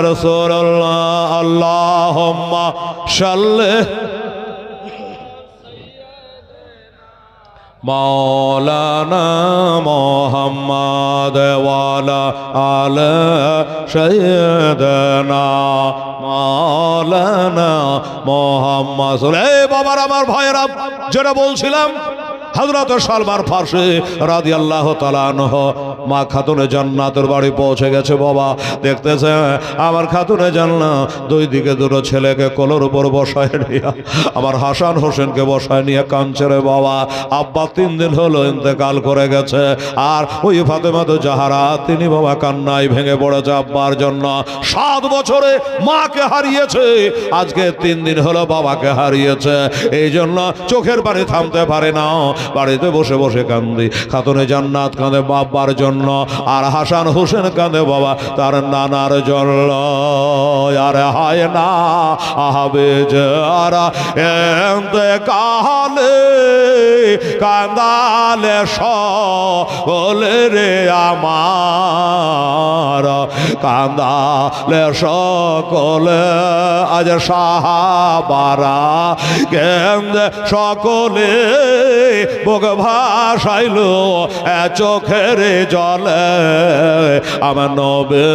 রাসূলুল্লাহ। আল্লাহুম্মা সাল্লি মাওলানা মুহাম্মদ ওয়া আলা আলি সাইয়্যিদানা মাওলানা মুহাম্মদ। এই বাবার, আমার ভাইয়েরা, যেটা বলছিলাম, হযরত সালমান ফারসি রাদিয়াল্লাহু তাআলা আনহু মা খাতুনে জান্নাতের বাড়ি পৌঁছে গেছে। বাবা দেখতেছে আমার খাতুনে জান্নাত দুই দিকে দুটো ছেলেকে কোলের উপর বসায় নিয়ে, আমার হাসান হোসেনকে বসায় নিয়ে কাঁদছে রে বাবা। আব্বা 3 দিন হলো ইন্তেকাল করে গেছে, আর ওই ফাতেমা তো জাহারা তিনি বাবা কান্নায় ভেঙে পড়েছে আব্বার জন্য। 7 বছরে মাকে হারিয়েছে, আজকে 3 দিন হলো বাবাকে হারিয়েছে, এই জন্য চোখের পানি থামতে পারে না, বাড়িতে বসে বসে কান্দে। খাতুনে জান্নাত কাঁদে বাবার জন্য, আর হাসান হোসেন কাঁদে বাবা তার নানার জন্য। আরে হায় না আহাবে যারা ইন্তেকালে কান্দালে সকলে রে আমার, কান্দালে সকলে আজ সাহাবারা কেন্দ্রে সকলে বুক ভাসাইল চোখের জলে, আমার নবী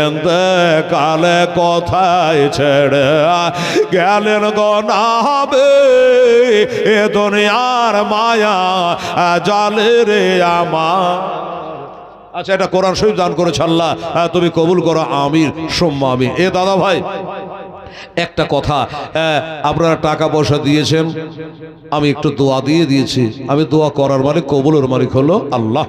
ইন্তেকালে কোথায় ছেড়ে গেলেন গো নবী, এ দুনিয়ার মায়া জালে রে আমার। আচ্ছা, এটা কোরআন শরীফ দান করেছে আল্লাহ, তুমি কবুল করো, আমিন সুম্মা আমিন। এ দাদা ভাই একটা কথা, আপনারা টাকা পয়সা দিয়েছেন, আমি একটু দোয়া দিয়ে দিয়েছি, আমি দোয়া করার মালিক, কবুলের মালিক হলো আল্লাহ।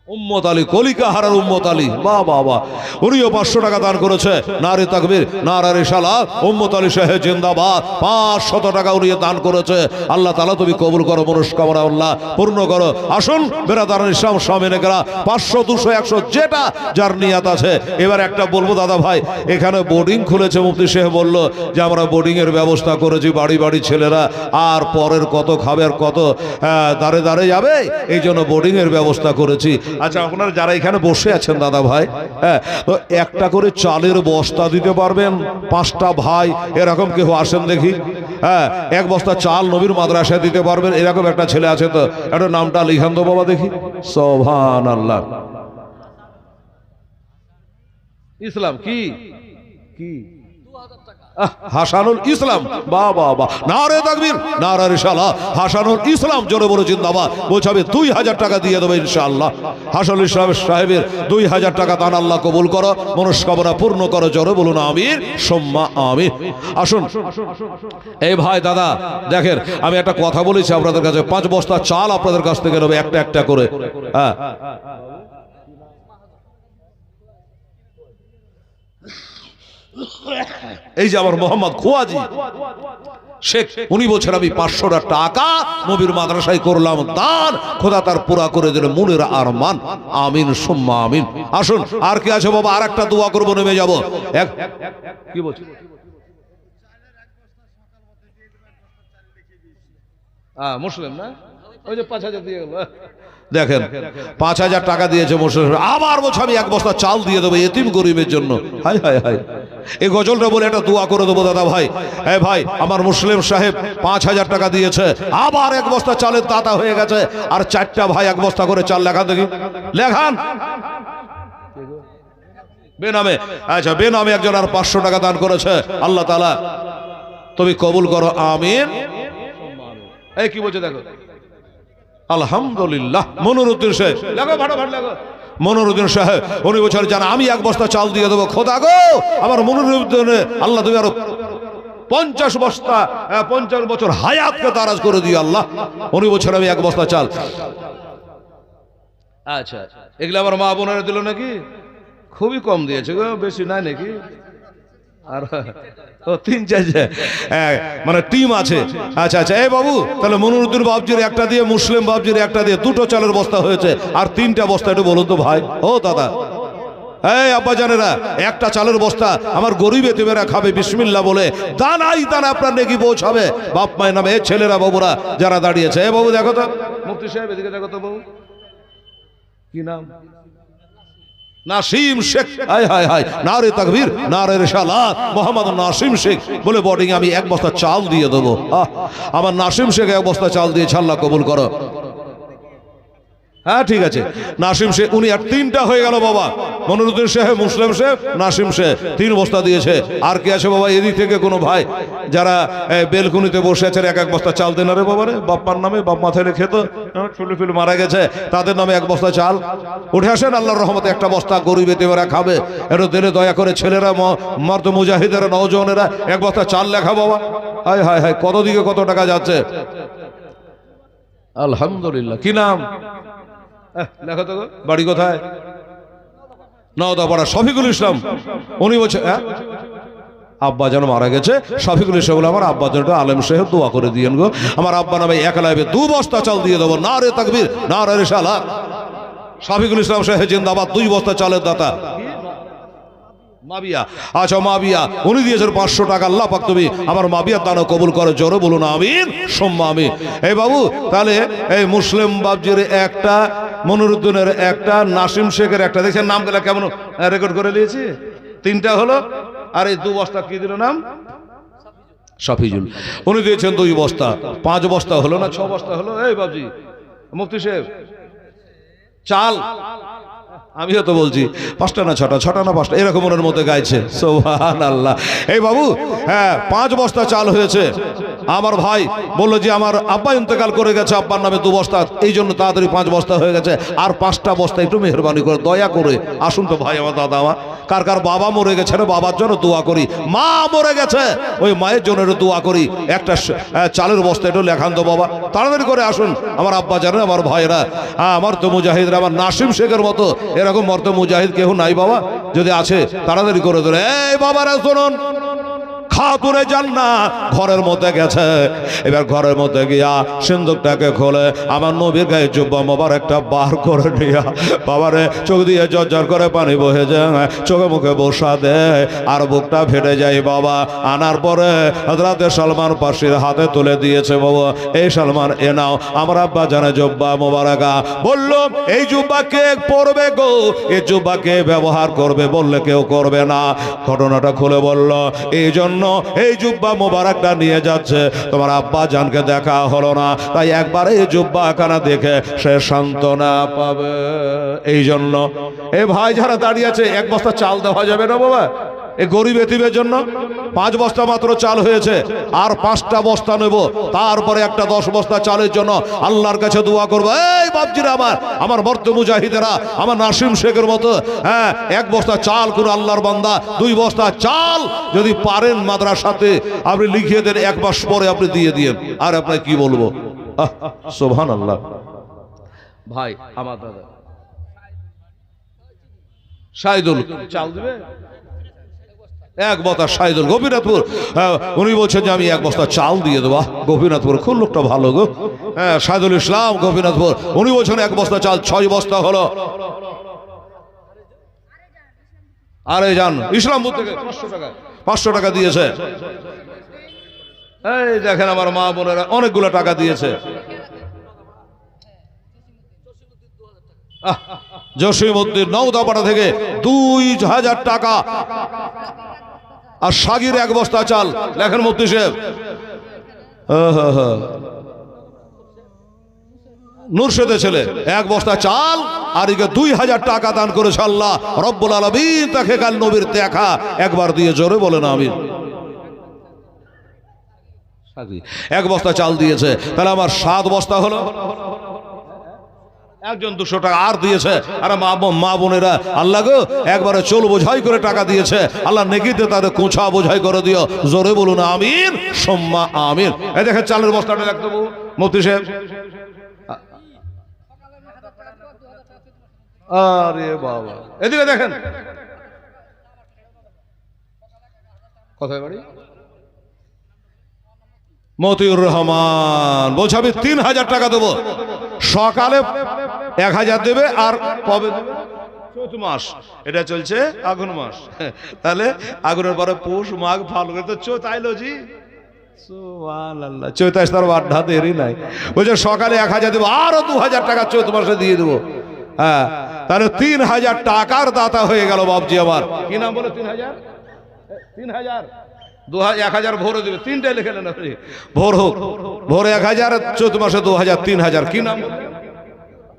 উম্মত আলী, কলিকা হারার উম্মত আলী, বাহ বাহ বাহ, উনিও 500 টাকা দান করেছে। নারে তাকবীর, নারে রিসালাত, উম্মত আলী সাহেব জিন্দাবাদ। 500 টাকা উনি দান করেছে। আল্লাহ তাআলা তুমি কবুল করো, মনস্কামনা আল্লাহ পূর্ণ করো। আসুন বেরাদারান ইসলাম সামিনেরা, 500 200 100 যেটা যার নিয়াত আছে। এবার একটা বলবো দাদা ভাই, এখানে বোর্ডিং খুলেছে, মুফতি সাহেব বলল যে আমরা বোর্ডিং এর ব্যবস্থা করেছি, বাড়ি বাড়ি ছেলেরা আর পরের কত খাবে আর কত দাঁড়ে দাঁড়ে যাবে, এই জন্য বোর্ডিং এর ব্যবস্থা করেছি। আচ্ছা, আপনারা যারা এখানে বসে আছেন দাদা ভাই, হ্যাঁ, তো একটা করে চালের বস্তা দিতে পারবেন? 5টা ভাই এরকম কেউ আসেন দেখি, হ্যাঁ, 1 বস্তা চাল নবীর মাদ্রাসায় দিতে পারবেন? এরকম একটা ছেলে আছে তো, একটা নামটা লিখান তো বাবা দেখি। সুবহানাল্লাহ। ইসলাম কি কি হাসানুল ইসলাম, বাহ বাহ বাহ, নারে তাকবীর, নারে রিসালাত। হাসানুল ইসলাম জোরে বলে জিন্দাবাদ। বলছাবে 2000 টাকা দিয়ে দেবে ইনশাআল্লাহ। হাসানুল ইসলাম সাহেবের 2000 টাকা দান আল্লাহ কবুল করো, মনস্কামনা পূর্ণ করো, জোরে বলুন আমিন সুম্মা আমিন। আসুন এই ভাই দাদা দেখেন, আমি একটা কথা বলেছি আপনাদের কাছে, 5 বস্তা চাল আপনাদের কাছ থেকে নেবে একটা একটা করে। হ্যাঁ, এই যে আমার মোহাম্মদ খোয়াজি শেখ, উনি বলছেন আমি 500 টাকা নবীর মাদ্রাসায় করলাম দান, খোদা তার পুরা করে দিল মনের আরমান। আমিন সুম্মা আমিন। আসুন আর কি আছে বাবা, আর একটা দোয়া করবো, নেমে যাবো। কি বলছো? মুসলিম না, ওই যে 5000 দিয়ে গেল। দেখেন 5000 টাকা দিয়েছে মুসলিম, আবার বলছে আমি 1 বস্তা চাল দিয়ে দেবো এতিম গরিবের জন্য। হাই হাই হাই, এই গজলটা বলে একটা দোয়া করে দেবো দাদা ভাই। হ্যাঁ ভাই, আমার মুসলিম সাহেব 5000 টাকা দিয়েছে, আবার 1 বস্তা চালের দাতা হয়ে গেছে। আর 4টা ভাই 1 বস্তা করে চাল লেখান দেখি, লেখান বেনামে। আচ্ছা, বেনামে একজন আর 500 টাকা দান করেছে। আল্লাহ তাআলা তুমি কবুল করো, আমিন। এই কি বলছে দেখো, আলহামদুলিল্লাহ। মনিরুদ্দিন সাহেব, লাগো ফাটাফাট লাগো। মনিরুদ্দিন সাহেব উনি বলছেন জান আমি 1 বস্তা চাল দিয়ে দেবো, খোদা গো আমার মনিরুদ্দিনে আল্লাহ তুমি আরো 50 বস্তা 50 বছর হায়াতকে দারাজ করে দিও আল্লাহ। উনি বলছেন আমি 1 বস্তা চাল। আচ্ছা, এগুলো আমার মা বোনেরা দিল নাকি? খুবই কম দিয়েছে গো, বেশি নাই নাকি? আর 3-4 মানে টিম আছে। আচ্ছা আচ্ছা, এই বাবু তাহলে মনিরুদ্দিন বাবজির একটা দিয়ে, মুসলিম বাবজির একটা দিয়ে 2টো চালের বস্তা হয়েছে। আর 3টা বস্তা একটু বলুন তো ভাই। ও দাদা, এই আব্বা জানেরা, একটা চালের বস্তা আমার গরিব এতিমেরা খাবে বিসমিল্লাহ বলে, দানাই দানা আপনার নেকি পৌঁছাবে বাপ মায়ের নামে। ছেলেরা বাবুরা যারা দাঁড়িয়েছে, এ বাবু দেখো তো, মুফতি সাহেব এদিকে দেখো তো বাবু, কি নাম? নাসিম শেখ। হায় হায় হায়, নারে তাকবীর, নারে রিসালাত, মোহাম্মদ নাসিম শেখ বলে বোর্ডিং আমি 1 বস্তা চাল দিয়ে দেবো। আমার নাসিম শেখ 1 বস্তা চাল দিয়েছে, আল্লাহ কবুল করো। হ্যাঁ ঠিক আছে, নাসিম শেখ উনি আর 3টা হয়ে গেল বাবা। মনিরুদ্দিন সাহেব, মুসলিম সাহেব, নাসিম শেখ 3 বস্তা দিয়েছে। আর কি আছে বাবা এদিক থেকে কোনো ভাই যারা বেলকুনিতে বসে আছেন, 1 বস্তা চাল দেন রে বাবা রে, বাপ্পার নামে, বাপ মাথায় রেখে তো ফুলে মারা গেছে, তাদের নামে 1 বস্তা চাল উঠে আসেন। আল্লাহর রহমতে 1টা বস্তা গরিব এতিমেরা খাবে, একটু দিলে দয়া করে ছেলেরা, মর্দ মুজাহিদেরা, নওজওয়ানেরা 1 বস্তা চাল লেখা বাবা। হায় হায় হায়, কত দিকে কত টাকা যাচ্ছে। আলহামদুলিল্লাহ। কি নাম? লেখো তো, বাড়ি কোথায়? নওদাপাড়া। শফিকুল ইসলাম উনি বলছে আব্বা যেন মারা গেছে, শফিকুল ইসলাম বলে আমার আব্বা যেন আলেম সাহেব দোয়া করে দিয়েন গো, আমার আব্বা নামে 1 লাইভে 2 বস্তা চাল দিয়ে দেবো। নারে তাকবীর, নারে রিসালাত। শফিকুল ইসলাম সাহেব জিন্দাবাদ, 2 বস্তা চালের দাতা। মাবিয়া, আচ্ছা মাবিয়া উনি দিয়েছেন 500 টাকা। আল্লাহ পাক তুমি আমার মাবিয়ার দানও কবুল করে, জোরে বলুন আমিন সুম্মা আমিন। এই বাবু তাহলে এই মুসলিম বাবজির একটা, মনিরুদ্দিনের একটা, নাসিম শেখের একটা, দেখছেন নামগুলা কেমন রেকর্ড করে নিয়েছি। 3টা হলো। আর এই 2 বস্তা কি দিল নাম? শফিজুল, উনি দিয়েছেন 2 বস্তা। 5 বস্তা হলো না 6 বস্তা হলো? এই বাবজি মুফতি সাহেব চাল, আমিও তো বলছি 5টা না 6টা, 6টা না 5টা এরকম ওনার মধ্যে গাইছে। সুবহানাল্লাহ। এই বাবু হ্যাঁ 5 বস্তা চাল হয়েছে। আমার ভাই বললো যে আমার আব্বা ইন্তেকাল করে গেছে, আব্বার নামে 2 বস্তা, এই জন্য তাড়াতাড়ি 5 বস্তা হয়ে গেছে। আর 5টা বস্তা একটু মেহরবানি করে দয়া করে আসুন তো ভাই, আমার দাদা আমার, কার কার বাবা মরে গেছে রে, বাবার জন্য দোয়া করি। মা মরে গেছে, ওই মায়ের জন্য একটু দোয়া করি। একটা চালের বস্তা একটু লেখান তো বাবা, তাড়াতাড়ি করে আসুন। আমার আব্বা জানেন, আমার ভাইরা, আমার তো মুজাহিদরা, আমার নাসিম শেখের মতো এরকম মর্দ মুজাহিদ কেউ নাই বাবা, যদি আছে তাড়াতাড়ি করে ধরে। এই বাবারা শুনুন, খাতুনে জান্নাত ঘরের মধ্যে গেছে, এবার ঘরের মধ্যে গিয়া সিন্দুকটাকে খোলে, আমার নবীর গায়ে জুব্বা মোবারকটা বার করে নিয়া বাবারে চোখ দিয়ে ঝরঝর করে পানি বহে যায়, চোখে মুখে বসা দেয়, আর বুকটা ফেটে যায় বাবা। আনার পরে হযরতে সালমান ফার্সির হাতে তুলে দিয়েছে, বাবা এই সালমান এ নাও, আমার আব্বা জানে জুব্বা মোবারকা। বলল এই জুব্বা কে পরবে গো, এই জুব্বা কে ব্যবহার করবে, বললে কেউ করবে না। ঘটনাটা খুলে বলল এই জন্য এই জুব্বা মোবারকটা নিয়ে যাচ্ছে, তোমার আব্বা জানকে দেখা হলো না, তাই একবার এই জুব্বা খানা দেখে সে সান্ত্বনা পাবে। এই জন্য এই ভাই যারা দাঁড়িয়ে আছে, 1 বস্তা চাল দেওয়া যাবে না বাবা এই গরিব এতিমের জন্য? 5 বস্তা মাত্র চাল হয়েছে, আর 5টা বস্তা নেব, তারপরে একটা 10 বস্তা চালের জন্য আল্লাহর কাছে দোয়া করবো। এই বাপজিরা আমার মর্দ মুজাহিদেরা, আমার নাসিম শেখের মতো, হ্যাঁ 1 বস্তা চাল করে আল্লাহর বান্দা 2 বস্তা চাল যদি পারেন মাদ্রাসাতে আপনি লিখিয়ে দেন, 1 মাস পরে আপনি দিয়ে দিয়েন। আর আপনাকে কি বলবো, সুবহানাল্লাহ। ভাই আমার দাদা শাহিদুল চাল দিবে এক বস্তা সাইদুল গোপীনাথপুর, উনি বলছেন যে আমি এক বস্তা চাল দিয়ে দেবো। গোপীনাথপুর খুব লোকটা ভালো গো, হ্যাঁ সাইদুল ইসলাম গোপীনাথপুর, উনি বলছেন এক বস্তা চাল 6 বস্তা হলো। আরে যান ইসলামপুর থেকে 500 টাকা দিয়েছে। এই দেখেন আমার মা বোনেরা অনেকগুলো টাকা দিয়েছে। জসিমউদ্দিন নওদাপাড়া থেকে 2000 টাকা। আর সাগির এক বস্তা চাল, লেখেন মুফতি সাহেব। নুরশেদের ছেলে এক বস্তা চাল আর একে 2000 টাকা দান করেছে আল্লাহ রব্বুল আলামিন তাকে কাল নবীর দেখা একবার দিয়ে জোরে বলেন আমিন। এক বস্তা চাল দিয়েছে, তাহলে আমার 7 বস্তা হলো। একজন 200 টাকা আর দিয়েছে। আরে মা বোনেরা আল্লাহ গো একবারে চোল বোঝাই করে টাকা দিয়েছে, আল্লাহ নেকিতে তাদের কোঁচা বোঝাই করে দিও, জোরে বলুন আমিন সুম্মা আমিন। এই দেখেন চালের বস্তাটা রাখতে মুফতি সাহেব। আরে বাবা এদিকে দেখেন, কোথায় বাড়ি? মতিউর রহমান বলছে আমি 3000 টাকা দেবো। সকালে 1000 দেবে আর কবে দেবে? চৈত মাস, এটা চলছে আগুন মাস, তাহলে আগুনের পরে পৌষ মাঘ ফাল্গুন তো চৈত আইলো জি। সুবহানাল্লাহ, চৈত আসতে আর বাড্ডা দেরি নাই। বলছে সকালে 1000 দেবো আরো 2000 টাকা চৈত মাসে দিয়ে দেবো। হ্যাঁ তাহলে 3000 টাকার দাতা হয়ে গেল বাবজি আমার। কি নাম বলে? 3000 1000 ভোরে দেবে, 3টাই লিখে নেন আপনি। ভোর হোক, ভোরে 1000, চৈত মাসে 2000, 3000। কি নাম?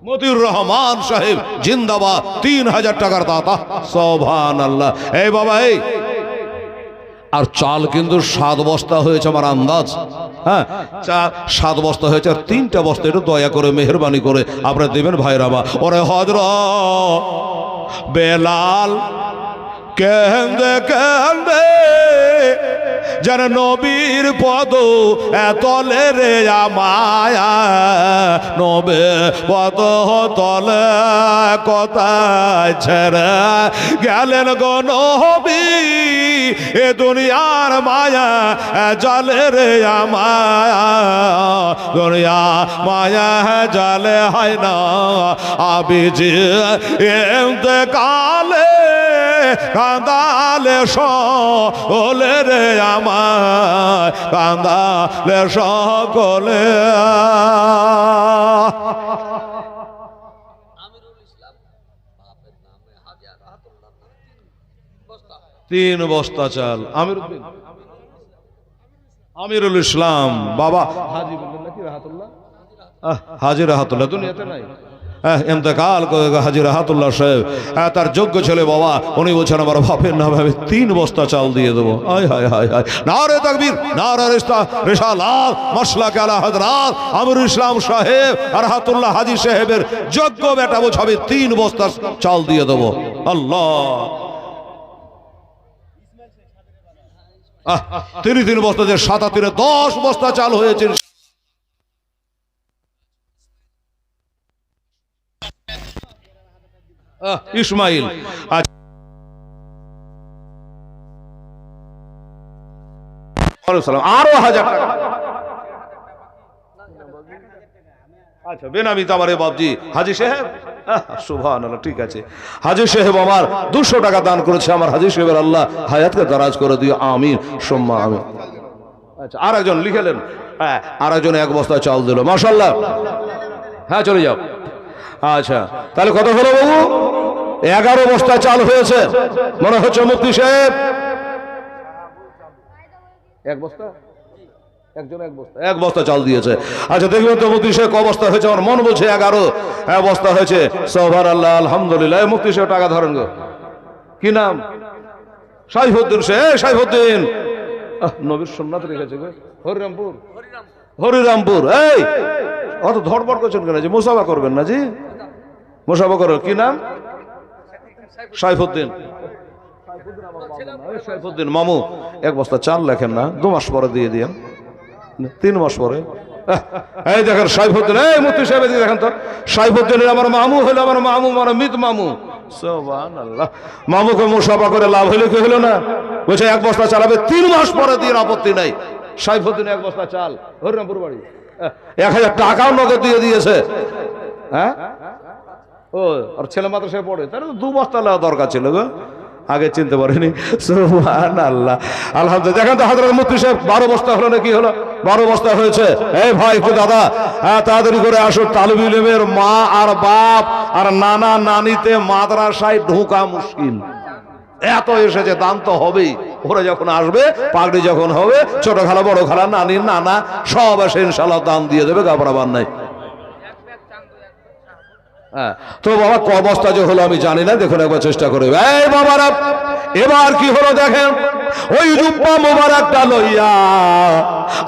মতিউর রহমান সাহেব জিন্দাবাদ, 3000 টাকার দাতা। সুবহানাল্লাহ। এই বাবা এই, আর চাল কিন্তু 7 বস্তা হয়েছে আমার আন্দাজ। হ্যাঁ 7 বস্তা হয়েছে, আর 3টা বস্তা একটু দয়া করে মেহরবানি করে আপনারা দেবেন ভাইরামা। ওরে হযরত বেলাল কেন্দে কেন্দে যেন নবীর পদ তলে রে মায়া, নবে পদ তলে কোথায় ছেড়ে গেলেন গো নবী, এ দুনিয়ার মায়া জালে রে মায়া, দুনিয়া মায়া জালে হয় না আবিজি ইন্তেকালে কান্দালে সকলে রে আমার, কান্দালে সকলে। তিন বস্তা চাল। আমিরুল ইসলাম বাবা হাজি বললেন নাকি রাহাতুল্লাহ, হাজি রাহাতুল্লাহ দুনিয়াতে নাই, ইন্তেকাল করে হাজি রাহাতুল্লাহ সাহেব। তার যোগ্য ছেলে বাবা, উনি বলছেন আমার বাপের নাম আমি 3 বস্তা চাল দিয়ে দেবো। হায় হায় হায় হায়, নারে তাকবীর, নারে রিসালাত, মাসলাক আলা হযরত আমিরুল ইসলাম সাহেব রাহাতুল্লাহ হাজি সাহেবের যোগ্য বেটা বলছে আমি 3 বস্তা চাল দিয়ে দেবো। আল্লাহ, তিনি 3 বস্তা যে 7 10 বস্তা চাল হয়েছে। ইসমাইল আরো 1000 টাকা। আচ্ছা বেনামি তো আমার বাবজি হাজি সাহেব। সুবহানাল্লাহ, ঠিক আছে। হাজি সাহেব আমার 200 টাকা দান করেছে। আমার হাজি সাহেবের আল্লাহ হায়াতকে দারাজ করে দিও আমিন সুম্মা আমিন। আচ্ছা আর একজন লিখেলেন, আর একজন 1 বস্তা চাল দিল, মাশাআল্লাহ। হ্যাঁ চলে যাও। আচ্ছা তাহলে কত হলো বাবু? 11 বস্তা চাল হয়েছে মনে হচ্ছে মুফতি সাহেব। 1 বস্তা, একজন 1 বস্তা চাল দিয়েছে। আচ্ছা দেখবেন তো মুফতি সাহেব ক বস্তা হয়েছে? আমার মন বলছে 11 বস্তা হয়েছে। সুবহানাল্লাহ, আলহামদুলিল্লাহ। মুফতি সাহেব টাকা ধরেন গো। কি নাম? সাইফুদ্দিন সাহেব। সাইফুদ্দিন নবীর সুন্নাত রেখেছে গো। হরিরামপুর, হরিরামপুর। এই অত ধড়বড় করছেন কেন? যে মুসাফা করবেন না জি, মুসাফা করো। কি নাম? সাইফুদ্দিন। সাইফুদ্দিন মামু 1 বস্তা চাল লেখেন না, 2 মাস পরে দিয়ে দিয়েন, 3 মাস পরে। এই দেখেন সাইফুদ্দিন, এই মুফতি সাহেব দেখেন তো, সাইফুদ্দিনের আমার মামু হলো, আমার মামু মানে মিত মামু। সুবহানাল্লাহ। মামুকে মুসাফা করে লাভ হইলো কি হলো না? বলছে 1 বস্তা চালাবে 3 মাস পরে দিন, আপত্তি নাই। সাইফুদ্দিন 1 বস্তা চাল, হরিরামপুর বাড়ি, 1000 টাকাও নগদ দিয়ে দিয়েছে। হ্যাঁ, ও আর ছেলে মাদ্রাসায় পড়ে, তাহলে 2 বস্তা নেওয়া দরকার ছিল গো, আগে চিনতে পারিনি। সুবহানাল্লাহ, আলহামদুলিল্লাহ। দেখেন তো হযরত মুফতি সাহেব 12 বস্তা হলো না কি হলো? 12 বস্তা হয়েছে। এই ভাই একটু দাদা, তাড়াতাড়ি করে আসো। তালিব ইলমের মা আর বাপ আর নানা নানিতে মাদ্রাসায় ঢোকা মুশকিল, এত এসেছে, দান তো হবেই। ওরা যখন আসবে, পাগড়ি যখন হবে, ছোট খালা বড় খালা নানি নানা সব এসে ইনশাআল্লাহ দান দিয়ে দেবে, ঘাবড়াবার নাই। তো বাবা ক বস্তা যে হলো আমি জানি না, দেখুন একবার চেষ্টা করে। এই বাবারা, এবার কি হলো দেখেন, ওই জুব্বা মোবারকটা লইয়া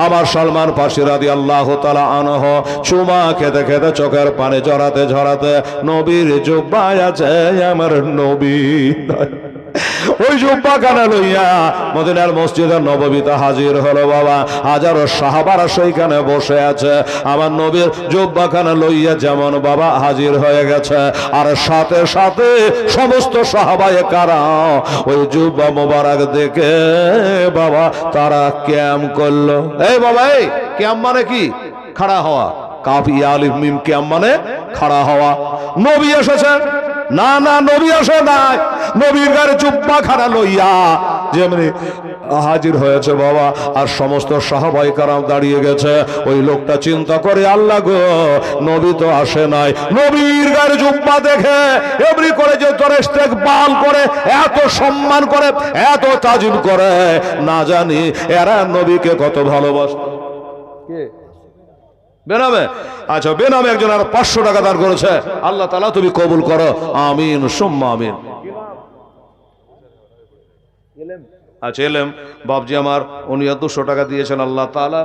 আমার সালমান ফার্সি রাদিয়াল্লাহু তাআলা আনহু চুমা খেতে খেতে চোখের পানি ঝরাতে ঝরাতে, নবীর জুব্বায় আছে আমার নবী, ওই জুব্বা খানা লইয়া মদিনার মসজিদে নববীতে হাজির হলো। বাবা হাজারো সাহাবারা সেইখানে বসে আছে, আমার নবীর জুব্বা খানা লইয়া যেমন বাবা হাজির হয়ে গেছে, আর সাথে সাথে সমস্ত সাহাবায়ে কারাম ওই জুব্বা মোবারক দেখে বাবা তারা ক্যাম করলো। এই বাবা, এই ক্যাম মানে কি? খাড়া হওয়া। কাফি আলিফ মিম, ক্যাম মানে খাড়া হওয়া। নবী এসেছেন? না না, নবী আসে নাই, নবীর গায়ে জুব্বা খানা লইয়া যেমনি হাজির হয়েছে বাবা, আর সমস্ত সাহাবায়ে কারাম দাঁড়িয়ে গেছে। ওই লোকটা চিন্তা করে, আল্লাহ গো, নবী তো আসে নাই, নবীর গায়ে জুব্বা দেখে এমনি করে যে তোর ইস্তেকবাল করে, এত সম্মান করে, এত তাজিম করে, না জানি এরা নবীকে কত ভালোবাসত। কে? বেনামে? আচ্ছা, বেনামে একজন আর 500 টাকা দান করেছে। আল্লাহ তাআলা তুমি কবুল করো, আমিন সুম্মা আমিন। আচ্ছা, এলেম বাবজি আমার, উনি 200 টাকা দিয়েছেন, আল্লাহ তাআলা।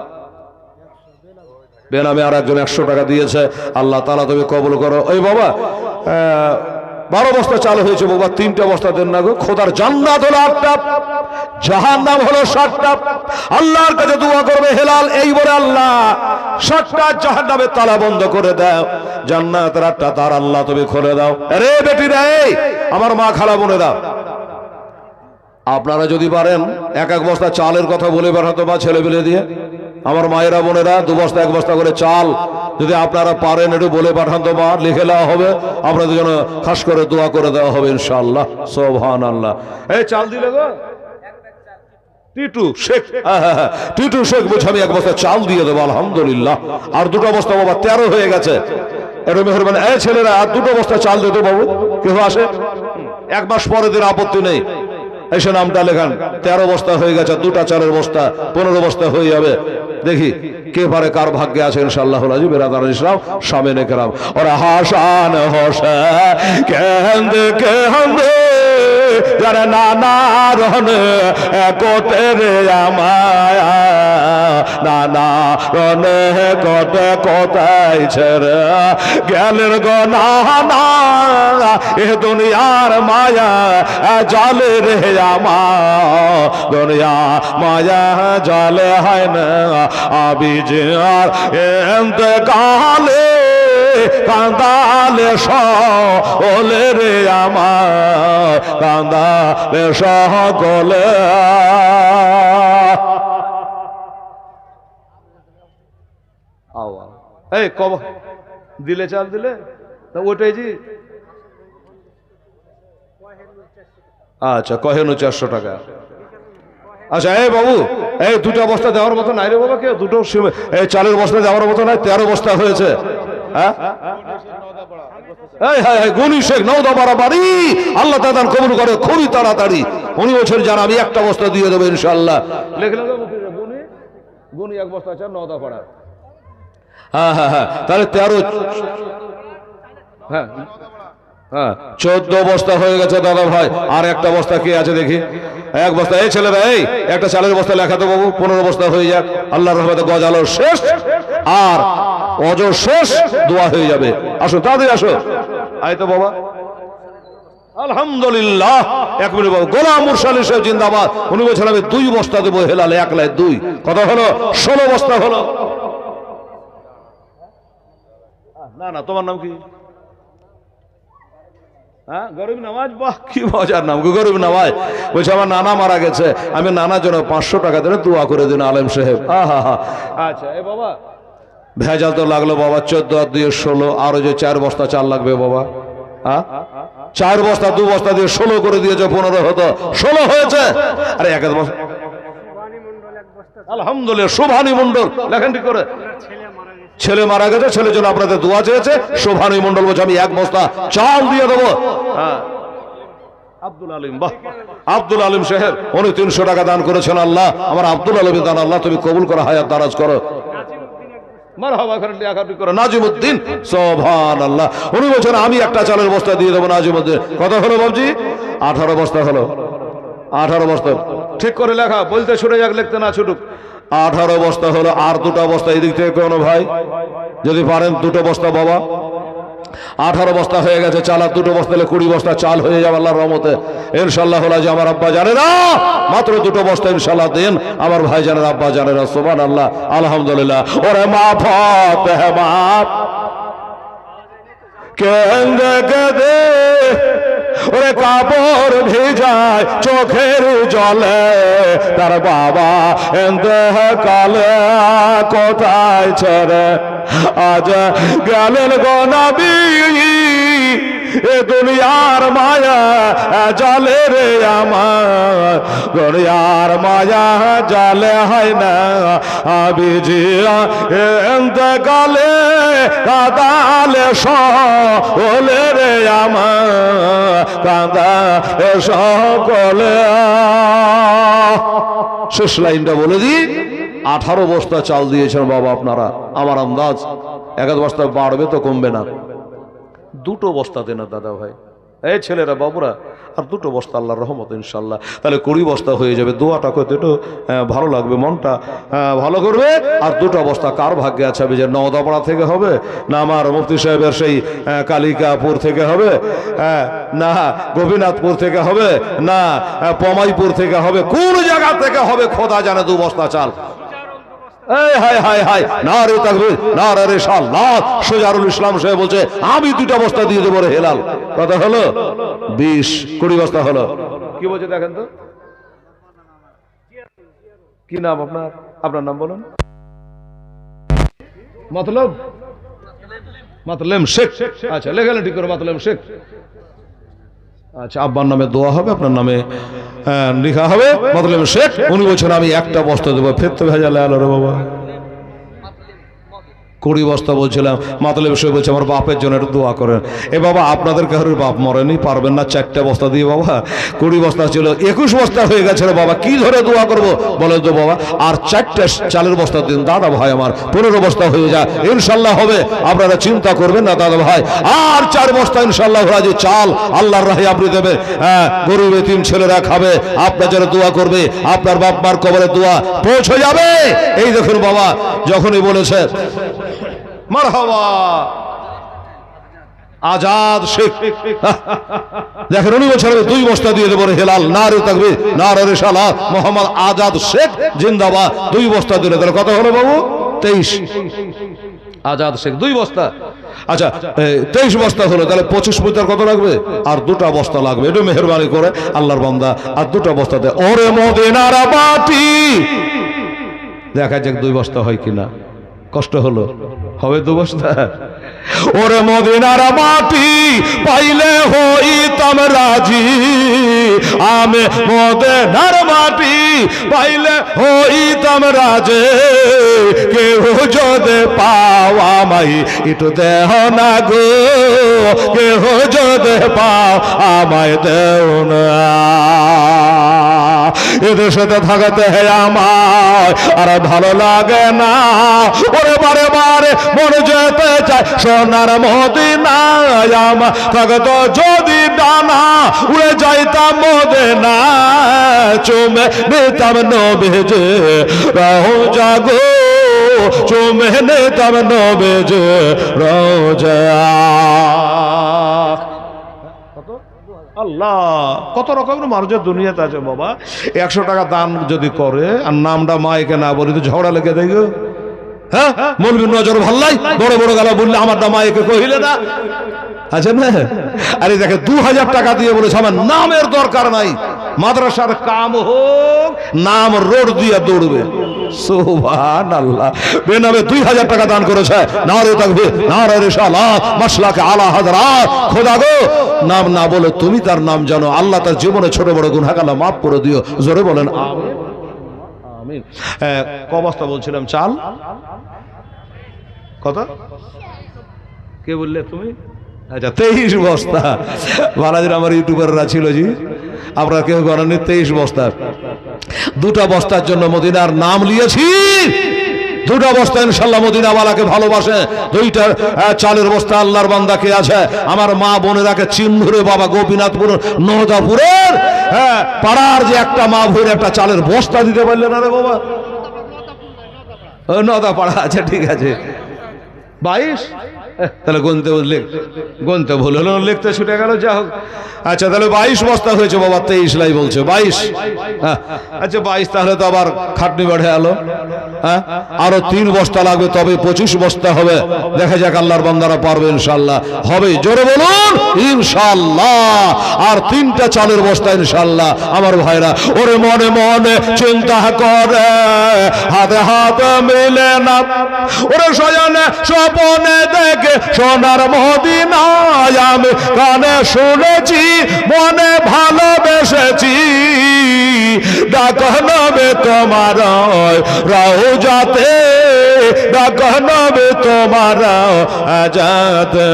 বেনামে আর একজন 100 টাকা দিয়েছে, আল্লাহ তাআলা তুমি কবুল করো। ওই বাবা 12 বস্তা চাল হয়েছে বাবা, 3টা বস্তা দেন না গো। খোদার জান্নাত হলো 8টা, জাহান্নাম হলো 7টা। আল্লাহর কাছে দোয়া করবে, হেলাল এই বলে, আল্লাহ 7টা জাহান্নামের তালা বন্ধ করে দাও, জান্নাতের 8টা তার আল্লাহ তুমি খুলে দাও। আরে বেটিরা, এই আমার মা খালা বোনে দাও, আপনারা যদি পারেন 1 বস্তা চালের কথা বলে বেড়াতো বা ছেলে পেলে দিয়ে, আমার মায়েরা বোনেরা 2 বস্তা 1 বস্তা করে চাল যদি আপনারা পারেন একটু বলে পাঠান তো মা, লিখে দেওয়া হবে, আপনাদের জন্য খাস করে দোয়া করে দেওয়া হবে ইনশাআল্লাহ। সুবহানাল্লাহ। এই চাল দিলে গো টিটু শেখ, টিটু শেখ বলছে আমি 1 বস্তা চাল দিয়ে দেবো, আলহামদুলিল্লাহ। আর 2টা বস্তা বাবা 13 হয়ে গেছে। এর মেহরবানি, এই ছেলেরা আর 2টা বস্তা চাল দিতে বাবু, কেউ আসে 1 মাস পরে দিন, আপত্তি নেই, এসে নামটা লেখান। 13 বস্তা হয়ে গেছে, 2টা চালের বস্তা 15 বস্তা হয়ে যাবে। দেখি কে পারে, কার ভাগ্যে আছে ইনশাআল্লাহ। রাজি বেরাদার ইসলাম সামনে কেরাম, ওরা হাসান হোসে কেন্দে কেন্দে যারা নানা রনে কোটে রে আমায়া, নানা রনে কোটে কোথায় ছেড়ে গেলের গো নানা, এ দুনিয়ার মায়া জালে রে আমার, দুনিয়া মায়া জালে হয় না আবিজার এন্তকালে কান্দালে সকলে রে আমার, কান্দালে সকলে। এই কব দিলে চাল দিলে ওটাই জি। আচ্ছা, কহেনু 400 টাকা। আচ্ছা, এই বাবু, এই 2টা বস্তা দেওয়ার মতো নাই রে বাবা, কেউ 2টো এই চালের বস্তা দেওয়ার মতো নাই, 13 বস্তা হয়েছে। হ্যাঁ, গুনি শেখ নওদাপাড়া বাড়ি, আল্লাহ তাআলা কবুল করে খুবই তাড়াতাড়ি। উনি বলছেন যারা আমি 1টা বস্তা দিয়ে দেবো ইনশাআল্লাহ। লিখলেন গুনি, গুনি 1 বস্তা চাল নওদাপাড়া। হ্যাঁ হ্যাঁ হ্যাঁ, তাহলে 13, হ্যাঁ হ্যাঁ 14 বস্তা হয়ে গেছে দাদা ভাই। আর 1টা বস্তা কে আছে দেখি? 1 বস্তা। এই ছেলেরা, এই একটা চালের বস্তা লেখা তো বাবু, 15 বস্তা হয়ে যাক। আল্লাহর রহমতে গজ আলো শেষ আর অজর শেষ, দোয়া হয়ে যাবে। আসো তাড়াতাড়ি আসো। আয় তো বাবা, আলহামদুলিল্লাহ। 1 মিনিট বাবু, গোলাম মুরসালি সাহেব জিন্দাবাদ। উনি বলছেন আমি 2 বস্তা দেবো, হেলাল 1 2 কত হলো? 16 বস্তা হলো। না না, তোমার নাম কি? হ্যাঁ, গরিব নামাজ। বাহ, কি মজার নাম, গরিব নামাজ। বলছে আমার নানা মারা গেছে, আমি নানার জন্য 500 টাকা দিলে দোয়া করে দিন আলেম সাহেব। আহা হা। আচ্ছা এ বাবা, ভেজাল তো লাগলো বাবা, 14 আর 2 16, আরো যে 4 বস্তা চাল লাগবে বাবা। হ্যাঁ, 4 বস্তা 2 বস্তা দিয়ে 16 করে দিয়েছে, 15 হতো, 16 হয়েছে। আরে এক বস্তা, আলহামদুলিল্লাহ। শোভানী মন্ডল লেখেন ঠিক করে, ছেলে মারা গেছে, ছেলের জন্য আপনাদের দোয়া চেয়েছে। শোভানী মন্ডল বলছে আমি 1 বস্তা চাল দিয়ে দেবো। হ্যাঁ, আব্দুল আলিম, বাহ, আব্দুল আলিম সাহেব উনি 300 টাকা দান করেছেন। আল্লাহ আমার আব্দুল আলিম দান আল্লাহ তুমি কবুল করো, হায়াত দারাজ করো। মারহাবা করেন লেখাপড়ি করো। নাজিমউদ্দিন, সুবহানাল্লাহ, উনি বলছেন আমি একটা চালের বস্তা দিয়ে দেবো নাজিমউদ্দিন। কত হলো বাবজি? 18 বস্তা হলো। 18 বস্তা ঠিক করে লেখা, বলতে ছুটে যাক, লিখতে না ছুটুক। 18 বস্তা হলো। আর 2টা বস্তা এদিক থেকে কোনো ভাই যদি পারেন 2টো বস্তা বাবা। 18 বস্তা হয়ে গেছে চাল, আর 2টো বস্তা হলে 20 বস্তা চাল হয়ে যাবে আল্লাহর রহমতে ইনশাআল্লাহ। হলো যে আমার আব্বা জানে না, মাত্র 2টো বস্তা ইনশাআল্লাহ দেন আমার ভাই জানেন, আব্বা জানে না। সুবহানাল্লাহ, আলহামদুলিল্লাহ। ওরে মাফত হে মাফ কেন্দে কেদে, ওরে কাপড় ভিজায় চোখের জলে, তার বাবা ইন্তেকালে কোথায় ছেড়ে আজ গেলেন গো নবী, এ দুনিয়ার মায়া জালে রে আমার, দুনিয়ার মায়া জালে হয় না আবিজিয়া ইন্তেকালে কাদালে সকলে রে আমার, কাঁদা সকলে। শেষ লাইনটা বলে দিই, 18 বস্তা চাল দিয়েছেন বাবা আপনারা। আমার আন্দাজ 1 বস্তা বাড়বে তো কমবে না। 2টো বস্তা দেন না দাদা ভাই, এই ছেলেরা বাবুরা, আর 2টো বস্তা আল্লাহর রহমত ইনশাল্লাহ, তাহলে 20 বস্তা হয়ে যাবে। দোয়াটা করতে একটু ভালো লাগবে, মনটা ভালো করবে। আর 2টা বস্তা কার ভাগ্যে আছে? যে নওদাপাড়া থেকে হবে, না আমার মুফতি সাহেবের সেই কালিকাপুর থেকে হবে, না গোপীনাথপুর থেকে হবে, না পমাইপুর থেকে হবে, কোন জায়গা থেকে হবে খোদা জানে। 2 বস্তা চাল। নারে তাকবীর, নারে রিসালাত। সুজারুল ইসলাম সাহেব বলছে আমি 2টা বস্তা দিয়ে দেবো রে হেলাল। কত হলো? 20 বস্তা হলো। কি বলছে দেখেন তো, কি নাম আপনার? আপনার নাম বলুন। মাতলেম শেখ। আচ্ছা লেখালেন ঠিক করে, মাতলেম শেখ। আচ্ছা, আব্বার নামে দোয়া হবে, আপনার নামে লেখা হবে মাতলেম শেখ। উনি বলছেন আমি 1টা বস্তা দেবো। ফের তো ভেজালে আলো রে বাবা, 20 বস্তা বলছিলাম। মাতলেব সাহেব বলছে আমার বাপের জন্য একটু দোয়া করেন। এ বাবা আপনাদের কারোর বাপ মরেনি, পারবেন না 4টা বস্তা দিয়ে বাবা? 20 বস্তা ছিল, 21 বস্তা হয়ে গেছে রে বাবা, কি ধরে দোয়া করবো বলে তো বাবা? আর 4টা চালের বস্তা দিন দাদা ভাই আমার, 15 বস্তা হয়ে যায় ইনশাল্লাহ হবে। আপনারা চিন্তা করবেন না দাদা ভাই। আর 4 বস্তা ইনশাল্লাহ যে চাল আল্লাহর রাহে আপনি দেবে, গরিব এতিম ছেলেরা খাবে, আপনার জন্য দোয়া করবে, আপনার বাপ মার কবরে দোয়া পৌঁছে যাবে। এই দেখুন বাবা, যখনই বলেছে মারহাবা আজাদ শেখ, দেখেন উনি বলছেন 2 বস্তা দিয়ে দেবো রে হেলাল। নারে তাকবীর, নারে রিসালাত। মোহাম্মদ আজাদ শেখ জিন্দাবাদ। 2 বস্তা দিলে তাহলে কত হলো বাবু? 23। আজাদ শেখ 2 বস্তা। আচ্ছা 23 বস্তা হলো, তাহলে 25 মিটার কত লাগবে? আর 2টা বস্তা লাগবে। একটু মেহেরবানি করে আল্লাহর বান্দা আর 2টা বস্তা দে। ওরে মদিনার বাটি, দেখা যাক 2 বস্তা হয় কিনা। কষ্ট হলো, হবে 2 বস্তা। ওরে মদিনার মাটি পাইলে হইতাম রাজি, আমি মদিনার মাটি পাইলে হইতাম রাজে, কেউ যদি পাও আমায় একটু দেহ না গো, কেউ যদি পাও আমায় দেও না। এদের সাথে থাকতে আমার আর ভালো লাগে না। ওরে বারে বারে মনে যেতে চায় সোনার মদিনায়, আমার থাকতো যদি ডানা উড়ে যাইতাম মদিনা, চুমে নিতাম নবীজে রওজা গো, চুমে নিতাম নবীজে রওজা। আল্লাহ কত রকমের মানুষের দুনিয়াতে আছে বাবা। 100 টাকা দান যদি করে আর নামটা মাইকে না বলি তো ঝগড়া লেগে দেয় গো। হ্যাঁ মৌলবীর নজর ভাল্লাই বড় বড় গেল বললে আমার নাম মাইকে কহিলে না আছে না। আরে দেখে 2000 টাকা দিয়ে বলেছে আমার নামের দরকার নাই, মাদ্রাসার কাম হোক নাম রোড দিয়ে দৌড়বে। সুবহানাল্লাহ, বেনামে 2000 টাকা দান করেছে। নারে তাকবীর, নারে রিসালাত, মাসলাকে আলা হযরত। খোদা গো, নাম না বলে তুমি তার নাম জানো, আল্লাহ তার জীবনে ছোট বড় গুনাহগালা মাফ করে দিও। জোরে বলেন আমিন আমিন। ক বস্তা বলছিলাম চাল? কত? কে বললে তুমি? আচ্ছা 23 বস্তা। বালাজির আমার ইউটিউবাররা ছিল জি, আপনারা কেউ গণনি 23 বস্তা। 2টা বস্তার জন্য মদিনার নাম নিয়েছি। 2টা বস্তা ইনশাআল্লাহ মদিনাওয়ালাকে ভালোবাসে। 2টা চালের বস্তা আল্লাহর বান্দা কে আছে আমার মা বোনেরাকে চিমধুরে বাবা গোপীনাথপুর নহদাপুরের পাড়ার যে একটা মা ভুঁড়ে একটা চালের বস্তা দিতে পারলে না রে বাবা। নদা পাড়া আছে, ঠিক আছে 22। তাহলে গনতে ভুল হলো, লিখতে ছুটে গেল, যা হোক। আচ্ছা তাহলে 22 বস্তা হয়েছে বাবা, 23 লাই বলছে 22। আচ্ছা 22, তাহলে তো আবার খাটনি বেড়ে গেল। আরো 3 বস্তা লাগবে, তবে 25 বস্তা হবে। দেখা যাক আল্লাহর বান্দারা পারবে ইনশাআল্লাহ। হবে, জোরে বলুন ইনশাআল্লাহ। আর 3টা চালের বস্তা ইনশাআল্লাহ। আমার ভাইরা ওরে মনে মনে চিন্তা করে, হাতে হাতে মিলে না, ওরে সজনে স্বপনে দেখে সোনার মদিনায় আমি কানে শুনেছি, মনে ভালোবেসেছি। ডাক নবে তোমার রওজাতে, ডাক নবে তোমার আজাতে।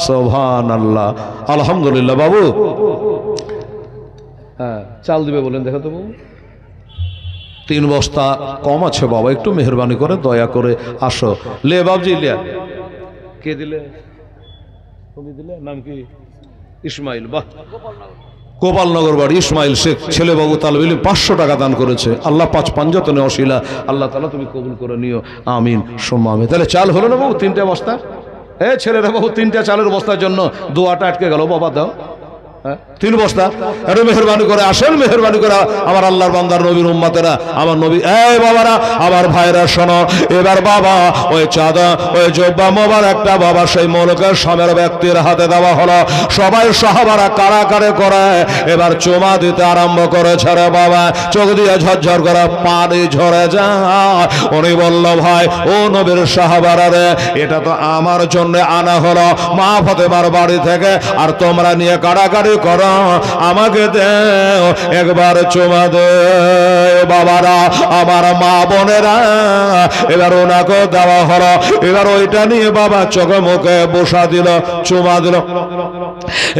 সুবহানাল্লাহ, আলহামদুলিল্লাহ। বাবু চাল দিবে বলেন, দেখো তো বাবু। 3 বস্তা কম আছে বাবা, একটু মেহরবানি করে দয়া করে আসো। লে বাবজি লিয়া। কে দিলে? তুমি দিলে? নাম কি? ইসমাইল। বাহ, গোপালনগর বাড়ি ইসমাইল শেখ ছেলে বাবু তালবিলি 500 টাকা দান করেছে। আল্লাহ 5 পাঞ্জাতনে অশিলা আল্লাহ তাআলা তুমি কবুল করে নিও, আমিন সুম্মা আমিন। তাহলে চাল হলো না বাবু 3টে বস্তা? ছেলেরা বাবু 3টা চালের বস্তার জন্য দোয়াটা আটকে গেল বাবা। দাও 3 বস্তা। আরে মেহরবানি করে আসেন, মেহরবানি করে আমার আল্লাহর বান্দার নবীর উম্মতেরা, আমার নবী। এই বাবারা, আমার ভাইরা শোনো। এবার বাবা ওই চাঁদা, ওই জব্বা মোবারকটা বাবা সেই মৌলকের স্বামীর ব্যক্তির হাতে দেওয়া হলো। সবাই সাহাবারা কারাকারে করে এবার চুমা দিতে আরম্ভ করেছে রে বাবা। চোখ দিয়ে ঝরঝর করে পানি ঝরে যায়। উনি বলল, ভাই ও নবীর সাহাবারা রে, এটা তো আমার জন্য আনা হলো মা ফাতেমার বাড়ি থেকে, আর তোমরা নিয়ে কারাকারি করো, আমাকে দেও একবার চুমা দে। বাবারা, আমার মা বোনেরা, এবার ওনাকে দেওয়া হলো। এবার ওইটা নিয়ে বাবা চোখে মুখে বসা দিল, চুমা দিল।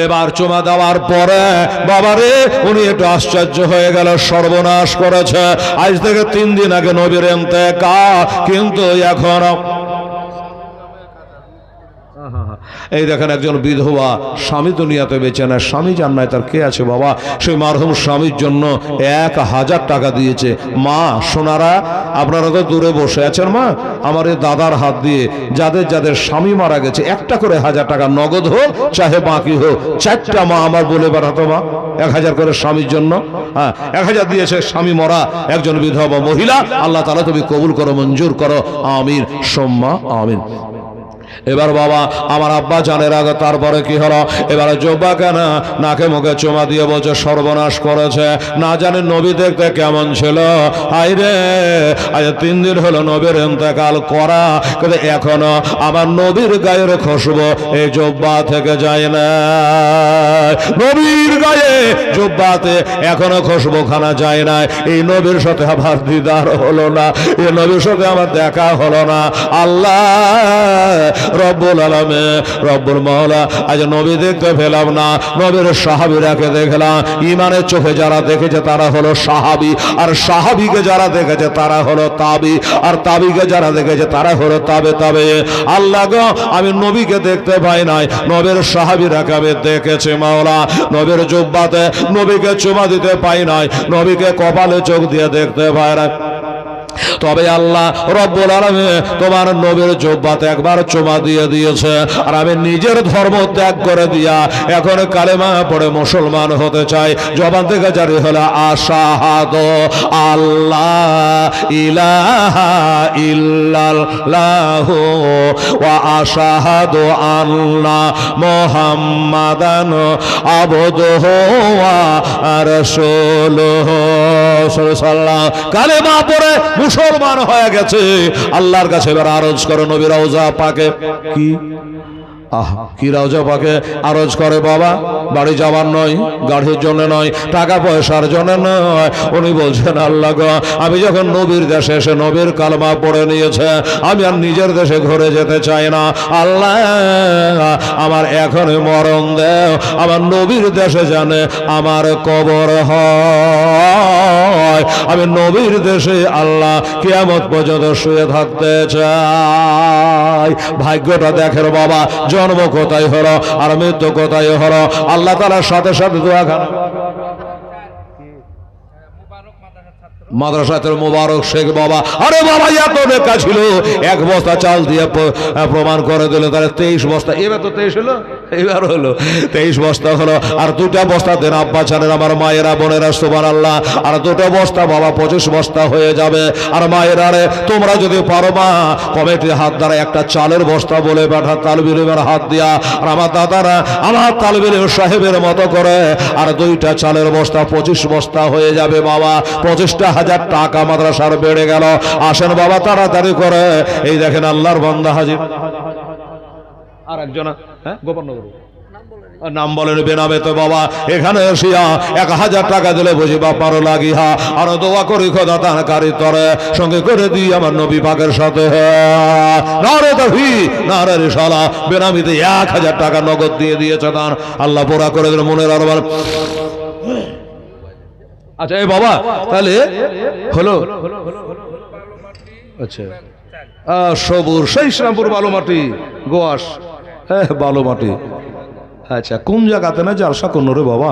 এবার চুমা দেওয়ার পরে বাবারে উনি একটু আশ্চর্য হয়ে গেল, সর্বনাশ করেছে। আজ থেকে 3 দিন আগে নবীর ইন্তেকাল, কিন্তু এখন এই দেখেন একজন বিধবা স্বামী দুনিয়াতে বেঁচে না, স্বামী জান্নাতে, তার কে আছে বাবা? সেই মারহুম স্বামীর জন্য 1000 টাকা দিয়েছে। মা সোনারা, আপনারা তো দূরে বসে আছেন, মা আমার এই দাদার হাত দিয়ে যাদের যাদের স্বামী মারা গেছে একটা করে 1000 টাকা নগদ হোক চাহে বাকি হোক, 4টা মা আমার বলে বেড়াতো, মা 1000 করে স্বামীর জন্য। 1000 দিয়েছে স্বামী মরা একজন বিধবা মহিলা। আল্লাহ তাআলা তুমি কবুল করো, মঞ্জুর করো, আমিন সুম্মা আমিন। এবার বাবা আমার আব্বা জানের আগে তারপরে কি হলো? এবার জব্বা কেন নাকে মুখে চুমা দিয়ে বলছে সর্বনাশ করেছে। না জানি নবী দেখতে কেমন ছিল। আইরে আজ 3 দিন হলো নবীর ইন্তেকাল করা, কিন্তু এখনো আমার নবীর গায়ের খুশবু এই জব্বা থেকে যায় না। নবীর গায়ে জব্বাতে এখনো খুশবু খানা যায় না। এই নবীর সাথে আমার দিদার হলো না, এই নবীর সাথে আমার দেখা হলো না। আল্লাহ রব্বুল আলামিন, রব্বুল মাওলা, আজ নবী দেখতে পেলাম না, নবীর সাহাবীরাকে দেখলাম। ইমানের চোখে যারা দেখেছে তারা হলো সাহাবী, আর সাহাবীকে যারা দেখেছে তারা হলো তাবি, আর তাবিকে যারা দেখেছে তারা হলো তাবে তাবে। আল্লাহ গো, আমি নবীকে দেখতে পাই নাই, নবীর সাহাবীরাকে আমি দেখেছি মাওলা। নবীর জুব্বাতে নবীকে চুমা দিতে পাই নাই, নবীকে কপালে চোখ দিয়ে দেখতে পাই নাই। তবে আল্লাহ রব্বুল আলামিন তোমার নবীর জুব্বাতে একবার চুমা দিয়ে দিয়েছে, আর আমি নিজের ধর্ম ত্যাগ করে দিয়া এখন কালেমা পড়ে মুসলমান হতে চাই। জবান থেকে জারি হলো আশহাদু আল্লাহ ইলাহা ইল্লাল্লাহু ওয়া আশহাদু আন্না মুহাম্মাদান আবদুহু ওয়া রাসূলুহু। সাল্লাল্লাহু কালেমা পড়ে মুসলমান হয়ে গেছে। আল্লাহর কাছে এবার আরজ করে নবী রওজা পাকে কি কি রওজা পাকে আরজ করে বাবা, বাড়ি যাওয়ার নয়, গাড়ির জন্য নয়, টাকা পয়সার জন্য নয়। উনি বলছেন আল্লাহ গো, আমি যখন নবীর দেশে এসে নবীর কালমা পড়ে নিয়েছে, আমি আর নিজের দেশে ঘুরে যেতে চাই না। আল্লাহ আমার এখন মরণ দেও, আমার নবীর দেশে জানে আমার কবর হয়। আমি নবীর দেশে আল্লাহ কিয়ামত পর্যন্ত শুয়ে থাকতে চাই। ভাগ্যটা দেখেন বাবা, জন্ম কোথায় হলো আর মৃত্যু কোথায় হলো। আল্লাহ তাআলার সাথে সাথে দোয়া খান মাদ্রাসাতের মুবারক শেখ বাবা, আরে বাবা এত নেকা ছিল, এক বস্তা চাল দিয়ে প্রমাণ করে দিল তাহলে 23 বস্তা। এবার তো 23 হলো, এবার হলো 23 বস্তা হলো। আর 2টা বস্তা দেন আব্বা ছাড়েন আমার মায়েরা বোনেরা সুবহানাল্লাহ। আর 2টা বস্তা বাবা 25 বস্তা হয়ে যাবে। আর মায়েরা রে তোমরা যদি পারো মা কমিটির হাত দ্বারা একটা চালের বস্তা বলে পাঠা তালবির হাত দিয়া, আর আমার দাদারা আমার তালবির সাহেবের মতো করে আর 2টা চালের বস্তা 25 বস্তা হয়ে যাবে বাবা। 25,000 টাকা মাদ্রাসার বেড়ে গেল। আসেন বাবা তাড়াতাড়ি করে। এই দেখেন আল্লাহর বান্দা হাজির। আর একজন গোপনগর নাম বলেন বেনামে তো বাবা, এখানে এসিয়া 1000 টাকা দিলে বুঝি বাপারও লাগিহা আর দোয়া করি খোদা তার কারি তরে সঙ্গে করে দিই আমার নবী পাকের সাথে। নারে তাকবীর নারে রিসালাত। বেনামিতে 1000 টাকা নগদ দিয়ে দিয়েছে দান। আল্লাহ পুরা করে দিল মনের আরবার। আচ্ছা এই বাবা তাহলে হলো আচ্ছা সবুর সেই ইসলামপুর বালুমাটি গোয়াস, হ্যাঁ বালুমাটি। আচ্ছা কোন জায়গাতে না জালসা কোন রে বাবা?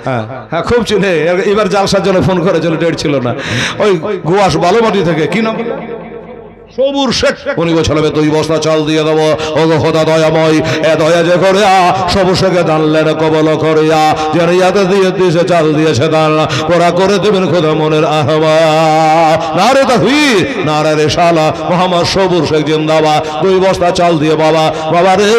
হ্যাঁ হ্যাঁ খুব চিনে। এবার জালসার জন্য ফোন করেছিল, ডেট ছিল না। ওই গোয়াস বালুমাটি থেকে কি নাম সবুর শেখ। উনি বলছিলেন 2 বস্তা চাল দিয়ে দেবো। ও গো খোদা দয়াময়, এ দয়া যে করিয়া সবুর শেখে দানলেন কবল করিয়া, যে ইয়াতে দিয়ে দিয়েছে চাল দিয়েছে দান ওরা করে দেবেন খোদা মনের আহ্বা। নারে তাকবীর নারে রিসালাত। মোহাম্মদ সবুর শেখ জিন্দাবাদ। 2 বস্তা চাল দিয়ে বাবা বাবা রে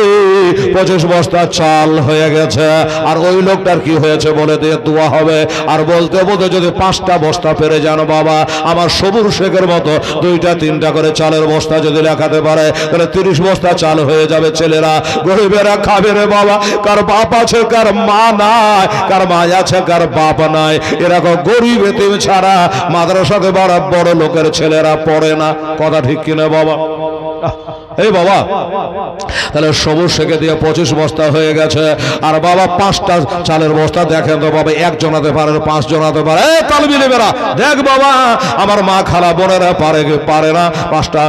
25 বস্তা চাল হয়ে গেছে। আর ওই লোকটার কি হয়েছে বলে দিয়ে দোয়া হবে। আর বলতে বলতে যদি 5টা বস্তা পেরে যান বাবা, আমার সবুর শেখের মতো 2টা 3টা করে চালের বস্তা যদি লেখাতে পারে তাহলে 30 বস্তা চাল হয়ে যাবে। ছেলেরা গরিবেরা খাবে রে বাবা। কার বাপ আছে কার মা নাই, কার মা আছে কার বাপ নাই। এরকম গরিব এতিম ছাড়া মাদ্রাসাতে বড় বড় লোকের ছেলেরা পড়ে না। কথা ঠিক কিনা বাবা? এই বাবা তাহলে সবুজ শেখে দিয়ে 25 বস্তা হয়ে গেছে। আর বাবা 5টা চালের বস্তা দেখেন তো বাবা, 1 জনাতে পারে 5 জনাতে পারে। তালবিলে বেরা দেখ বাবা আমার মা খালা বোনেরা পারে না 5টা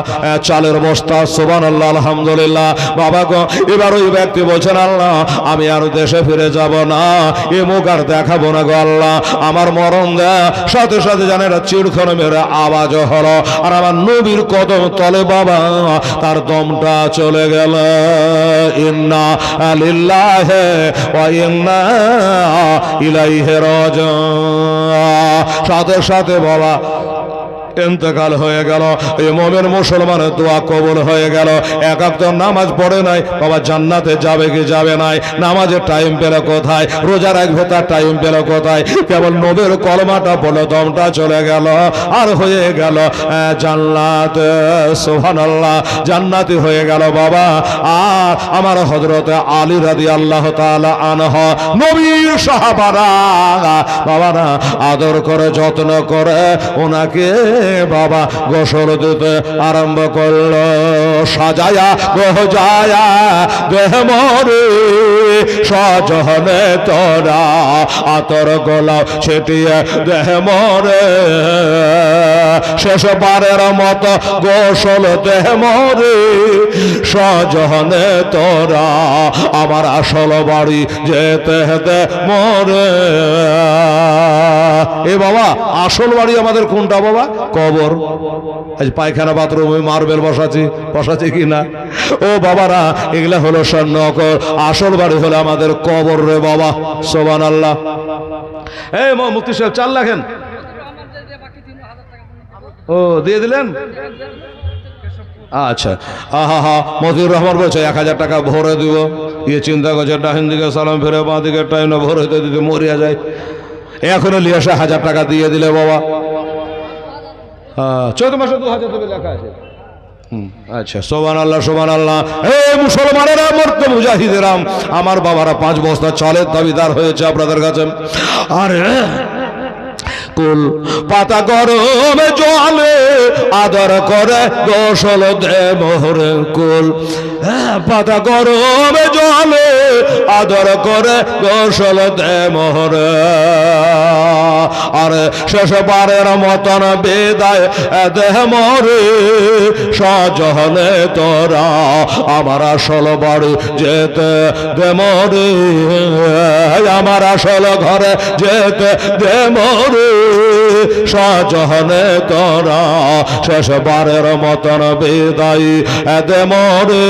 চালের বস্তা। সুবহানাল্লাহ আলহামদুলিল্লাহ। বাবা গো এবার ওই ব্যক্তি বলছেন আল্লাহ আমি আর দেশে ফিরে যাব না, এ মুখ আর দেখাবো না গো আল্লাহ, আমার মরণ দেয়া। সাথে সাথে জানেন চিড়খড় মেরে আওয়াজ হলো। আর আমার নবীর কদম তলে বাবা তার দমটা চলে গেল। ইন্না লিল্লাহি ওয়া ইন্না ইলাইহি রাজিউন। সাথে সাথে বাবা ইন্তেকাল হয়ে গেল। এই মুমিন মুসলমানের দোয়া কবুল হয়ে গেল। এক ওয়াক্ত নামাজ পড়ে নাই বাবা, জান্নাতে যাবে কি যাবে নাই? নামাজের টাইম পেল কোথায়? রোজা রাখবে তার টাইম পেল কোথায়? কেবল নবীর কলমাটা পড়লো দমটা চলে গেল আর হয়ে গেল জান্নাত। সুবহানাল্লাহ জান্নাতি হয়ে গেল বাবা। আর আমার হযরত আলী রাদিয়াল্লাহু তাআলা আনহু নবীর সাহাবারা বাবারা আদর করে যত্ন করে ওনাকে বাবা গোসল দিতে আরম্ভ করলো। সাজায়া গোজায়া দেহ মরে সজনে তোরা আতর গোলাও ছিটিয়ে দেহ মরে। শেষবারের মতো গোসল দেহ মরে সজনে তোরা আমার আসল বাড়ি যেতে দে মরে। এ বাবা আসল বাড়ি আমাদের কোনটা বাবা? কবর। আজ পায়খানা বাথরুমে মার্বেল বসাচ্ছি কি না? ও বাবারা, এগুলা হলো স্বর্ণকর, আসল বাড়ি হলো আমাদের কবর রে বাবা। সুবহানাল্লাহ। এই মুফতি সাহেব চাল রাখেন। ও দিয়ে দিলেন? আচ্ছা। হা মতিউর রহমান বলছে 1000 টাকা ভরে দিব। ইয়ে চিন্তা করছে ডাহিন দিকে সালাম ফেরে বাঁ দিকে টাইম না ভরে দিতে মরিয়া যায়। এখনো নিয়ে আসে 1000 টাকা দিয়ে দিলে বাবা। 14 মাসে 2000 টাকা লেখা আছে। আচ্ছা, সুবহানাল্লাহ সুবহানাল্লাহ। এই মুসলমানেরা, মর্তে মুজাহিদেরাম, আমার বাবারা 5 বস্তা চালের দাবিদার হয়েছে আপনাদের কাছে। আরে কুল পাতা গরমে জলে আদর করে গোসল দে মোহরে। কুল পাতা গরমে জলে আদর করে গোসল দে মোহরে। আরে শেষবারের মতন বিদায় দেহ মরে, সজহলে তোরা আমার আসল বাড়ি যেতে দে মরে। আমার আসল ঘরে যেতে দে মরে, সজহলে তোরা শেষবারের মতন বিদায় দে মরে।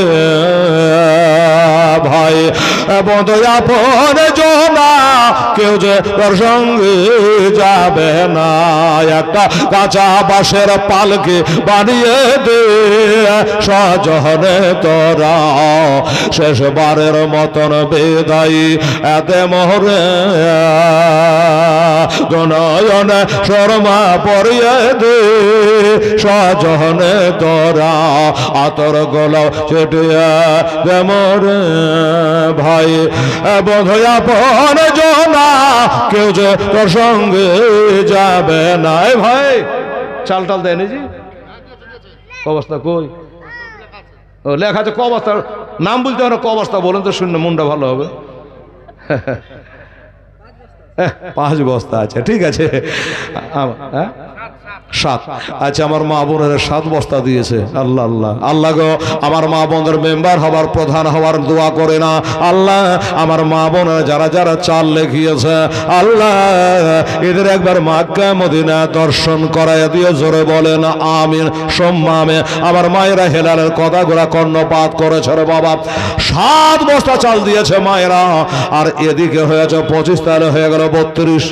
ভাই বন্ধু আপন জনা কেউ যে তোর সঙ্গে যাবে না, একটা কাঁচা বাঁশের পালকি বানিয়ে দে, সজহলে তোরা শেষবারের মতন বিদায় দে মোরে। নয়নে শর্মা পরিয়ে দে, সজহলে তোরা আতর গোলাও ছিটিয়ে দে মোরে। ভাই বোধ আপন জনা কেউ যে তোর সঙ্গে যাবে না। ভাই চাল টাল দেয়নি জি? অবস্থা কই? ও লেখা আছে ক অবস্থা, নাম বলতে হবে না, ক অবস্থা বলেন তো শূন্য মনটা ভালো হবে। 5 বস্তা আছে, ঠিক আছে। 7। আচ্ছা, আমার মা বোনের 7 বস্তা দিয়েছে। আল্লাহ আল্লাহ আল্লাহ গো, আমার মা বোনের মেম্বার হবার, প্রধান হওয়ার দোয়া করে না আল্লাহ। আমার মা বোনের যারা যারা চাল লেখিয়েছে আল্লাহ, এদের একবার মক্কা মদিনা দর্শন করাইয়া দিয়ে জোরে বলেন আমিন সুম্মা আমিন। আমার মায়েরা হেলালের কথাগুলা কর্ণপাত করেছে রে বাবা। 7 বস্তা চাল দিয়েছে মায়েরা, আর এদিকে হয়েছে 25, তাহলে হয়ে গেল 32।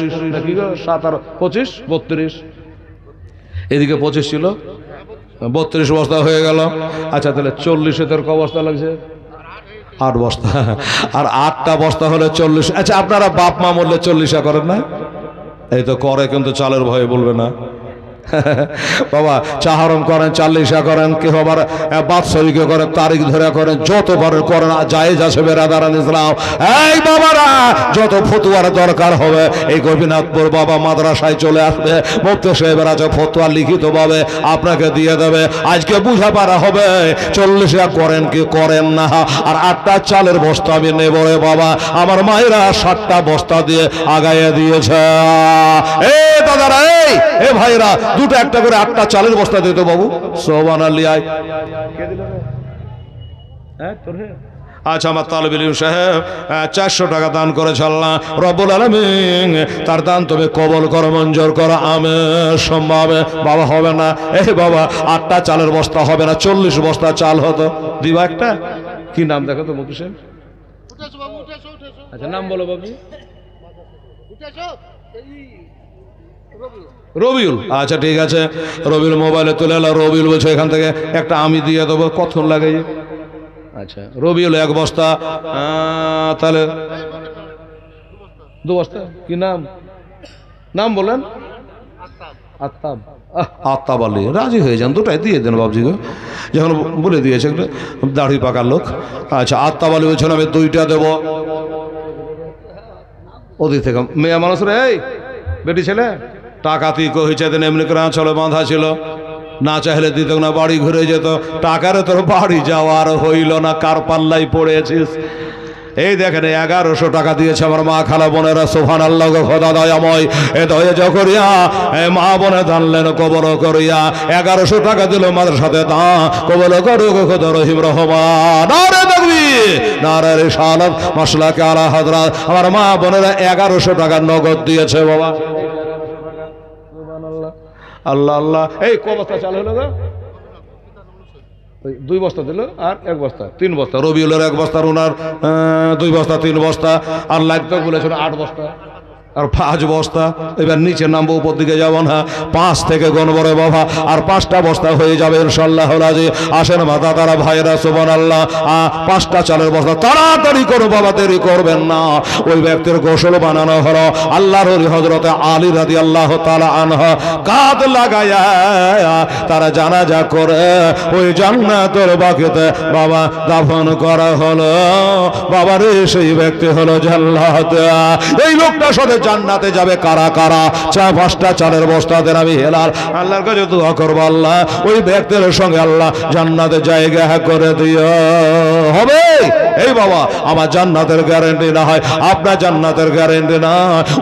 কি গো 7 আর 25 32, এদিকে 25 ছিল, 32 বস্তা হয়ে গেল। আচ্ছা, তাহলে 40-এ তোর ক বস্তা লাগছে? 8 বস্তা। আর 8টা বস্তা হলে 40। আচ্ছা, আপনারা বাপ মা মরলে 40 করেন না? এই তো করে, কিন্তু চালের ভয়ে বলবে না বাবা। চাহরম করেন, 40 করেন, কেউ আবার বাৎসরিকে করেন, তারিখ ধরে করেন, যত পারেন করেন, জায়েজ আছে বেরাদারান ইসলাম। এই বাবারা, যত ফতুয়ার দরকার হবে এই গোপীনাথপুর বাবা মাদ্রাসায় চলে আসবে, মুফতি সাহেবের আছে ফতুয়া লিখিত ভাবে আপনাকে দিয়ে দেবে। আজকে বুঝা পারা হবে 40 করেন কি করেন না। আর 8টা চালের বস্তা আমি নেব রে বাবা। আমার মায়েরা 7টা বস্তা দিয়ে আগাইয়ে দিয়েছে। এই দাদারা, এই ভাইরা, দুটো একটা করে 8টা চালের বস্তা দিত বাবু। সুবহানাল্লাহ। আচ্ছা, আমার তালেব ইলম সাহেব 400 টাকা দান করেছে। আল্লাহ রব্বুল আলামিন তার দান তুমি কবুল করো, মঞ্জুর করো, আমিন সুম্মা আমিন। বাবা হবে না, এই বাবা 8টা চালের বস্তা হবে না, 40 বস্তা চাল হতো। দিবা একটা? কি নাম দেখো তো মুফতি সাহেব? আচ্ছা, নাম বলো বাবু। রবিউল। আচ্ছা, ঠিক আছে, রবিউল মোবাইলে তুলে এলো। রবিউল বলছে এখান থেকে একটা আমি দিয়ে দেবো, কখন লাগে? আচ্ছা, রবিউল 1 বস্তা। তাহলে 2 বস্তা। কি নাম? নাম বলেন। আত্তাব। আত্তাব আলী, রাজি হয়ে যান, 2টাই দিয়ে দেন বাবজিকে, যখন বলে দিয়েছে দাড়ি পাকার লোক। আচ্ছা, আত্তাব আলী বলছেন আমি 2টা দেবো। ওদিক থেকে মেয়ে মানুষের, এই বেটি ছেলে টাকা তুই কইছে দেন, এমনি করে চলে বাঁধা ছিল, না চাইলে দিত না, বাড়ি ঘুরে যেত। টাকারে তোর বাড়ি যাওয়ার হইল না, কার পাল্লাই পড়েছিস। এই দেখেন 1100 টাকা দিয়েছে আমার মা খালা বোনেরা। সুবহানাল্লাহ, খোদা দয়াময়, এ দয়া করিয়া মা বোনে দানলেন কবর করিয়া। 1100 টাকা দিল মাদ্রাসাতে, দা কবর করো খোদা রহিম রহমান। নারে তাকবীর, নারে রিসালাত, মাসলাকে আলা হযরত। আমার মা বোনেরা 1100 টাকা নগদ দিয়েছে বাবা। আল্লাহ আল্লাহ। এই ক বস্তা চাল হলো গো? 2 বস্তা দিল আর 1 বস্তা, 3 বস্তা। রবিউলের 1 বস্তা, ওনার 2 বস্তা, 3 বস্তা, আর লাগতো বলেছিল 8 বস্তা আর 5 বস্তা। এবার নিচে নামবো, উপর দিকে যাবো না। 5 থেকে গণব রে বাবা, আর 5টা বস্তা হয়ে যাবে ইনশাআল্লাহ। আসেন মাতা তারা ভাইরা, সুবহানাল্লাহ। 5টা চালের বস্তা তাড়াতাড়ি করো বাবা, দেরি করবেন না। ওই ব্যক্তির গোসল বানানো হলো। আল্লাহর ওলি হযরতে আলী রাদিয়াল্লাহু তাআলা আনহু কাঁধ লাগায়া তারা জানাজা করে ওই জান্নাতের বাকিতে বাবা দাফন করা হলো। বাবারে সেই ব্যক্তি হলো জান্নাত। এই লোকটা সাথে জান্নাতে যাবে কারা কারা? 5টা চালের বস্তা দেন। আমি হেলাল আল্লাহর কাছে দোয়া করব, আল্লাহ ওই ব্যক্তির সঙ্গে আল্লাহ জান্নাতে জায়গা করে দিও। হবে এই বাবা, আমার জান্নাতের গ্যারান্টি না হয় আপনার জান্নাতের গ্যারান্টি না।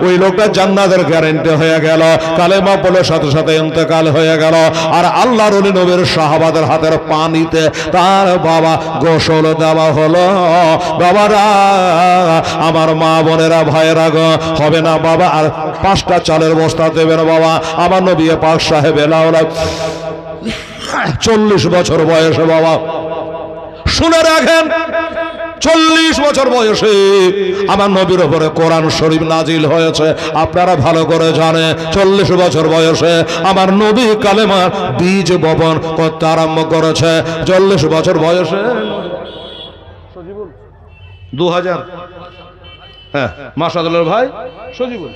ওই লোকটা জান্নাতের গ্যারান্টি হয়ে গেল, কালেমা বলে সাথে সাথে ইন্তেকাল হয়ে গেল। আর আল্লাহর ওলি নবীর সাহাবাদের হাতের পানিতে তার বাবা গোসল দেওয়া হলো। বাবারা, আমার মা বোনেরা ভাইয়েরা গো, হবে না বাবা আর 5টা চালের বস্তা দেবেন বাবা। আমার নবী পাক সাহেব এলাওলা 40 বছর বয়সে বাবা, শুনে রাখেন, 40 বছর বয়সে আমার নবীর উপরে কোরআন শরীফ নাজিল হয়েছে। আপনারা ভালো করে জানেন, 40 বছর বয়সে আমার নবী কালেমার বীজ বপন করতে আরম্ভ করেছে। 40 বছর বয়সে 2000, হ্যাঁ মাশাআল্লাহ ভাই সজিবুল,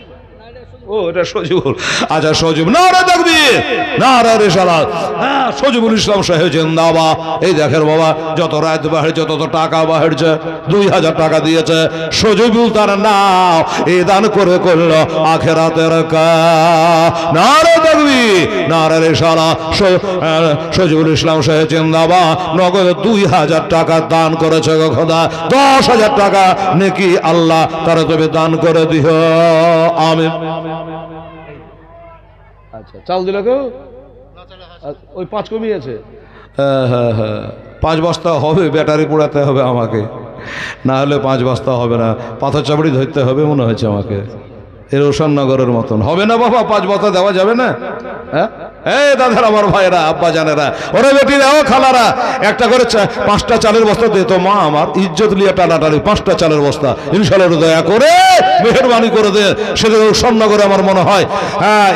ও এটা সজিবুল, আচ্ছা সজিব, নারা তাকবীর, নারা রিসালাত। হ্যাঁ সজিবুল ইসলাম সাহেব জিন্দাবাদ। এই দেখেন বাবা, যত রাত বাড়ছে তত টাকা বাড়ছে। 2000 টাকা দিয়েছে সজিবুল, তার নাম এই দান করে করলো আখিরাতের কাজ। নারা তাকবীর, নারা রিসালাত। সজিবুল ইসলাম সাহেব জিন্দাবাদ। নগদ 2000 টাকা দান করেছে গো খোদা। 10,000 টাকা নেকি আল্লাহ তারা তবে দান করে দিও, আমিন। আচ্ছা চাল দিল কেউ? ওই 5 কমিয়েছে। হ্যাঁ হ্যাঁ হ্যাঁ, 5 বস্তা হবে, ব্যাটারি পোড়াতে হবে আমাকে, না হলে 5 বস্তা হবে না। পাথর চাপড়ি ধরতে হবে মনে হয়েছে আমাকে, এর রোশননগরের মতন। হবে না বাবা, 5 বস্তা দেওয়া যাবে না? হ্যাঁ এই দাদারা, আমার ভাইয়েরা, আব্বা জানেরা, ওরা বেটিরা, ও খালারা, একটা করে 5টা চালের বস্তা দে তো মা, আমার ইজ্জত লিয়ে টানাটানি। 5টা চালের বস্তা ইনশাআল্লাহ দয়া করে মেহেরবানি করে দে। সেটা রোশননগরে আমার মনে হয়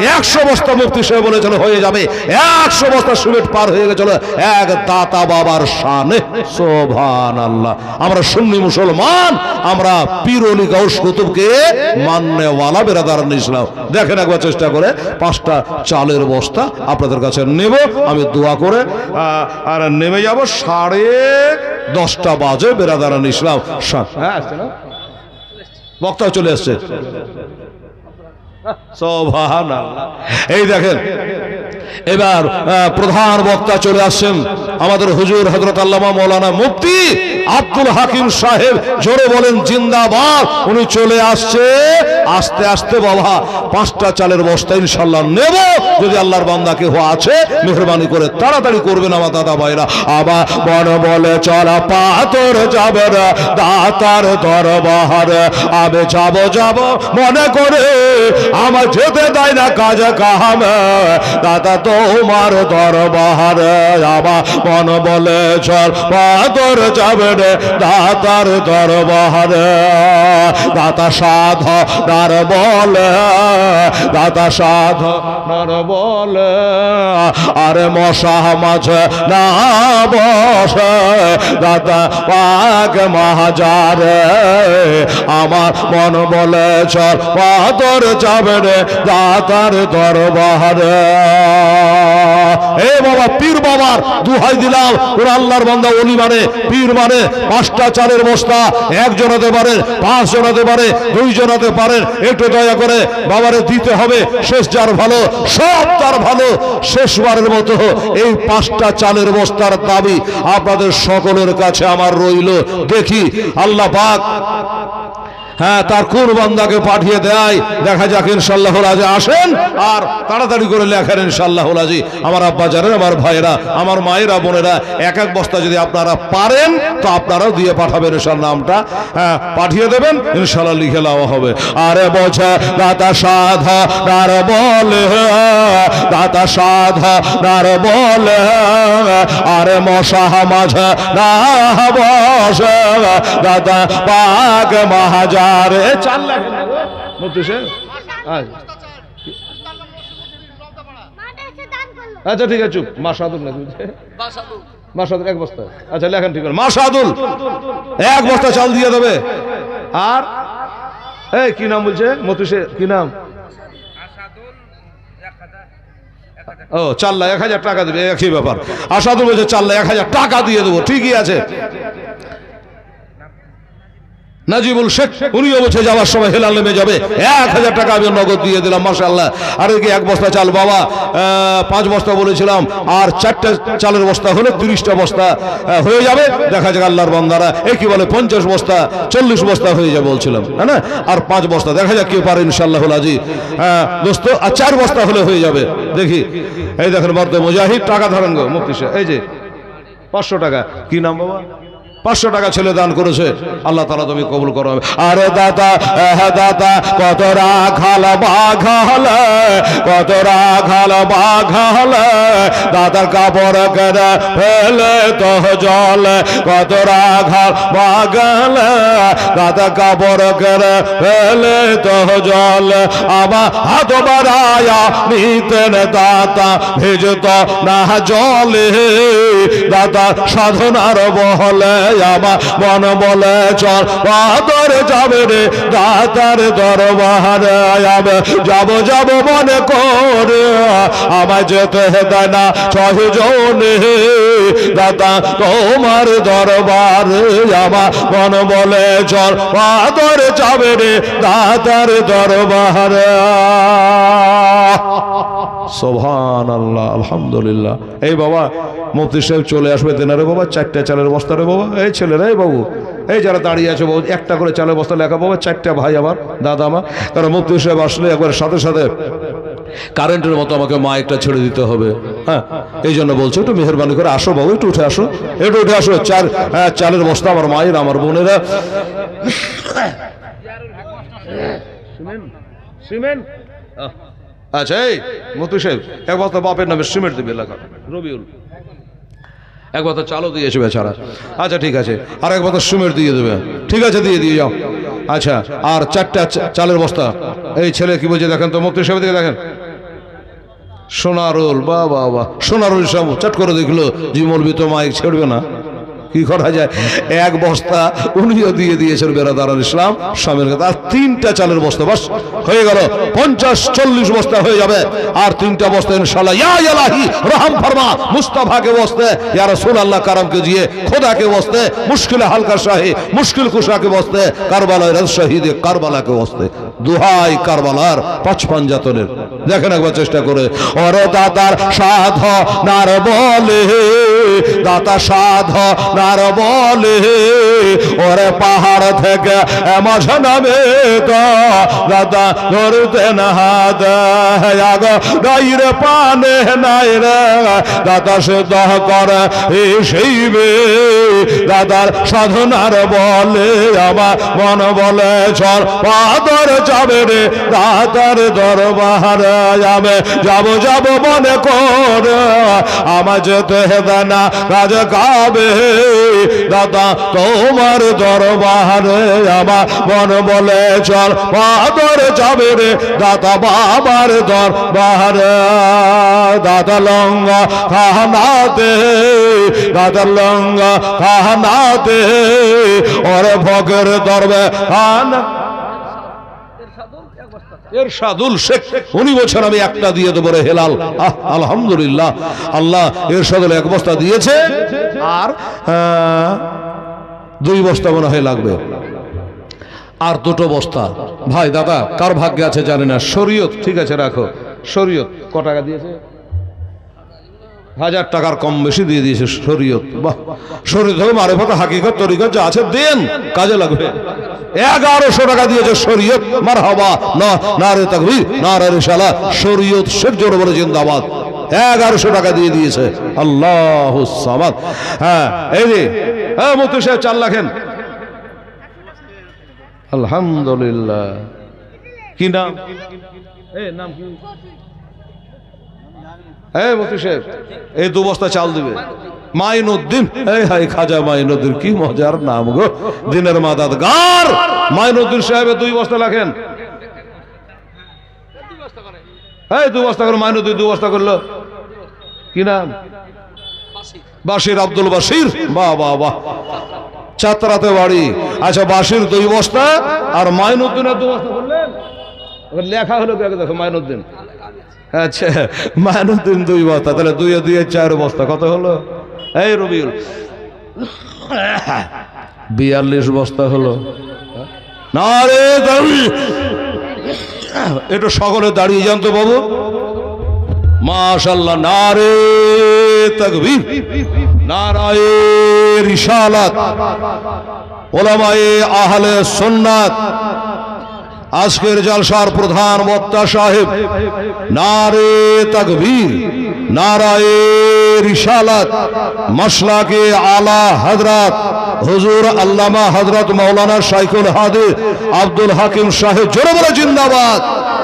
100 বস্তা মুফতি সাহেব বলেছিল হয়ে যাবে। 100 বস্তা সিমেন্ট পার হয়ে গেছিল এক দাতা বাবার শানে, সুবহানাল্লাহ। আমরা সুন্নি মুসলমান, আমরা পীর ওলি গাউস কুতুবকে মাননেওয়ালা বেরাদার ইসলাম। দেখেন একবার চেষ্টা করে 5টা চালের বস্তা আপনাদের কাছে নেব আমি, দোয়া করে আর নেমে যাব। 10:30 বাজে বেরাদারান ইসলাম। হ্যাঁ বক্তা চলে এসছে, সুবহানাল্লাহ। এই দেখেন এবার প্রধান বক্তা চলে আসছেন, আমাদের হুজুর হযরত আল্লামা মাওলানা মুফতি আব্দুল হাকিম সাহেব, জোরে বলেন জিন্দাবাদ। উনি চলে আসছে। আস্তে আস্তে বাবা 5টা চালের বস্তা ইনশাআল্লাহ নেব। যদি আল্লাহর বান্দা কেউ আছে মেহেরবানি করে তাড়াতাড়ি করবেন আমার দাদা ভাইরা। আবার বড় বলে চলা পাথর যাবে না দাতার দরবার, আবে যাব মনে করে আমার যেতে দেয় না কাজ কামে, দাদা তোমার দরবারে। আবার মন বলে চল পাথর যাবে রে দাতার দরবারে, দাতা সাধ নার বলে, দাতা সাধ নার বলে, আরে মশা মাঝে না বসে দাদা পাক মহাজারে। আমার মন বলে চল পাথর যাবে রে দাতার দরবারে। এ বাবা পীর বাবার দুহাই দিলাম, ওরা আল্লাহর বান্দা ওলি মানে পীর মানে 5টা চালের বস্তা 1 জন হতে পারে, 5 জন হতে পারে, 2 জন হতে পারেন। একটু দয়া করে বাবারে দিতে হবে। শেষ যার ভালো সব তার ভালো। শেষবারের মতো এই 5টা চালের বস্তার দাবি আপনাদের সকলের কাছে আমার রইল। দেখি আল্লাহ পাক হ্যাঁ তার কোন বান্দাকে পাঠিয়ে দেয় দেখা যাক ইনশাআল্লাহ আজ আসেন আর তাড়াতাড়ি করে লেখেন ইনশাআল্লাহ আজি। আমার আব্বা জানেন, আমার ভাইরা, আমার মায়েরা, বোনেরা, এক এক বস্তা যদি আপনারা পারেন তো আপনারাও দিয়ে পাঠাবেন ইনশাআল্লাহ, নামটা হ্যাঁ পাঠিয়ে দেবেন ইনশাআল্লাহ, লিখে নেওয়া হবে। আরে বোঝা দাতা সাধা নার বলে, দাতা সাধা নার বলে, আরে মশা মাঝে না বসে দাদা পাক মহাজারে। চাল লেখেন মুফতি সাহেব। আচ্ছা ঠিক আছে, চুপ। মাসাদুল না মাসাদুল এক বস্তা। আচ্ছা লেখেন ঠিক আছে, মাসাদুল এক বস্তা চাল দিয়ে দেবে। আর এই কি নাম বলছে মুফতি সাহেব, কি নাম? ও 4 লাখ 1,000 টাকা দেবে, একই ব্যাপার। আসাদুল বলছে 4 লাখ 1,000 টাকা দিয়ে দেবো। ঠিকই আছে। নাজিবুল শেখ উনিও বলছে যাওয়ার সময় হেলাল নেমে যাবে, 1,000 টাকা আমি নগদ দিয়ে দিলাম মাশাআল্লাহ। আর এদিকে এক বস্তা চাল বাবা 5 বস্তা বলেছিলাম, আর 4টা চালের বস্তা হলে 30টা বস্তা হয়ে যাবে। দেখা যাক আল্লাহর বান্দারা কি বলে 50 বস্তা 40 বস্তা হয়ে যাবে বলছিলাম, হ্যাঁ না? আর 5 বস্তা দেখা যাক কে পারে ইনশাআল্লাহ আজি। দোস্ত আর 4 বস্তা হলে হয়ে যাবে। দেখি এই দেখেন মর্দে মুজাহিদ টাকা ধরেন গো মুফতি সাহেব, এই যে 500 টাকা। কি নাম বাবা? 500 টাকা ছেলে দান করেছে, আল্লাহ তাআলা তুমি কবুল করো। আরে দাদা দাদা কত রাখাল বাঘাল, কত রাখাল বাঘাল, দাদার কাপড় কেড়ে ফেলে তো জল, কত রাখাল বাঘাল, দাদার কাপড় কেড়ে ফেলে তো জল, আমার হাত বাড়ায়া নিতেন দাদা ভিজত না জলে, দাদা সাধনার বহলে আমার মন বলে চল বাদর যাবে রে দাতার দরবারে, যাব যাব মনে করে আমায় যেতে দেয় না 6 জনে, দাদা তোমার দরবারে আমার মন বলে চল বাদর যাবে রে দাতার দরবারে। সুবহানাল্লাহ, আলহামদুলিল্লাহ। এই বাবা মুফতি সাহেব চলে আসবে দেনারে বাবা 4টা চালের বস্তা রে বাবা। এই ছেলেরা এই বাবু এই যারা দাঁড়িয়ে আছে বাবু, একটা করে চালের বস্তা লেখা বাবা, 4টা ভাই আমার, দাদা আমার। কারণ মুফতি সাহেব আসলে একবার সাথে সাথে কারেন্টের মতো আমাকে মাইকটা ছেড়ে দিতে হবে। হ্যাঁ এই জন্য বলছো একটু মেহরবানি করে আসো বাবু, একটু উঠে আসো, একটু উঠে আসো। চালের বস্তা আমার মায়ের, আমার বোনেরা। সিমেন্ট আচ্ছা এই মুফতি সাহেব এক বস্তা বাপের নামে সিমেন্ট দিবে লেখা, রবিউল এক বস্তা চালও দিয়েছে বেচারা। আচ্ছা ঠিক আছে, আর এক বস্তা সিমেন্ট দিয়ে দেবে। ঠিক আছে দিয়ে দিয়ে যাও। আচ্ছা আর 4টা চালের বস্তা। এই ছেলে কি বলছে দেখেন তো মুফতি সাহেব দিকে দেখেন। সোনারুল বাবা বাবা, সোনারুল সব চট করে দেখলো জি মৌলবি তো মাইক ছেড়বে না, কি করা যায়? 1 বস্তা উনিও দিয়ে দিয়েছেন বেরাদার ইসলাম স্বামীর কাছে। আর 3টা চালের বস্তা বাস হয়ে গেল, 50-40 বস্তা হয়ে যাবে। আর 3টা বস্তা ইনশাআল্লাহ ইয়া ইলাহি রহম ফরমা, মুস্তাফা के वास्ते, या रसूल अल्लाह करम कीजिए, खुदा के वास्ते, मुश्किल हल का शाही, मुश्किल कुशा के वास्ते, करबला रज शहीद करबला के वास्ते, दुहाई करबलार 55 জাতনের। দেখেন একবার চেষ্টা করে। ওরে দাতার সাধ নার বলে, দাতা সাধ নার বলে, ওরে পাহাড় থেকে মাঝে নামে তো দাদা ধরতে না হাত, গাইরে পানে নাই রে দাদা সে দহ করে সেইবে, দাদার সাধনার বলে আমার মন বলে চল পাদর যাবে রে দাদার দরবারে, যাবে যাব যাব মনে করে আমার যেতে হবে না রাজ গাবে, দাদা তোমার দরবারে আমার মন বলে চল পাদর যাবে রে দাদা বাবার দরবারে, দাদা লঙ্গা খানাতে, দাদা লঙ্গা খানাতে, ওরে ভগের দরবে খানা। এরশাদুল শেখ উনি বলছেন আমি একটা দিয়ে দেবো রে হেলাল। আলহামদুলিল্লাহ, আল্লাহ এরশাদুল 1 বস্তা দিয়েছে, আর 2 বস্তা মনে হয় লাগবে, আর 2টো বস্তা। ভাই দাদা কার ভাগ্যে আছে জানি না। শরীয়ত ঠিক আছে রাখো, শরীয়ত ক টাকা দিয়েছে? 1000 টাকার কম বেশি দিয়ে দিয়েছে শরীয়ত। বাহ, শরীয়ত হবে মারেফত হাকিকত তরিকত যা আছে দেন, কাজে লাগবে। 1100 টাকা দিয়েছে শরীয়ত মারহাবা না নারে তাকবীর নারে রিসালাত শরীয়ত শেখ জোরে বলে জিন্দাবাদ 1100 টাকা দিয়ে দিয়েছে আল্লাহুস সামাদ হ্যাঁ এই যে হ্যাঁ মুফতি সাহেব 4 লাখেন আলহামদুলিল্লাহ কি নাম নাম কি মুফতি সাহেব এই 2 বস্তা চাল দিবে মাইনুদ্দিন এই হাই খাজা মাইনুদ্দিন কি মজার নাম গো দিনের মাদাদগার মাইনুদ্দিন সাহেব 2 বস্তা রাখেন এই 2 বস্তা করে মাইনুদ্দিন 2 বস্তা করলো কি নাম বাশির আব্দুল বাশির বাহ বাহ বাহ চাতরাতে বাড়ি আচ্ছা বাশির 2 বস্তা আর মাইনুদ্দিনের 2 বস্তা করলেন লেখা হলো দেখো মাইনুদ্দিন আচ্ছা মাইনুদ্দিন 2 বস্তা তাহলে 2 এ 2 4 বস্তা কত হলো এই রবিউল 42 বস্তা হলো না রে দাঁড়ি একটু সকলে দাঁড়িয়ে যান তো বাবু মাশাআল্লাহ নারে তাকবীর নারায়ে রিসালাত উলামায়ে আহলে সুন্নাত আজকের জলসার প্রধান বক্তা সাহেব নারে তাকবীর নারায়ে রিসালাত মাসলাকে আলা হযরত হুজুর আল্লামা হযরত মাওলানা শাইখুল হাদিস আব্দুল হাকিম সাহেব জোরে বলে জিন্দাবাদ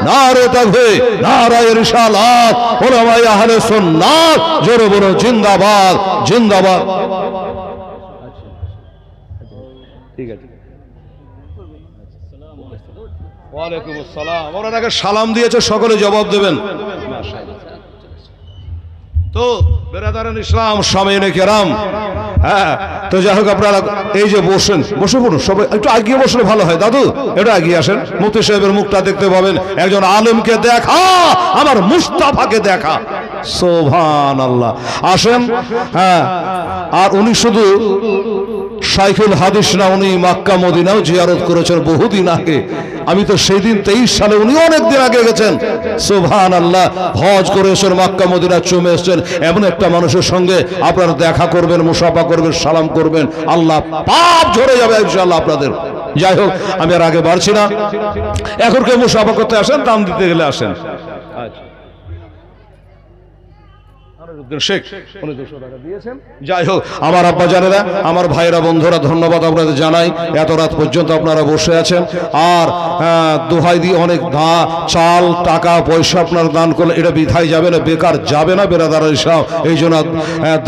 নারে তাকবীর নারায়ে রিসালাত উলামায়ে আহলে সুন্নাত জোরে বলে জিন্দাবাদ জিন্দাবাদ ঠিক আছে ওয়ালাইকুম আসসালাম ওনাকে সালাম দিয়েছে সকলে জবাব দেবেন তো বেরাদারান ইসলাম সামিনে কেরাম হ্যাঁ তো যাই হোক আপনারা এই যে বসেন বসে পড়ুন সবাই একটু আগিয়ে বসলে ভালো হয় দাদু একটু আগিয়ে আসেন মুফতি সাহেবের মুখটা দেখতে পাবেন একজন আলেমকে দেখা আমার মুস্তাফাকে দেখা সুবহানাল্লাহ আসেন হ্যাঁ আর উনি শুধু শাইখুল হাদিস না উনি মক্কা মদিনাও জিয়ারত করেছেন বহুদিন আগে আমি তো সেই দিন 23 সালে উনি অনেক দিন আগে গেছেন সুবহানাল্লাহ হজ করেছেন মক্কা মদিনা চুমে এসেছেন এমন একটা মানুষের সঙ্গে আপনারা দেখা করবেন মুসাফা করবেন সালাম করবেন আল্লাহ পাপ ঝরে যাবে ইনশাআল্লাহ আপনাদের যাই হোক আমি আর আগে বাড়ছি না এখন কেউ মুসাফা করতে আসেন দাম দিতে গেলে আসেন আচ্ছা শেখ উনি 200 টাকা দিয়েছেন যাই হোক আমার আব্বা জানেরা আমার ভাইরা বন্ধুরা ধন্যবাদ আপনাদের জানাই এত রাত পর্যন্ত আপনারা বসে আছেন আর দোহাই দিয়ে অনেক চাল টাকা পয়সা আপনারা দান করলে এটা বৃথায় যাবে না বেকার যাবে না বেরাদার ইসলাম এই জন্য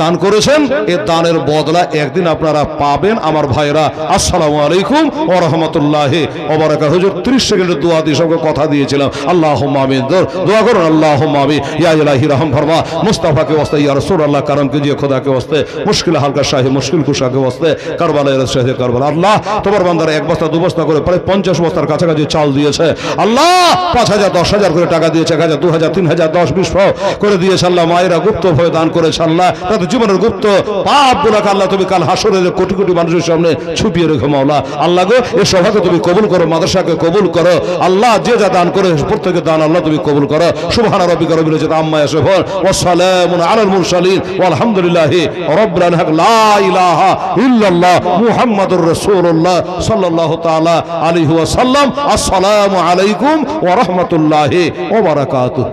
দান করেছেন এই দানের বদলা একদিন আপনারা পাবেন আমার ভাইরা আসসালামু আলাইকুম ওয়া রাহমাতুল্লাহি ওয়া বারাকাতুহু হুজুর 30 সেকেন্ডের দোয়া দিয়ে সবকে কথা দিয়েছিলাম আল্লাহুম্মা আমিন দোয়া করুন আল্লাহুম্মা আমিন ইয়া ইলাহি রহম ফরমা মুস্তাফা के वास्ते या रसूल अल्लाह करम कीजिए खुदा के वास्ते मुश्किल हाल का शाही मुश्किल कुशा के वास्ते करबला शाही करबला अल्लाह তোমার বান্দারা এক বস্তা দু বস্তা করে প্রায় 50 বস্তার কাছাকাছি চাল দিয়েছে আল্লাহ 5000 10000 করে টাকা দিয়েছে 1000 2000 3000 10 20 করে দিয়েছে আল্লাহ মায়েরা গুপ্ত ভয়ে দান করেছে আল্লাহ তাদের জীবনের গুপ্ত পাপগুলোকে আল্লাহ তুমি কাল হাসরের কোটি কোটি মানুষের সামনে ছুপিয়ে রেখো মাওলা আল্লাহ গো এই সভাকে তুমি কবুল করো মাদ্রাসাকে কবুল করো আল্লাহ যে যা দান করে প্রত্যেককে দান আল্লাহ তুমি কবুল করো সুবহান রাব্বিকা রাব্বিল ইজ্জাতি আম্মা ইয়াসিফুন ওয়া সালামুন আলাল মুরসালিন ওয়ালহামদুলিল্লাহি রাব্বিল আলামিন লা ইলাহা ইল্লাল্লাহ মুহাম্মাদুর রাসূলুল্লাহ সাল্লাল্লাহু তাআলা আলাইহি ওয়া সাল্লাম আসসালামু আলাইকুম ওয়া রাহমাতুল্লাহি ওয়া বারাকাতুহু